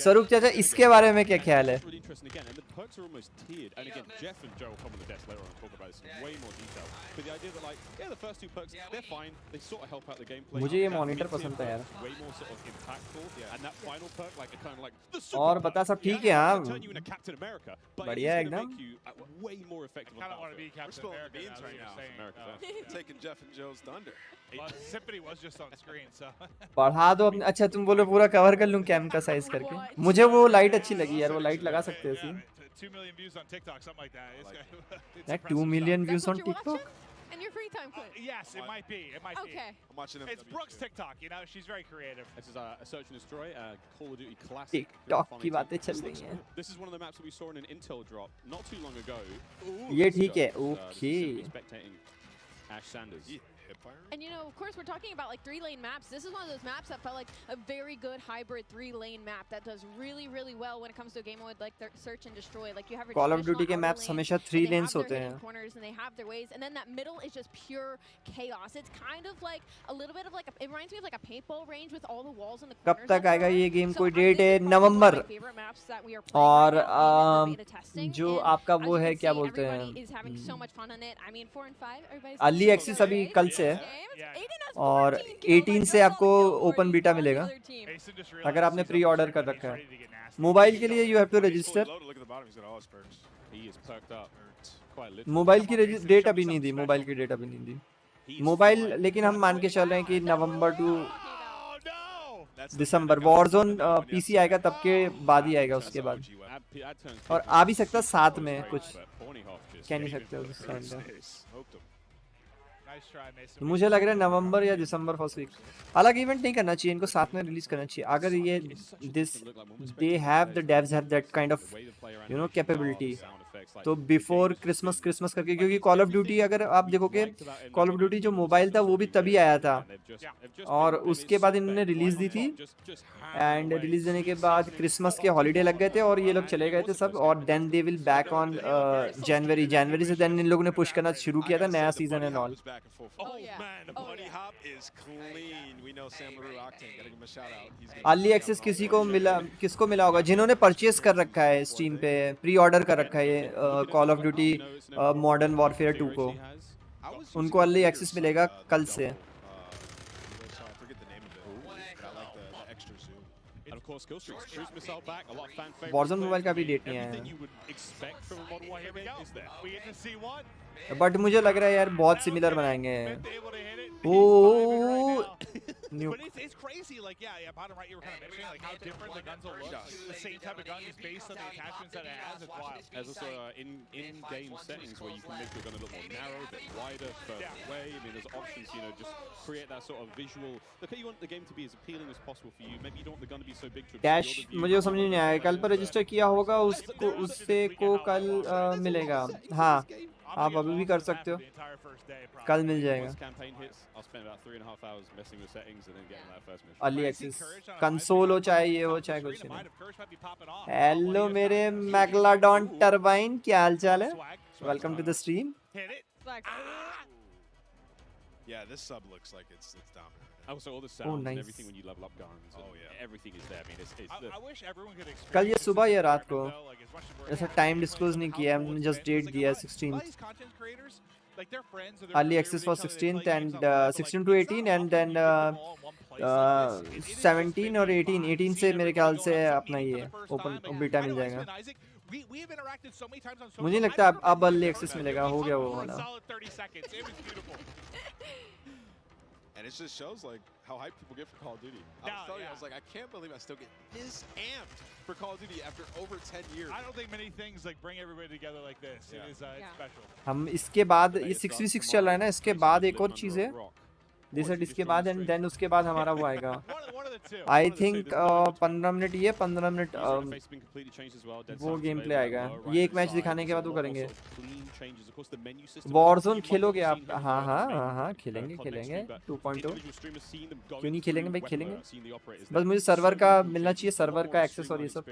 स्वरूप चाचा इसके बारे में क्या ख्याल है? मुझे ये मॉनिटर पसंद था यार। और बता सब ठीक है? हाँ बढ़िया एकदम। बढ़ा दो अपने। अच्छा तुम बोलो पूरा कवर कर लूं कैम का साइज करके? मुझे वो लाइट अच्छी लगी यार, वो लाइट लगा सकते हैं इसी। 2 million views on TikTok, something like that. Like 2 million views on TikTok? In your free time, yes, it might be. It might be. I'm watching It's Brooke's TikTok. You know, she's very creative. This is a search and destroy, Call of Duty classic. TikTok की बातें चल रही हैं। This is one of the maps that we saw in an intel drop not too long ago. ये ठीक है, okay. Spectating Ash Sanders. And you know, of course, we're talking about like 3-lane maps. This is one of those maps that felt like a very good hybrid 3-lane map that does really, really well when it comes to a game mode like search and destroy. Like you have your Call of Duty के maps हमेशा 3 lanes होते हैं. Corners and they have their ways, and then that middle is just pure chaos. It's kind of like a little bit of like it reminds me of like a paintball range with all the walls and the corners. कब तक आएगा ये game? कोई date है? नवंबर। और जो आपका वो है क्या बोलते हैं? अर्ली एक्सेस अभी कल से है और 18 से आपको ओपन बीटा मिलेगा अगर आपने प्री ऑर्डर कर रखा है। मोबाइल के लिए you have to register. He is perked up quite literally. Mobile की डेट अभी नहीं दी, मोबाइल की डेट अभी नहीं दी। मोबाइल लेकिन हम मान के चल रहे हैं कि नवंबर टू दिसंबर। वॉरजोन पीसी आएगा तब के बाद ही आएगा, उसके बाद। और आ भी सकता साथ में, कुछ कह नहीं सकते उस टाइम पे। तो मुझे लग रहा है नवंबर या दिसंबर फर्स्ट वीक। अलग इवेंट नहीं करना चाहिए, इनको साथ में रिलीज करना चाहिए। अगर ये they have the डेव्स have that kind of you know capability, तो बिफोर क्रिसमस करके, क्योंकि कॉल ऑफ ड्यूटी अगर आप देखोगे, कॉल ऑफ ड्यूटी जो मोबाइल था वो भी तभी आया था, और उसके बाद इन्होंने रिलीज दी थी, एंड रिलीज देने के बाद क्रिसमस के हॉलीडे लग गए थे और ये लोग चले गए थे सब, और then they will back on जनवरी से देन इन लोगों ने पुश करना शुरू किया था नया season and all. Early access किसको मिला होगा? जिन्होंने परचेस कर रखा है स्टीम पे, प्री ऑर्डर कर रखा है call of duty modern warfare 2 को, उनको अर्ली एक्सेस मिलेगा कल से। वॉरजोन मोबाइल का भी डेट नहीं आया, बट मुझे लग रहा है यार बहुत सिमिलर बनाएंगे। But it's crazy, like, yeah, bottom right, you were kind of mentioning, like, how different the guns will look. The same type of gun is based on the attachments that it has. It's wild. There's also in-game settings where you can make your gun a little more narrow, a bit wider, further away. I mean, there's options, you know, just create that sort of visual. Look, you want the game to be as appealing as possible for you. Maybe you don't want the gun to be so big to dash मुझे समझ नहीं आया, कल पर register किया होगा उसको, उससे को कल मिलेगा। हाँ, आप अभी भी कर सकते हो, कल मिल जाएगा। अर्ली एक्सेस कंसोल हो चाहे ये हो चाहे कुछ नहीं। हेलो मेरे मैग्लाडॉन टर्बाइन, क्या हाल चाल है? Welcome to the stream. Yeah, this sub looks like it's dominant. Also, all the sounds and everything when you level up guns. Everything is there. I mean, it's I wish everyone could experience. कल ये सुबह या रात को, ऐसा time disclose नहीं किया, हमने जस्ट डेट दिया 16th। Early access for 16th and 16 to 18 and then 17 और 18 से मेरे ख्याल से अपना ये ओपन बीटा मिल जाएगा। मुझे नहीं लगता अब अर्ली एक्सेस मिलेगा, हो गया वो वाला। And it just shows like how hyped people get for Call of Duty. I was telling you, I was like, I can't believe I still get this amped for Call of Duty after over 10 years. I don't think many things like bring everybody together like this. It is it's special. हम इसके बाद ये 6v6 चल रहा है ना, इसके बाद एक और चीज़ है इसके बाद एंड देन उसके बाद हमारा वो आएगा आई थिंक 15 मिनट ये 15 मिनट वो गेम प्ले आएगा। ये एक मैच दिखाने के बाद वो करेंगे। वॉरजोन खेलोगे आप? हाँ खेलेंगे 2.0 क्यों नहीं खेलेंगे भाई, खेलेंगे। बस मुझे सर्वर का मिलना चाहिए, सर्वर का एक्सेस और ये सब।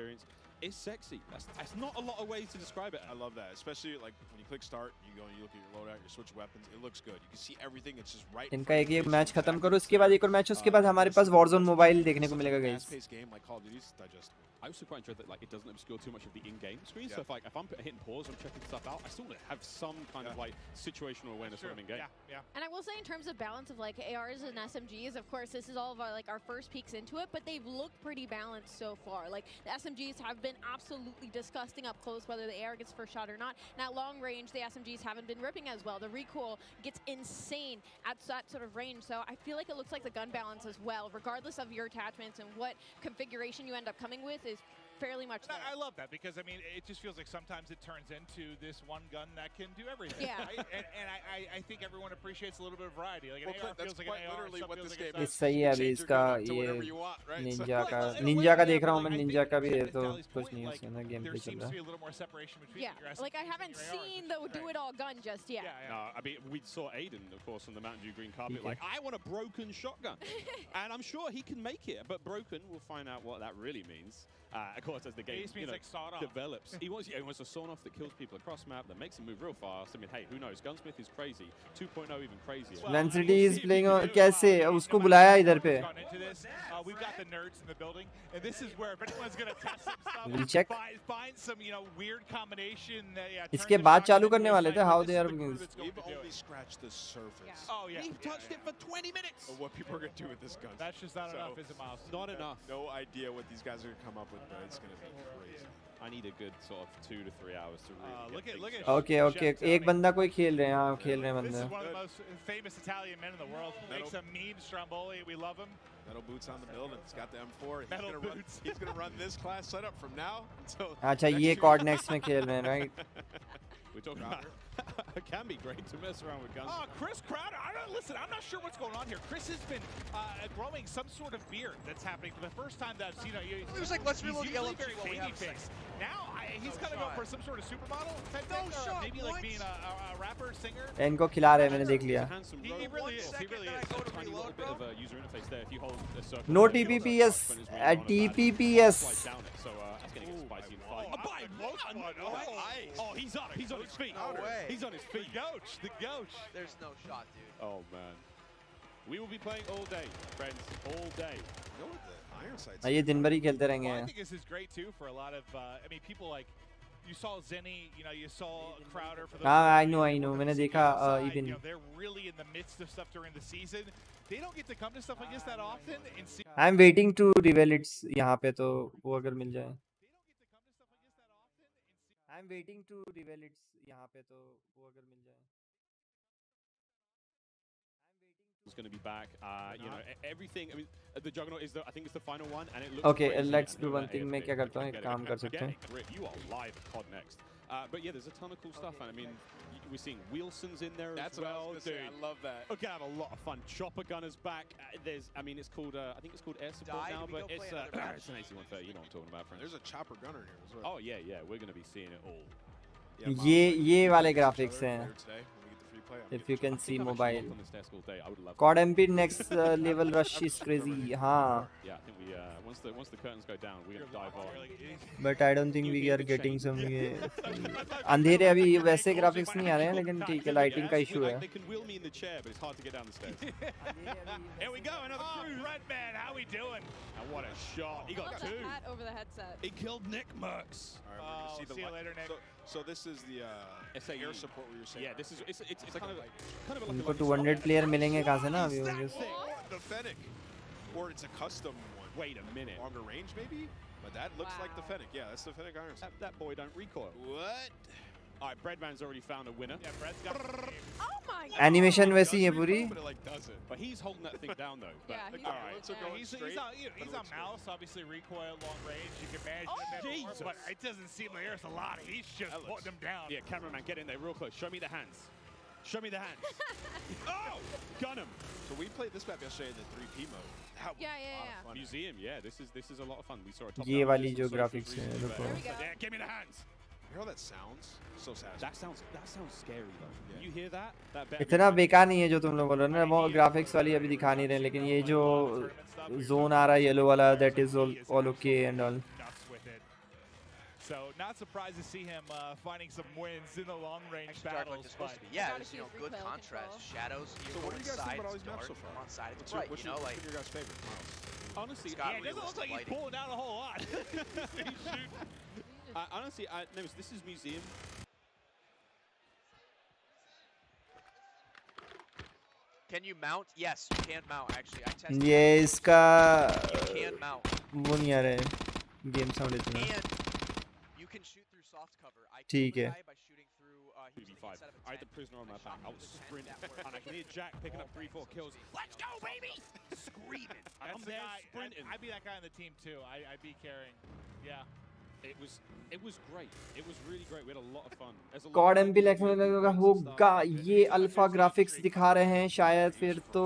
It's sexy. That's not a lot of ways to describe it. I love that, especially like when you click start, you go and you look at your loadout, you switch weapons. It looks good. You can see everything. It's just right. इनका एक match खत्म करो, इसके बाद एक और match, उसके बाद हमारे पास वॉरजोन मोबाइल देखने को मिलेगा guys. I also quite enjoy that like it doesn't obscure too much of the in-game screen. So if I'm hitting pause, I'm checking stuff out, I still have some kind of like situational awareness when I'm in game. And I will say in terms of balance of like ARs and SMGs, of course this is all of our, like our first peeks into it, but they've looked pretty balanced so far. Like the SMGs have been absolutely disgusting up close, whether the AR gets first shot or not. And at long range, the SMGs haven't been ripping as well. The recoil gets insane at that sort of range. So I feel like it looks like the gun balance as well, regardless of your attachments and what configuration you end up coming with, is fairly much there. I love that because I mean it just feels like sometimes it turns into this one gun that can do everything. Yeah. Right? And I think everyone appreciates a little bit of variety. Like an AR feels like an AR, literally what this game इस सही है अभी इसका ये Ninja का देख रहा हूँ मैं, निंजा का भी है तो कुछ नहीं उसके अंदर गेम प्ले चल रहा है। Yeah, like I haven't seen the do-it-all gun just yet. No, I mean we saw Aiden, of course, on the Mountain Dew green carpet. Like I want a broken shotgun, and I'm sure he can make it. But broken, we'll find out what that really means. Of course, as the game like develops, he wants a sawn off that kills people across map, that makes them move real fast. I mean, hey, who knows? Gunsmith is crazy. 2.0 even crazier. Vancity is playing कैसे उसको बुलाया इधर पे? We've got the nerds in the building, and this is where if anyone's gonna test some stuff, we'll check. Find some weird combination. इसके बाद चालू करने वाले थे how they are. We've only scratched the surface. Oh yeah. We've touched it for 20 minutes. Of what people are gonna do with this gun. That's just not enough, is it, Miles? Not enough. No idea what these guys are gonna come up with, but it's gonna be crazy. I need a good sort of 2 to 3 hours to really look at okay okay एक बंदा कोई खेल रहे हैं, हाँ खेल रहे हैं This बंदे. is one of the most famous Italian men in the world. Makes some memes, Stromboli. We love him. Metal boots on the building. He's got the M4. Metal boots. He's gonna run this class setup from now until. अच्छा ये cord next में खेल रहे हैं, right? We're talking about it can be great to mess around with guns. Oh, Chris Crowder. Listen, I'm not sure what's going on here. Chris has been growing some sort of beard that's happening for the first time that I've seen. It was like, let's reload the usually LMG very while we have baby a face. Now he's kind of going for some sort of supermodel type thing. Maybe like being a rapper, singer. इनको खिला रहे हैं, मैंने देख लिया. He really is. He really is. A tiny little bit of a user interface there. If you hold a circle. No TPPS. TPPS. So that's going to get spicy and fight. Oh, he's on it. He's on his feet. No way. He's on his feet. The Goach. There's no shot, dude. Oh man. We will be playing all day, friends. All day. You know what the iron sights? ये दिन भर ही खेलते रहेंगे. Well, I think this is great too for a lot of. I mean, people like you saw Zenny. You know, you saw Crowder. For हाँ, I know. मैंने देखा even. You know, they're really in the midst of stuff during the season. They don't get to come to stuff like this that often. And see. I'm waiting to reveal it's यहाँ पे तो वो अगर मिल जाए. I'm waiting to reveal it's यहाँ पे तो वो अगर मिल जाए. Is going to be back. You know, everything. I mean, the Juggernaut is I think it's the final one, and it looks. Okay, crazy. let's do one thing. मैं क्या करता हूँ, एक काम कर सकते हैं. You are live at COD next. But yeah, there's a ton of cool stuff, and I mean, we're seeing Wilson's in there That's as well. what I was gonna say. I love that. We're gonna have a lot of fun. Chopper Gunner's back. I mean, it's called. I think it's called Air Support now, but it's an AC-130. You know what I'm talking about, friends. There's a chopper gunner here as well. Oh yeah, we're gonna be seeing it all. ये वाले graphics हैं. If you can see mobile. COD MP next level rush is crazy. हाँ. Yeah, I think we once the curtains go down, we're gonna dive on. But I don't think we are getting some. अंधेरे अभी वैसे graphics नहीं आ रहे हैं, लेकिन ठीक है, lighting का issue है. They can wheel me in the chair, but it's hard to get down the stairs. Here we go, another crew. Redman, how we doing? And what a shot! He got two. Hat over the headset. He killed Nick Merckx. All right, we're gonna see the see you later, Nick. So this is the air support where you're saying. Yeah, this is it's kind of like उनको 200 player मिलेंगे कहाँ से ना अभी वो just. The Fennec, or it's a custom one. Wait a minute. Longer range maybe, but that looks like the Fennec. Yeah, that's the Fennec iron sight. That boy don't recoil. What? All right, Breadman's already found a winner. Yeah, Brett's got. Oh my God. Animation वैसी है पूरी. But it like doesn't. But he's holding that thing down though. But, Yeah, he's all right. He's on mouse, obviously recoil, long range. You can manage that more, but it doesn't seem like there's a lot. He's just putting them down. Yeah, cameraman, get in there real close. Show me the hands. Show me the hands. Oh, gun him. So we played this map yesterday in the 3P mode. That was Yeah. a lot of fun. Museum, yeah. This is a lot of fun. We saw a top. ये वाली जो graphics है, रुको. There we go. Yeah, give me the hands. You hear how that sounds? So sad. That sounds scary though. Yeah. You hear that? इतना बेकार नहीं है जो तुम लोग बोल रहे हो ना. वो graphics वाली अभी दिखा नहीं रहे, लेकिन ये जो zone आ रहा है yellow वाला, that is all okay and all. Nuts with it. So not surprised to see him finding some wins in the long range battles. But Yeah, it's, good contrast. Shadows. So what do you guys think about all these maps so far? On side, it's What's bright. your, what's your guys' favorite? Miles? Honestly, yeah, it doesn't look like he's pulling out a whole lot. honestly, Nevis, this is Museum. Can you mount? Yes, you can mount. Actually, I tested. ये इसका You can mount. वो नहीं आ रहा है game sound इतना. And you can shoot through soft cover. I ठीक killed है. a guy by shooting through. He was BB5. instead of a I had the 10. prisoner on my back. I was sprinting, and I can hear Jack picking up 3-4 kills. Let's go, baby! Screaming. That's I'm the there guy. sprinting. I'd be that guy on the team too. I'd be carrying. Yeah. It was great. It was really great. We had a lot of fun. There's a lot COD of MP लगने लगेगा होगा. ये alpha graphics दिखा रहे हैं शायद, फिर तो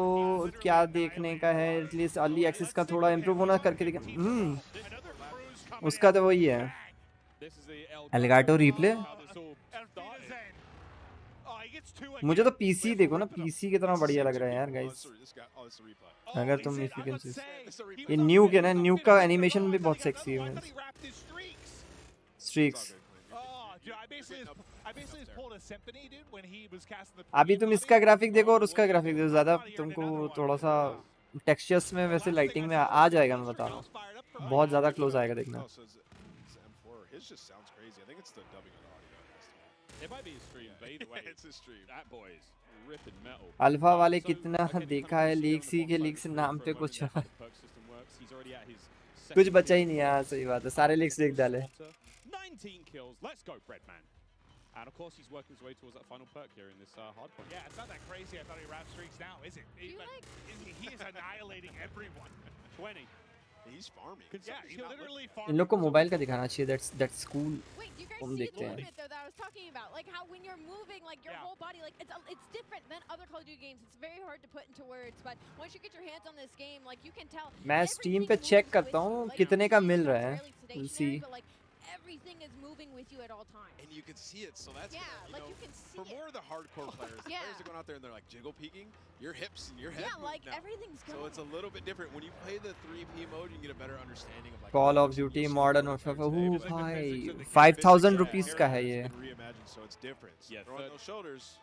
क्या देखने का है. एटलीस्ट अर्ली एक्सेस का थोड़ा इम्प्रूव होना करके दिखा. उसका तो वही है. एलिगाटो रिप्ले. मुझे तो पीसी देखो ना, पीसी कितना बढ़िया लग रहा है यार गाइस. अगर तुम इफ यू कैन सी ये न्यूक है ना, न्यूक का एनिमेशन भी बहुत सेक्सी है. स्ट्रीक्स अभी तुम इसका ग्राफिक देखो और उसका ग्राफिक देखो, ज्यादा तुमको थोड़ा सा टेक्सचर्स में वैसे लाइटिंग में आ जाएगा. मैं बता रहा हूँ, बहुत ज्यादा क्लोज आएगा देखना. It might be a stream, but either way, it's a stream. That boy is ripping metal. Alpha वाले कितना देखा है, लीक सी के लीक से नाम पे कुछ कुछ बचा ही नहीं. यार सही बात है, सारे लीक्स देख डाले. 9 19 kills. Let's go, Breadman. And of course, he's working his way towards that final perk here in this hard point. Yeah, it's not that crazy. I thought he wrapped streaks now, is it? He is annihilating everyone. 20. He's farming. Yeah, he's literally in farming. लोग को mobile का दिखाना चाहिए. That's cool. Wait, you guys हम see देखते the हैं. movement though that I was talking about? Like how when you're moving, like your whole body, like it's different than other Call of Duty games. It's very hard to put into words, but once you get your hands on this game, like you can tell. मैं Steam पे check करता हूँ कितने का मिल रहा है. We'll see. Everything is moving with you at all times. And you can see it, so that's you can see for more of the hardcore players, the players are going out there and they're like jiggle peeking, your hips and your head. Yeah, like now. everything's going. So it's a little bit different. When you play the 3P mode, you get a better understanding of like Call of Duty Modern Warfare. Ooh, भाई 5,000 rupees का है ये. Reimagined, so it's different. Yeah, throwing those shoulders.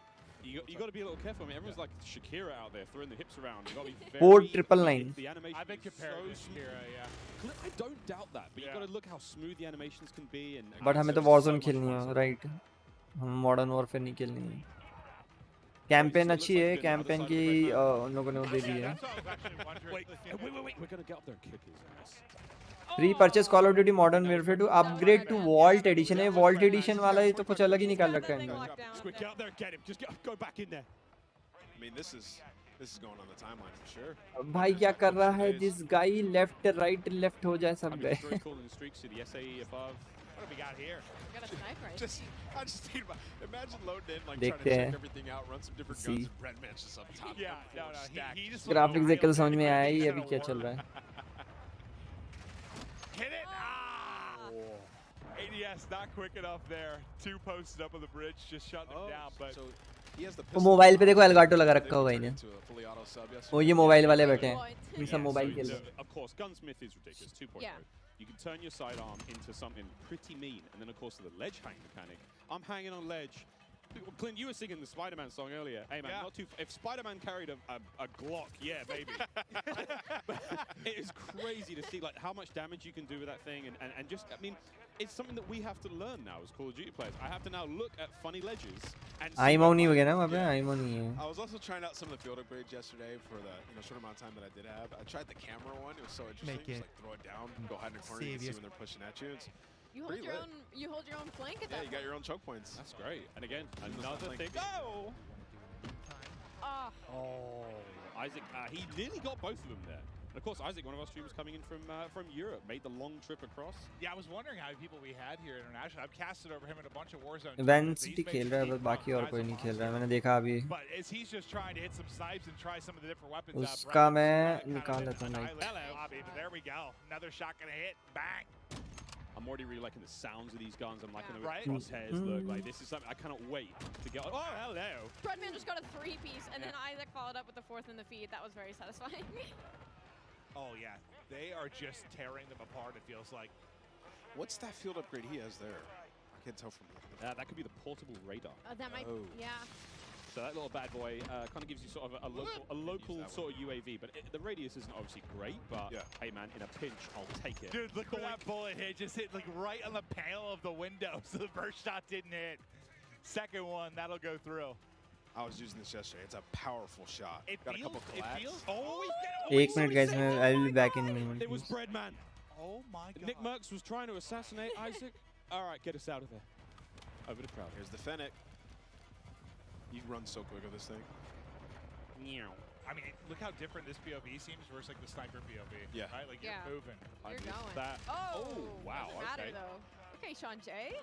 You got to be a little careful. I mean, everyone's like Shakira out there throwing the hips around. You got to be very. Port 999. The animation. I've been comparing to Shakira, yeah. I don't doubt that, but you got to look how smooth the animations can be. And But हमें तो Warzone खेलनी है, right? हम Modern Warfare नहीं खेलनी है. Campaign अच्छी है, campaign की उन लोगों ने वो दे दी है. Wait, we're gonna get up there and kick his ass. Pre-purchase Call of Duty Modern Warfare to upgrade to Vault Edition है. Vault Edition वाला ये तो कुछ अलग ही निकाल रखा है इन्होंने. Quick, get up there and get him. Just go back in there. I mean, this is going on the timeline for sure. भाई क्या कर रहा है? This guy left, right, left हो जाए सब गए. Calling streaks to the SAE above. What have we got here? We got a sniper. I just think about, imagine loading in, like trying to check everything out, run some different guns, and Breadman's just up top. Yeah, no, he just Graphics देख के तो समझ में आया ही अभी क्या चल रहा है. Hit it! Ah! ADS not quick enough there. Two posted up on the bridge, just shutting him down. But so he has the वो मोबाइल पे देखो एलगाटो लगा रखा होगा इन्हें. वो ये मोबाइल वाले बैठे हैं. ये सब मोबाइल खेल रहे हैं. Of course, Gunsmith is ridiculous. 2.0. You can turn your sidearm into something pretty mean, and then of course the ledge hang mechanic. I'm hanging on ledge. Clint, you were singing the Spider-Man song earlier. Hey man, not too. If Spider-Man carried a Glock, yeah, baby. But it is crazy to see like how much damage you can do with that thing, and just I mean, it's something that we have to learn now as Call of Duty players. I have to now look at funny ledges and. IMO नहीं हो गया ना वहाँ पे IMO नहीं है. I was also trying out some of the field upgrades yesterday for the short amount of time that I did have. I tried the camera one. It was so interesting. Just like throw it down, go hide in the corner, and see when they're pushing at you. It's You hold your own flank at that point. Yeah, you got your own choke points. That's great. And again, another thing. Oh! Isaac, he nearly got both of them there. And of course, Isaac, one of our streamers coming in from Europe, made the long trip across. Yeah, I was wondering how many people we had here internationally. I've casted over him in a bunch of Warzone. Van City खेल रहा है बस बाकी और कोई नहीं खेल रहा है. मैंने देखा अभी. But as he's just trying to hit some snipes and try some of the different weapons. उसका मैं निकाल लेता हूँ. But there we go. Another shot gonna hit. Bang. I'm already really liking the sounds of these guns. I'm liking the crosshairs look. Like this is something I cannot wait to get. Oh, hello! Breadman just got a 3-piece, and then Isaac followed up with the 4th in the feed. That was very satisfying. Oh yeah, they are just tearing them apart. It feels like. What's that field upgrade he has there? I can't tell from here. That could be the portable radar. That might, yeah. So that little bad boy kind of gives you sort of a local sort of UAV, but the radius isn't obviously great, but hey man, in a pinch, I'll take it. Dude, look where that bullet hit, just hit like right on the panel of the window, so the first shot didn't hit. Second one, that'll go through. I was using this yesterday. It's a powerful shot. Got a couple collabs. One minute guys, I'll be back in a minute. It was Breadman. Oh my god. Nick Merckx was trying to assassinate Isaac. All right, get us out of there. Over the crowd. Here's the Fennec. You run so quick with this thing. I mean, look how different this POV seems versus like the sniper POV. Yeah. Right? Like you're moving. You're going. That. Oh, wow. Okay. Okay, Sean J.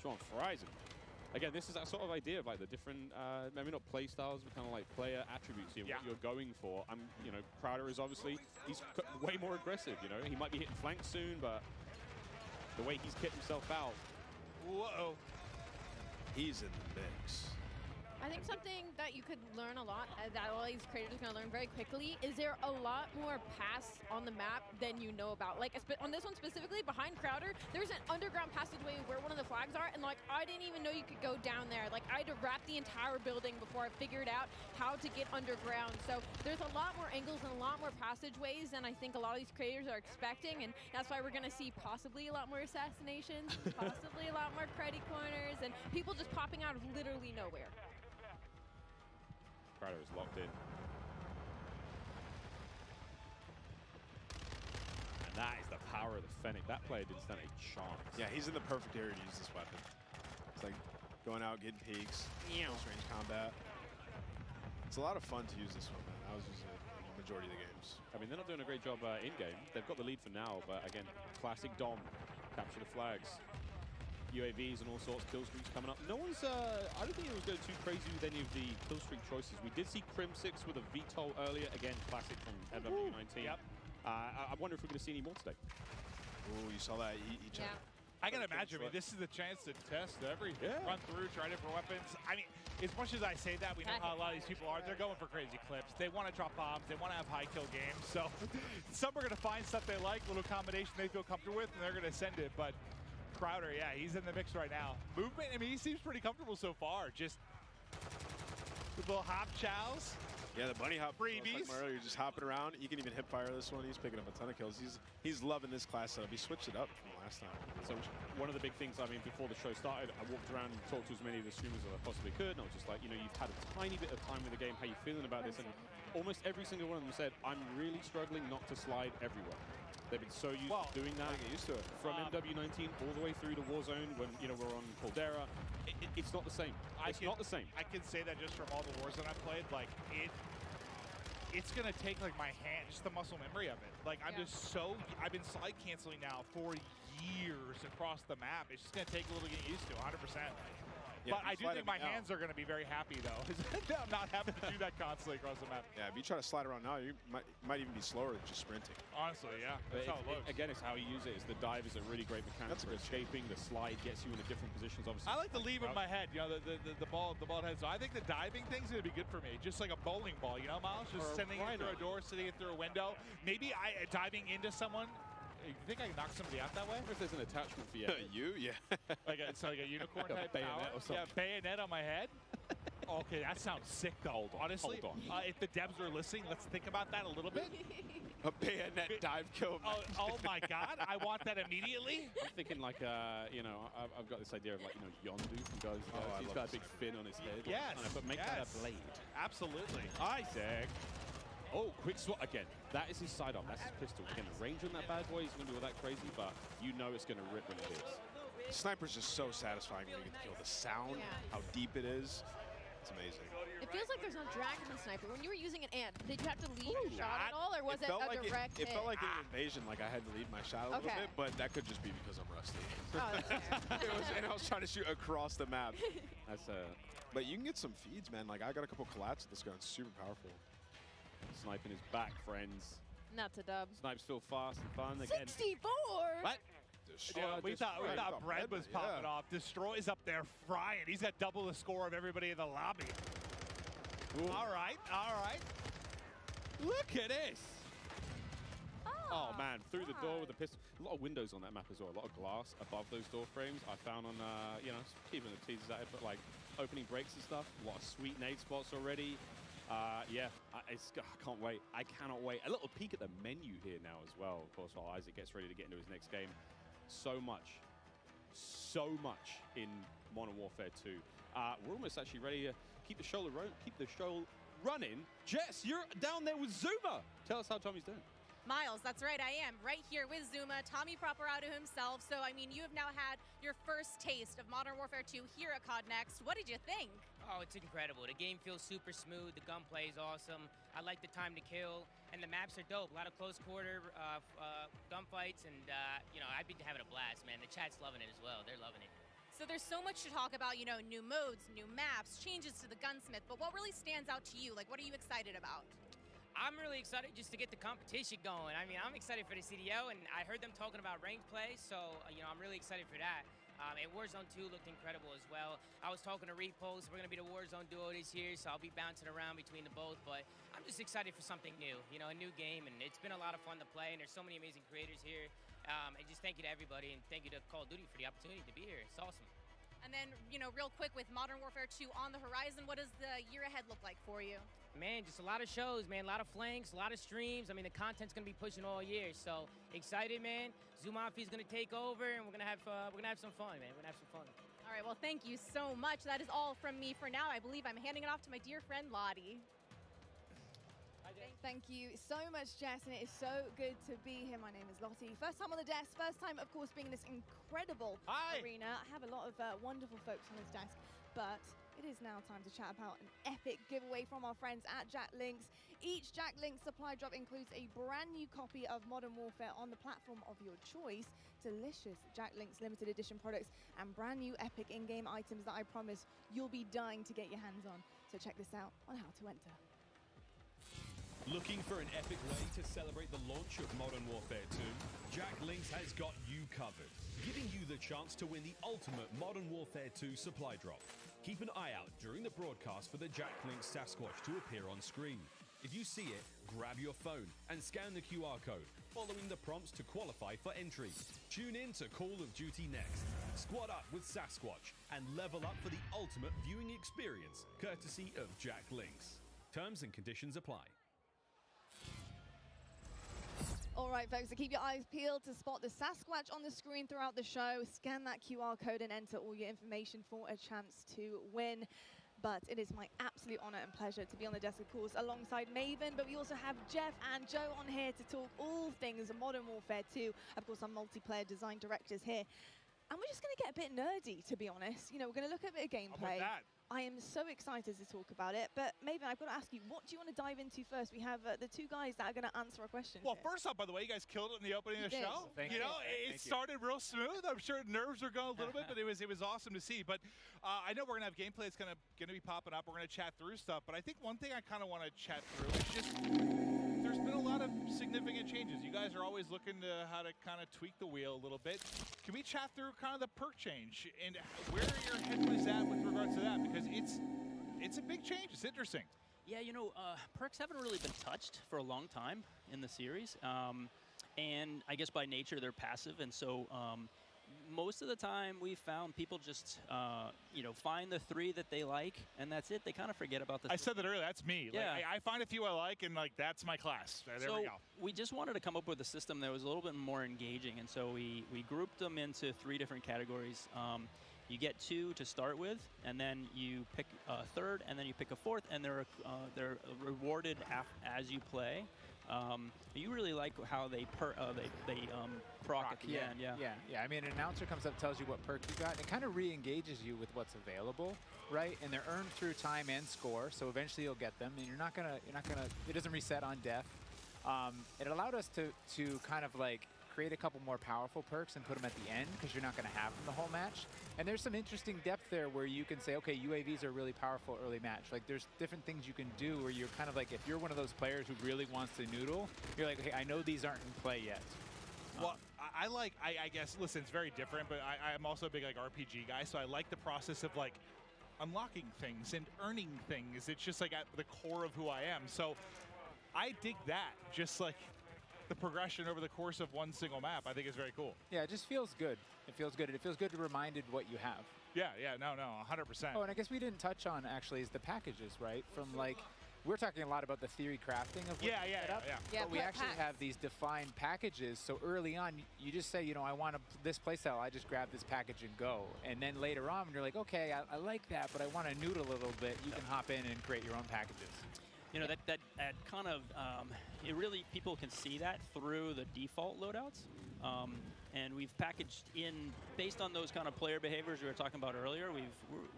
Sean fries him. Again, this is that sort of idea of like the different, maybe not play styles, but kind of like player attributes here, what you're going for. Crowder is obviously, he's way more aggressive, He might be hitting flank soon, but the way he's kicked himself out. Whoa. He's in the mix. I think something that you could learn a lot, that all these creators are going to learn very quickly, is there a lot more paths on the map than you know about. Like, on this one specifically, behind Crowder, there's an underground passageway where one of the flags are, and, like, I didn't even know you could go down there. Like, I had to wrap the entire building before I figured out how to get underground. So there's a lot more angles and a lot more passageways than I think a lot of these creators are expecting, and that's why we're going to see possibly a lot more assassinations, possibly a lot more cruddy corners, and people just popping out of literally nowhere. Crowder is locked in. And that is the power of the Fennec. That player didn't stand a chance. Yeah, he's in the perfect area to use this weapon. It's like going out, getting peaks, close range combat. It's a lot of fun to use this one, man. I was using it in the majority of the games. I mean, they're not doing a great job in-game. They've got the lead for now, but again, classic Dom. Capture the flags. UAVs and all sorts, kill streaks coming up. No one's, I don't think it was going too crazy with any of the kill streak choices. We did see Crim6 with a VTOL earlier. Again, classic from MW19. Yep. I wonder if we're going to see any more today. Oh, you saw that? Yeah. I can imagine. I mean, this is the chance to test everything. Run through, try different weapons. I mean, as much as I say that, we know how a lot of these people are. They're going for crazy clips. They want to drop bombs. They want to have high kill games. So some are going to find stuff they like, little combination they feel comfortable with, and they're going to send it. But Crowder, yeah, he's in the mix right now. Movement, I mean, he seems pretty comfortable so far. Just the little hop chows. Yeah, the bunny hop freebies. Like earlier, just hopping around. You can even hip fire this one. He's picking up a ton of kills. He's loving this class setup. He switched it up from last time. So one of the big things, I mean, before the show started, I walked around and talked to as many of the streamers as I possibly could, and I was just like, you know, you've had a tiny bit of time with the game. How you feeling about this? And almost every single one of them said, I'm really struggling not to slide everywhere. They've been so used to doing that. Get used to it. From MW19 all the way through to Warzone when, you know, we're on Caldera. It's not the same. It's not the same. I can say that just from all the Warzone I've played, like, it's gonna take like my hand, just the muscle memory of it. Like I'm just so, I've been slide canceling now for years across the map. It's just gonna take a little getting used to, 100%. Yeah, but I do think my hands are gonna be very happy though, not having to do that constantly across the map. Yeah, if you try to slide around now, you might even be slower than just sprinting. Honestly, yeah, that's how it looks. Again, it's how you use it. Is the dive is a really great mechanic for escaping. The slide gets you into different positions. Obviously, I like to leave in my head, you know, the ball head. So I think the diving thing's gonna be good for me, just like a bowling ball, you know, Miles, just sending it through a door, sending it through a window. Maybe diving into someone. You think I can knock somebody out that way? I wonder if there's an attachment for you. You? Yeah. It's like a unicorn like a type bayonet power. or something. Yeah, bayonet on my head. Okay, that sounds sick though. Hold on, honestly, hold on. If the devs are listening, let's think about that a little bit. A bayonet dive kill. Oh my God, I want that immediately. I'm thinking like, you know, I've got this idea of like, you know, Yondu from Guys. He's got a big fin on his head. Yes. But make that a blade. Absolutely. Isaac. Oh, quick swat again. That is his sidearm. That's his pistol. Again, the range on that bad boy is going to do all that crazy, but you know it's going to rip when it hits. The sniper's just so satisfying when you get the kill. The sound, how deep it is, it's amazing. It feels like there's no drag in the sniper. When you were using an ant, did you have to lead your shot at all, or was it a direct hit? It felt like an invasion, like I had to lead my shot a little bit, but that could just be because I'm rusty. Oh, and I was trying to shoot across the map. But you can get some feeds, man. Like I got a couple collats with this gun. It's super powerful. Sniping is back, friends. Not to dub. Snipe's still fast and fun again. 64! What? Yeah, we thought Bread was popping off. Destroy's up there frying. He's got double the score of everybody in the lobby. Ooh. All right. Look at this. Oh man, through the door with the pistol. A lot of windows on that map as well. A lot of glass above those door frames. I found on, you know, keeping the teasers at it, but like opening breaks and stuff. A lot of sweet nade spots already. Yeah, I can't wait. I cannot wait. A little peek at the menu here now as well, of course, while Isaac gets ready to get into his next game. So much in Modern Warfare 2. We're almost actually ready to keep the show running. Jess, you're down there with Zuma. Tell us how Tommy's doing. Miles, that's right, I am right here with Zuma, Tommy Properado himself. So, I mean, you have now had your first taste of Modern Warfare 2 here at COD Next. What did you think? Oh, it's incredible. The game feels super smooth. The gunplay is awesome. I like the time to kill, and the maps are dope. A lot of close quarter gunfights, and you know, I've been having a blast, man. The chat's loving it as well. They're loving it. So there's so much to talk about, you know, new modes, new maps, changes to the gunsmith, but what really stands out to you? Like, what are you excited about? I'm really excited just to get the competition going. I mean, I'm excited for the CDO, and I heard them talking about ranked play, so, you know, I'm really excited for that. And Warzone 2 looked incredible as well. I was talking to Repulse. We're going to be the Warzone duo this year, so I'll be bouncing around between the both. But I'm just excited for something new, you know, a new game. And it's been a lot of fun to play, and there's so many amazing creators here. And just thank you to everybody, and thank you to Call of Duty for the opportunity to be here. It's awesome. And then, you know, real quick, with Modern Warfare 2 on the horizon, what does the year ahead look like for you? Man, just a lot of shows, man. A lot of flanks, a lot of streams. I mean, the content's gonna be pushing all year, so excited, man. Zumafi's gonna take over, and we're gonna have some fun, man. We're gonna have some fun. All right, well, thank you so much. That is all from me for now. I believe I'm handing it off to my dear friend Lottie. Hi, Thank you so much, Jess, and it is so good to be here. My name is Lottie. First time on the desk, first time, of course, being in this incredible arena. I have a lot of wonderful folks on this desk, but it is now time to chat about an epic giveaway from our friends at Jack Links. Each Jack Links supply drop includes a brand new copy of Modern Warfare on the platform of your choice, delicious Jack Links limited edition products, and brand new epic in-game items that I promise you'll be dying to get your hands on. So check this out on how to enter. Looking for an epic way to celebrate the launch of Modern Warfare 2? Jack Links has got you covered, giving you the chance to win the ultimate Modern Warfare 2 supply drop. Keep an eye out during the broadcast for the Jack Links Sasquatch to appear on screen. If you see it, grab your phone and scan the QR code, following the prompts to qualify for entry. Tune in to Call of Duty Next. Squad up with Sasquatch and level up for the ultimate viewing experience, courtesy of Jack Links. Terms and conditions apply. All right, folks, so keep your eyes peeled to spot the Sasquatch on the screen throughout the show. Scan that QR code and enter all your information for a chance to win. But it is my absolute honor and pleasure to be on the desk, of course, alongside Maven. But we also have Jeff and Joe on here to talk all things Modern Warfare 2. Of course, our multiplayer design directors here. And we're just going to get a bit nerdy, to be honest. You know, we're going to look at a bit of gameplay. I am so excited to talk about it. But Maven, I've got to ask you, what do you want to dive into first? We have the two guys that are going to answer our questions. Well, first off, by the way, you guys killed it in the opening of the show. Thank you. You know, it started real smooth. I'm sure nerves are going a little bit, but it was awesome to see. But I know we're going to have gameplay that's going to be popping up. We're going to chat through stuff. But I think one thing I kind of want to chat through is just there's been a lot of significant changes. You guys are always looking to how to kind of tweak the wheel a little bit. Can we chat through kind of the perk change and where your head was at with regards to that? Because it's a big change. It's interesting. Yeah, you know, perks haven't really been touched for a long time in the series. And I guess by nature, they're passive. And so most of the time we found people just, you know, find the 3 that they like, and that's it. They kind of forget about the I said that earlier. That's me. Yeah. Like, I find a few I like, and like that's my class. There we go. We just wanted to come up with a system that was a little bit more engaging, and so we grouped them into 3 different categories. You get 2 to start with, and then you pick a 3rd, and then you pick a 4th, and they're rewarded as you play. You really like how they proc at the end. Yeah. I mean, an announcer comes up, tells you what perk you got, and it kind of re-engages you with what's available, right? And they're earned through time and score, so eventually you'll get them, and you're not gonna. It doesn't reset on death. It allowed us to kind of like create a couple more powerful perks and put them at the end because you're not going to have them the whole match. And there's some interesting depth there where you can say, okay, UAVs are really powerful early match. Like there's different things you can do where you're kind of like, if you're one of those players who really wants to noodle, you're like, okay, I know these aren't in play yet. Well, I guess, listen, it's very different, but I'm also a big like RPG guy, so I like the process of like unlocking things and earning things. It's just like at the core of who I am. So I dig that, just like the progression over the course of one single map. I think is very cool. Yeah, it just feels good. It feels good. It feels good to be reminded what you have. Yeah, no, 100%. Oh, and I guess we didn't touch on actually is the packages, right? From like, we're talking a lot about the theory crafting of what you set up, but we actually have these defined packages. So early on, you just say, you know, I want this playstyle. I just grab this package and go. And then later on, when you're like, okay, I like that, but I want to noodle a little bit, you can hop in and create your own packages. You know, that kind of, it really, people can see that through the default loadouts. And we've packaged in, based on those kind of player behaviors we were talking about earlier,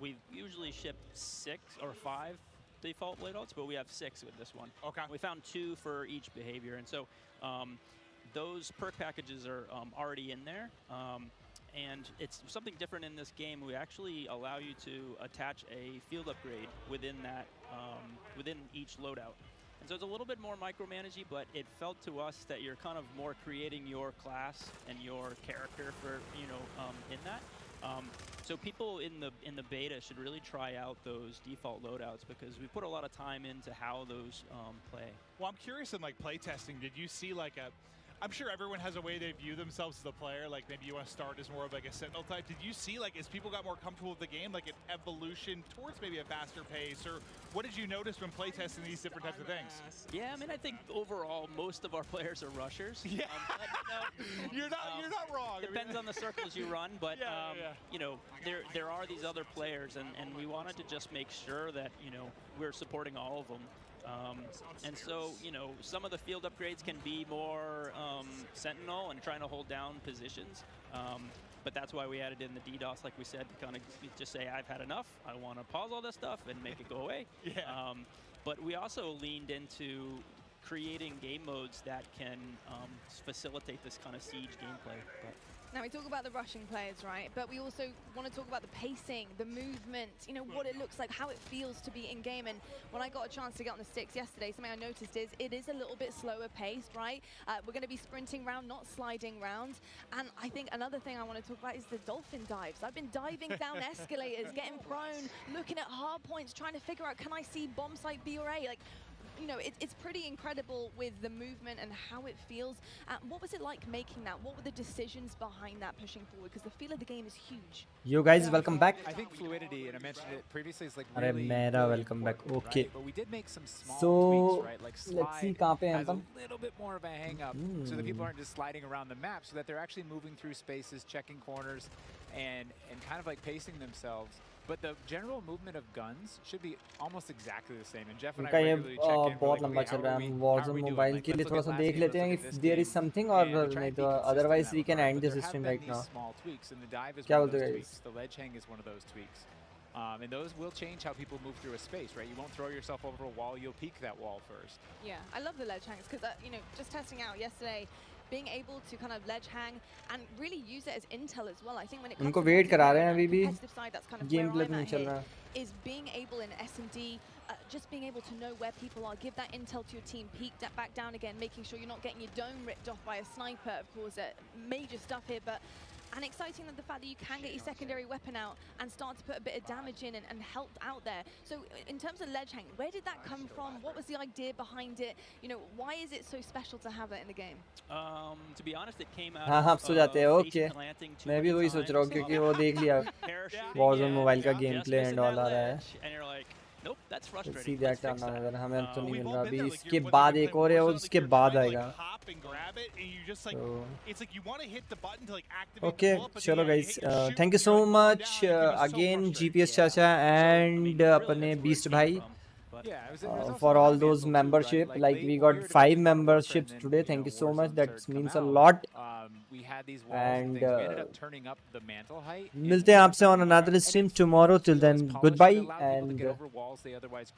we've usually shipped 6 or 5 default loadouts, but we have 6 with this one. Okay. We found 2 for each behavior. And so those perk packages are already in there. And it's something different in this game. We actually allow you to attach a field upgrade within that, within each loadout. And so it's a little bit more micromanagey, but it felt to us that you're kind of more creating your class and your character for, you know, in that. So people in the beta should really try out those default loadouts because we put a lot of time into how those play. Well, I'm curious in like play testing, did you see like I'm sure everyone has a way they view themselves as a player. Like maybe you want to start as more of like a sentinel type. Did you see like as people got more comfortable with the game, like an evolution towards maybe a faster pace, or what did you notice when playtesting these different types of things? Yeah, I mean, I think overall most of our players are rushers. Yeah, but, you know, you're not wrong. Depends on the circles you run, but you know, there are these other players, and we wanted to just make sure that, you know, we're supporting all of them. And so, you know, some of the field upgrades can be more sentinel and trying to hold down positions. But that's why we added in the DDoS, like we said, to kind of just say, I've had enough. I want to pause all this stuff and make it go away. Yeah. But we also leaned into creating game modes that can facilitate this kind of siege gameplay. But now we talk about the rushing players, right? But we also want to talk about the pacing, the movement, you know, what it looks like, how it feels to be in game. And when I got a chance to get on the sticks yesterday, something I noticed is it is a little bit slower paced, right? We're going to be sprinting round, not sliding round. And I think another thing I want to talk about is the dolphin dives. I've been diving down escalators, getting prone, looking at hard points, trying to figure out, can I see bomb site B or A? Like, you know, it's pretty incredible with the movement and how it feels. What was it like making that? What were the decisions behind that pushing forward? Because the feel of the game is huge. You guys, welcome back. I think fluidity, and I mentioned it previously, is like Arey really mera really welcome back. important, Okay. right? But we did make some small So tweaks, right? Like let's see slide kahan pe hain has a hum. little bit more of a hang up, so that people aren't just sliding around the map, so that they're actually moving through spaces, checking corners, and kind of like pacing themselves. But the general movement of guns should be almost exactly the same. And Jeff and I उनका ये regularly check in. बहुत लंबा चल रहा है. हम Warzone mobile के लिए थोड़ा सा देख लेते हैं if there is something or नहीं तो otherwise we can end the system right now. Small tweaks, and the dive is क्या one of बोलते those हो tweaks. The ledge hang is one of those tweaks. And those will change how people move through a space, right? You won't throw yourself over a wall, you'll peek that wall first. Yeah, I love the ledge hangs because, you know, just testing out yesterday, being able to kind of ledge hang and really use it as intel as well. I think when it comes उनको to wait करा रहे हैं अभी भी. competitive side, that's kind of Game where play I'm नहीं at चल here, रहा. is being able in S&D, just being able to know where people are, give that intel to your team, peek that back down again, making sure you're not getting your dome ripped off by a sniper. Of course, major stuff here, but and exciting that the fact that you can get your secondary weapon out and start to put a bit of damage in and help out there. So in terms of ledge hang, where did that come from? What was the idea behind it? You know, why is it so special to have that in the game? To be honest, it came out हाँ हाँ सो जाते हैं. Okay. मैं भी वही सोच रहा हूँ क्योंकि वो देख लिया. Warzone मोबाइल का gameplay and all आ रहा है. And you're like, nope, that's frustrating. See that another. हमें तो नहीं मिल रहा अभी. इसके बाद एक और है और उसके बाद आएगा. Okay, चलो guys. Thank you so much again GPS चाचा and अपने Beast भाई. For all those membership, like we got 5 memberships today. Thank you so much. That means a lot. We had these walls and things. We ended up turning up the mantle height. मिलते हैं आपसे on another stream tomorrow. Till then, goodbye and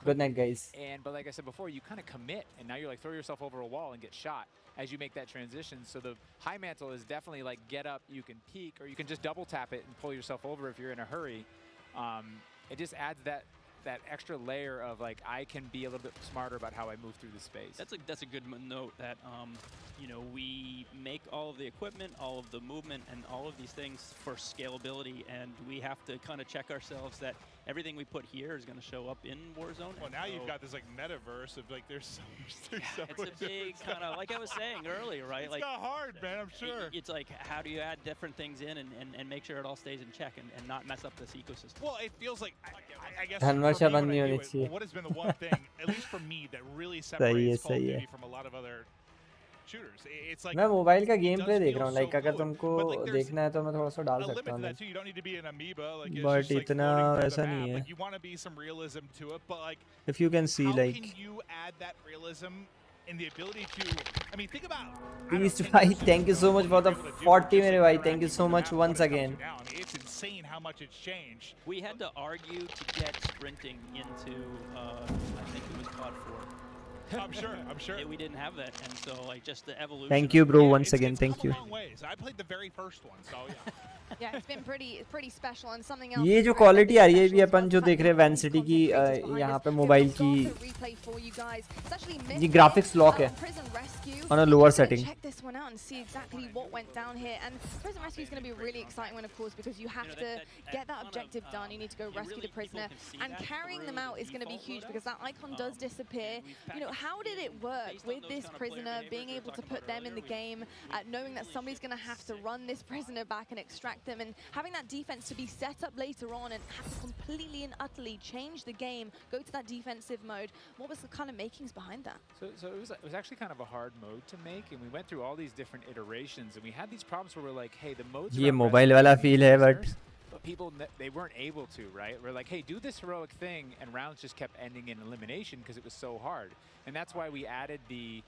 good night, guys. But like I said before, you kind of commit, and now you're like throw yourself over a wall and get shot as you make that transition. So the high mantle is definitely like get up, you can peek, or you can just double tap it and pull yourself over if you're in a hurry. It just adds that extra layer of like I can be a little bit smarter about how I move through the space. That's a good note that you know, we make all of the equipment, all of the movement, and all of these things for scalability, and we have to kind of check ourselves that everything we put here is going to show up in Warzone. Well, now you've got this like metaverse of like there's so much. It's a big kind of like I was saying earlier, right? It's like not hard, man. I'm sure. It's like how do you add different things in and make sure it all stays in check and not mess up this ecosystem. Well, it feels like I guess धनवाशा for me, बननी when I होनी do it, चाहिए. what has been the one thing, at least for me, that really सही है separates Call of सही है. Duty from a lot of other shooters? It's like मैं mobile का game it play does देख feel रहा हूँ. so लाइक अगर fluid, तुमको but, like, there's देखना है तो मैं थोड़ा सा डाल a limit सकता to हूँ. that too. You don't need to be an amoeba. Like it's But just like इतना floating through वैसा the नहीं map. है. Like you want to be some realism to it, but like If you can see, how like can you add that realism and the ability to? I mean, think about. Beast भाई, thank you so much for the 40 मेरे भाई. Thank you so much once again. Now, I mean, it's insane how much it's changed. We had to argue to get sprinting into I think it was COD 4. I'm sure. We didn't have that, and so like just the evolution. Thank you, bro. Once again, thank you. Long ways. I played the very first one, so yeah. Yeah, it's been pretty special and something else. ये जो quality आ रही है भी अपन जो देख रहे हैं van city की यहाँ पे मोबाइल की ये ग्राफिक्स लॉक है on a lower setting. Check this one out and see exactly what went down here. And Prison Rescue is going to be a really exciting one, of course, because you have to get that objective done. You need to go rescue the prisoner, and carrying them out is going to be huge because that icon does disappear. You know, how did it work with this prisoner, being able to put them in the game, knowing that somebody's going to have to run this prisoner back and extract them, and having that defense to be set up later on and have to completely and utterly change the game, go to that defensive mode? What was the kind of makings behind that? So it was actually kind of a hard mode to make, and we went through all these different iterations, and we had these problems where we're like, hey, the modes ये mobile वाला feel है, but people, they weren't able to, right? We're like, hey, do this heroic thing, and rounds just kept ending in elimination because it was so hard. And that's why we added the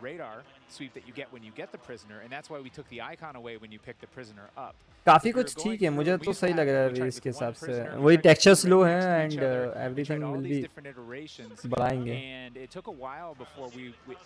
radar sweep that you get when you get the prisoner, and that's why we took the icon away when you pick the prisoner up. काफी कुछ ठीक है, मुझे तो सही लग रहा है इसके हिसाब से. वही टेक्सचर स्लो है and everything will be बढ़ाएंगे. And it took a while before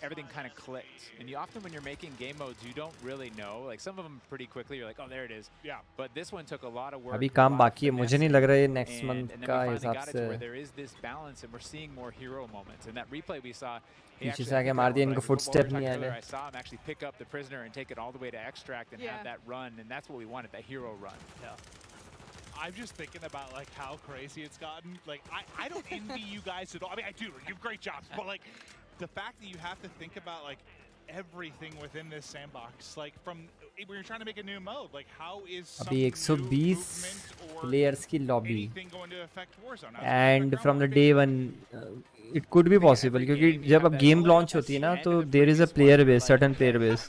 everything kind of clicked. And you often when you're making game modes, you don't really know. Like some of them pretty quickly, you're like, oh, there it is. Yeah. But this one took a lot of work. अभी काम बाकी है, मुझे नहीं लग रहा है next month का हिसाब से. There is this balance, and we're seeing more hero moments. And that replay we saw. पीछे से आके मार दिया, इनको footstep नहीं आए. I saw him actually pick up the prisoner and take it all the way to extract and have that run, and that's what we wanted, that hero run. I'm just thinking about like how crazy it's gotten. Like I don't envy you guys at all. I mean, I do. You have great jobs, but like the fact that you have to think about like everything within this sandbox, like from when you're trying to make a new mode, like how is अभी 120 players की lobby, and from the day one it could be possible, क्योंकि जब अब game launch होती है ना तो there is a player base, certain player base,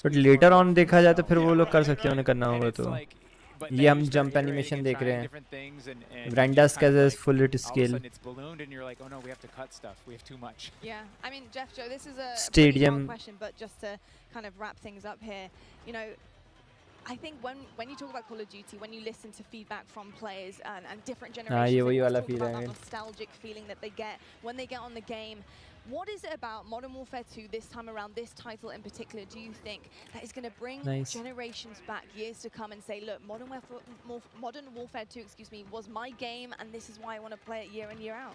but later on देखा जाए तो फिर वो लोग कर सकते हैं, उन्हें करना होगा. तो ये हम जंप एनिमेशन देख रहे हैं. Branda's is full to scale. It's ballooned and you're like, oh no, we have to cut stuff. We have too much. Yeah, I mean, Jeff, Joe, this is a Stadium pretty long question, but just to kind of wrap things up here, you know, I think when you talk about Call of Duty, when you listen to feedback from players and different generations, ये they वही always वाला talk feel about है. that nostalgic feeling that they get when they get on the game. What is it about Modern Warfare 2 this time around, this title in particular, do you think that is going to bring generations back, years to come, and say, look, Modern Warfare 2, was my game, and this is why I want to play it year in, year out?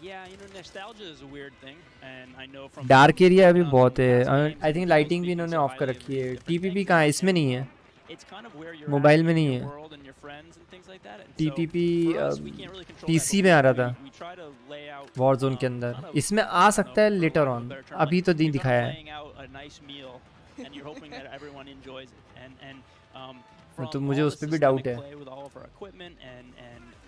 Yeah, you know, nostalgia is a weird thing, and I know from dark area अभी बहुत है. I think lighting भी इन्होंने of कर रखी है. TPP कहाँ है? इसमें नहीं है, मोबाइल में नहीं है. टीपीपी पीसी में आ रहा था वॉरजोन के अंदर. इसमें आ सकता है लेटर ऑन, अभी तो नहीं दिखाया है. तो मुझे उस पर भी डाउट है.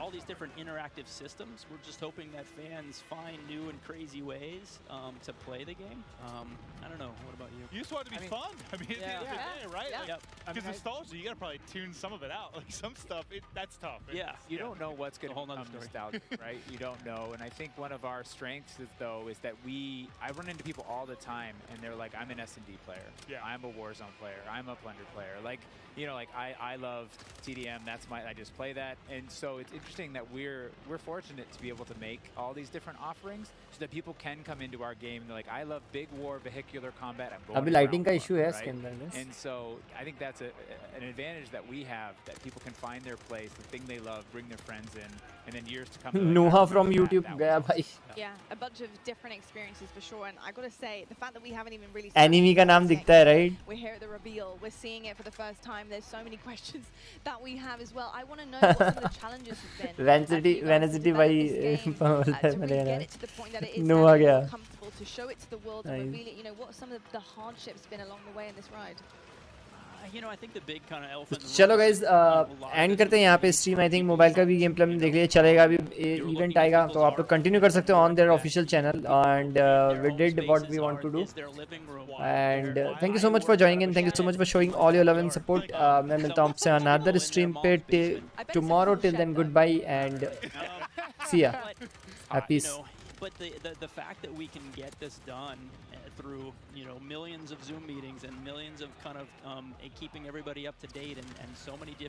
all these different interactive systems. We're just hoping that fans find new and crazy ways to play the game. I don't know. What about you? You just want it to be fun. I mean, at the end of the day, right? Yeah. Because nostalgia, you gotta probably tune some of it out. Like some stuff, that's tough. You don't know what's going to become nostalgic, right? You don't know. And I think one of our strengths is, though, is that I run into people all the time, and they're like, I'm an S&D player. Yeah. I'm a Warzone player. I'm a Plunder player. Like, you know, like I love TDM. I just play that. And so it's interesting that we're fortunate to be able to make all these different offerings so that people can come into our game and they're like, I love big war vehicular combat. अभी lighting का issue है इसके अंदर. And so I think that's an advantage that we have, that people can find their place, the thing they love, bring their friends in, and then years to come. Noha from YouTube गया भाई. Yeah, a bunch of different experiences for sure. And I got to say, the fact that we haven't even really enemy का नाम दिखता है, right? We're here at the reveal. We're seeing it for the first time. There's so many questions that we have as well. I want to know what some of the challenges have been. Vanity भाई to really get it to the point that it is Noha गया. comfortable to show it to the world and reveal it. You know, what some of the hardships been along the way in this ride? You know, I think the big kind of elephant. चलो guys, and करते हैं यहाँ पे stream. I think mobile का भी game play देख लिया, चलेगा. अभी इवेंट आएगा तो आप लोग कंटिन्यू कर सकते हो on their official channel. And we did what we want to do. And thank you so much for joining in. Thank you so much for showing all your love and support. मैं मिलता हूँ आपसे another stream पे tomorrow. Till then good bye and see ya. Peace. But the fact that we can get this done through, you know, millions of Zoom meetings and millions of kind of keeping everybody up to date and so many different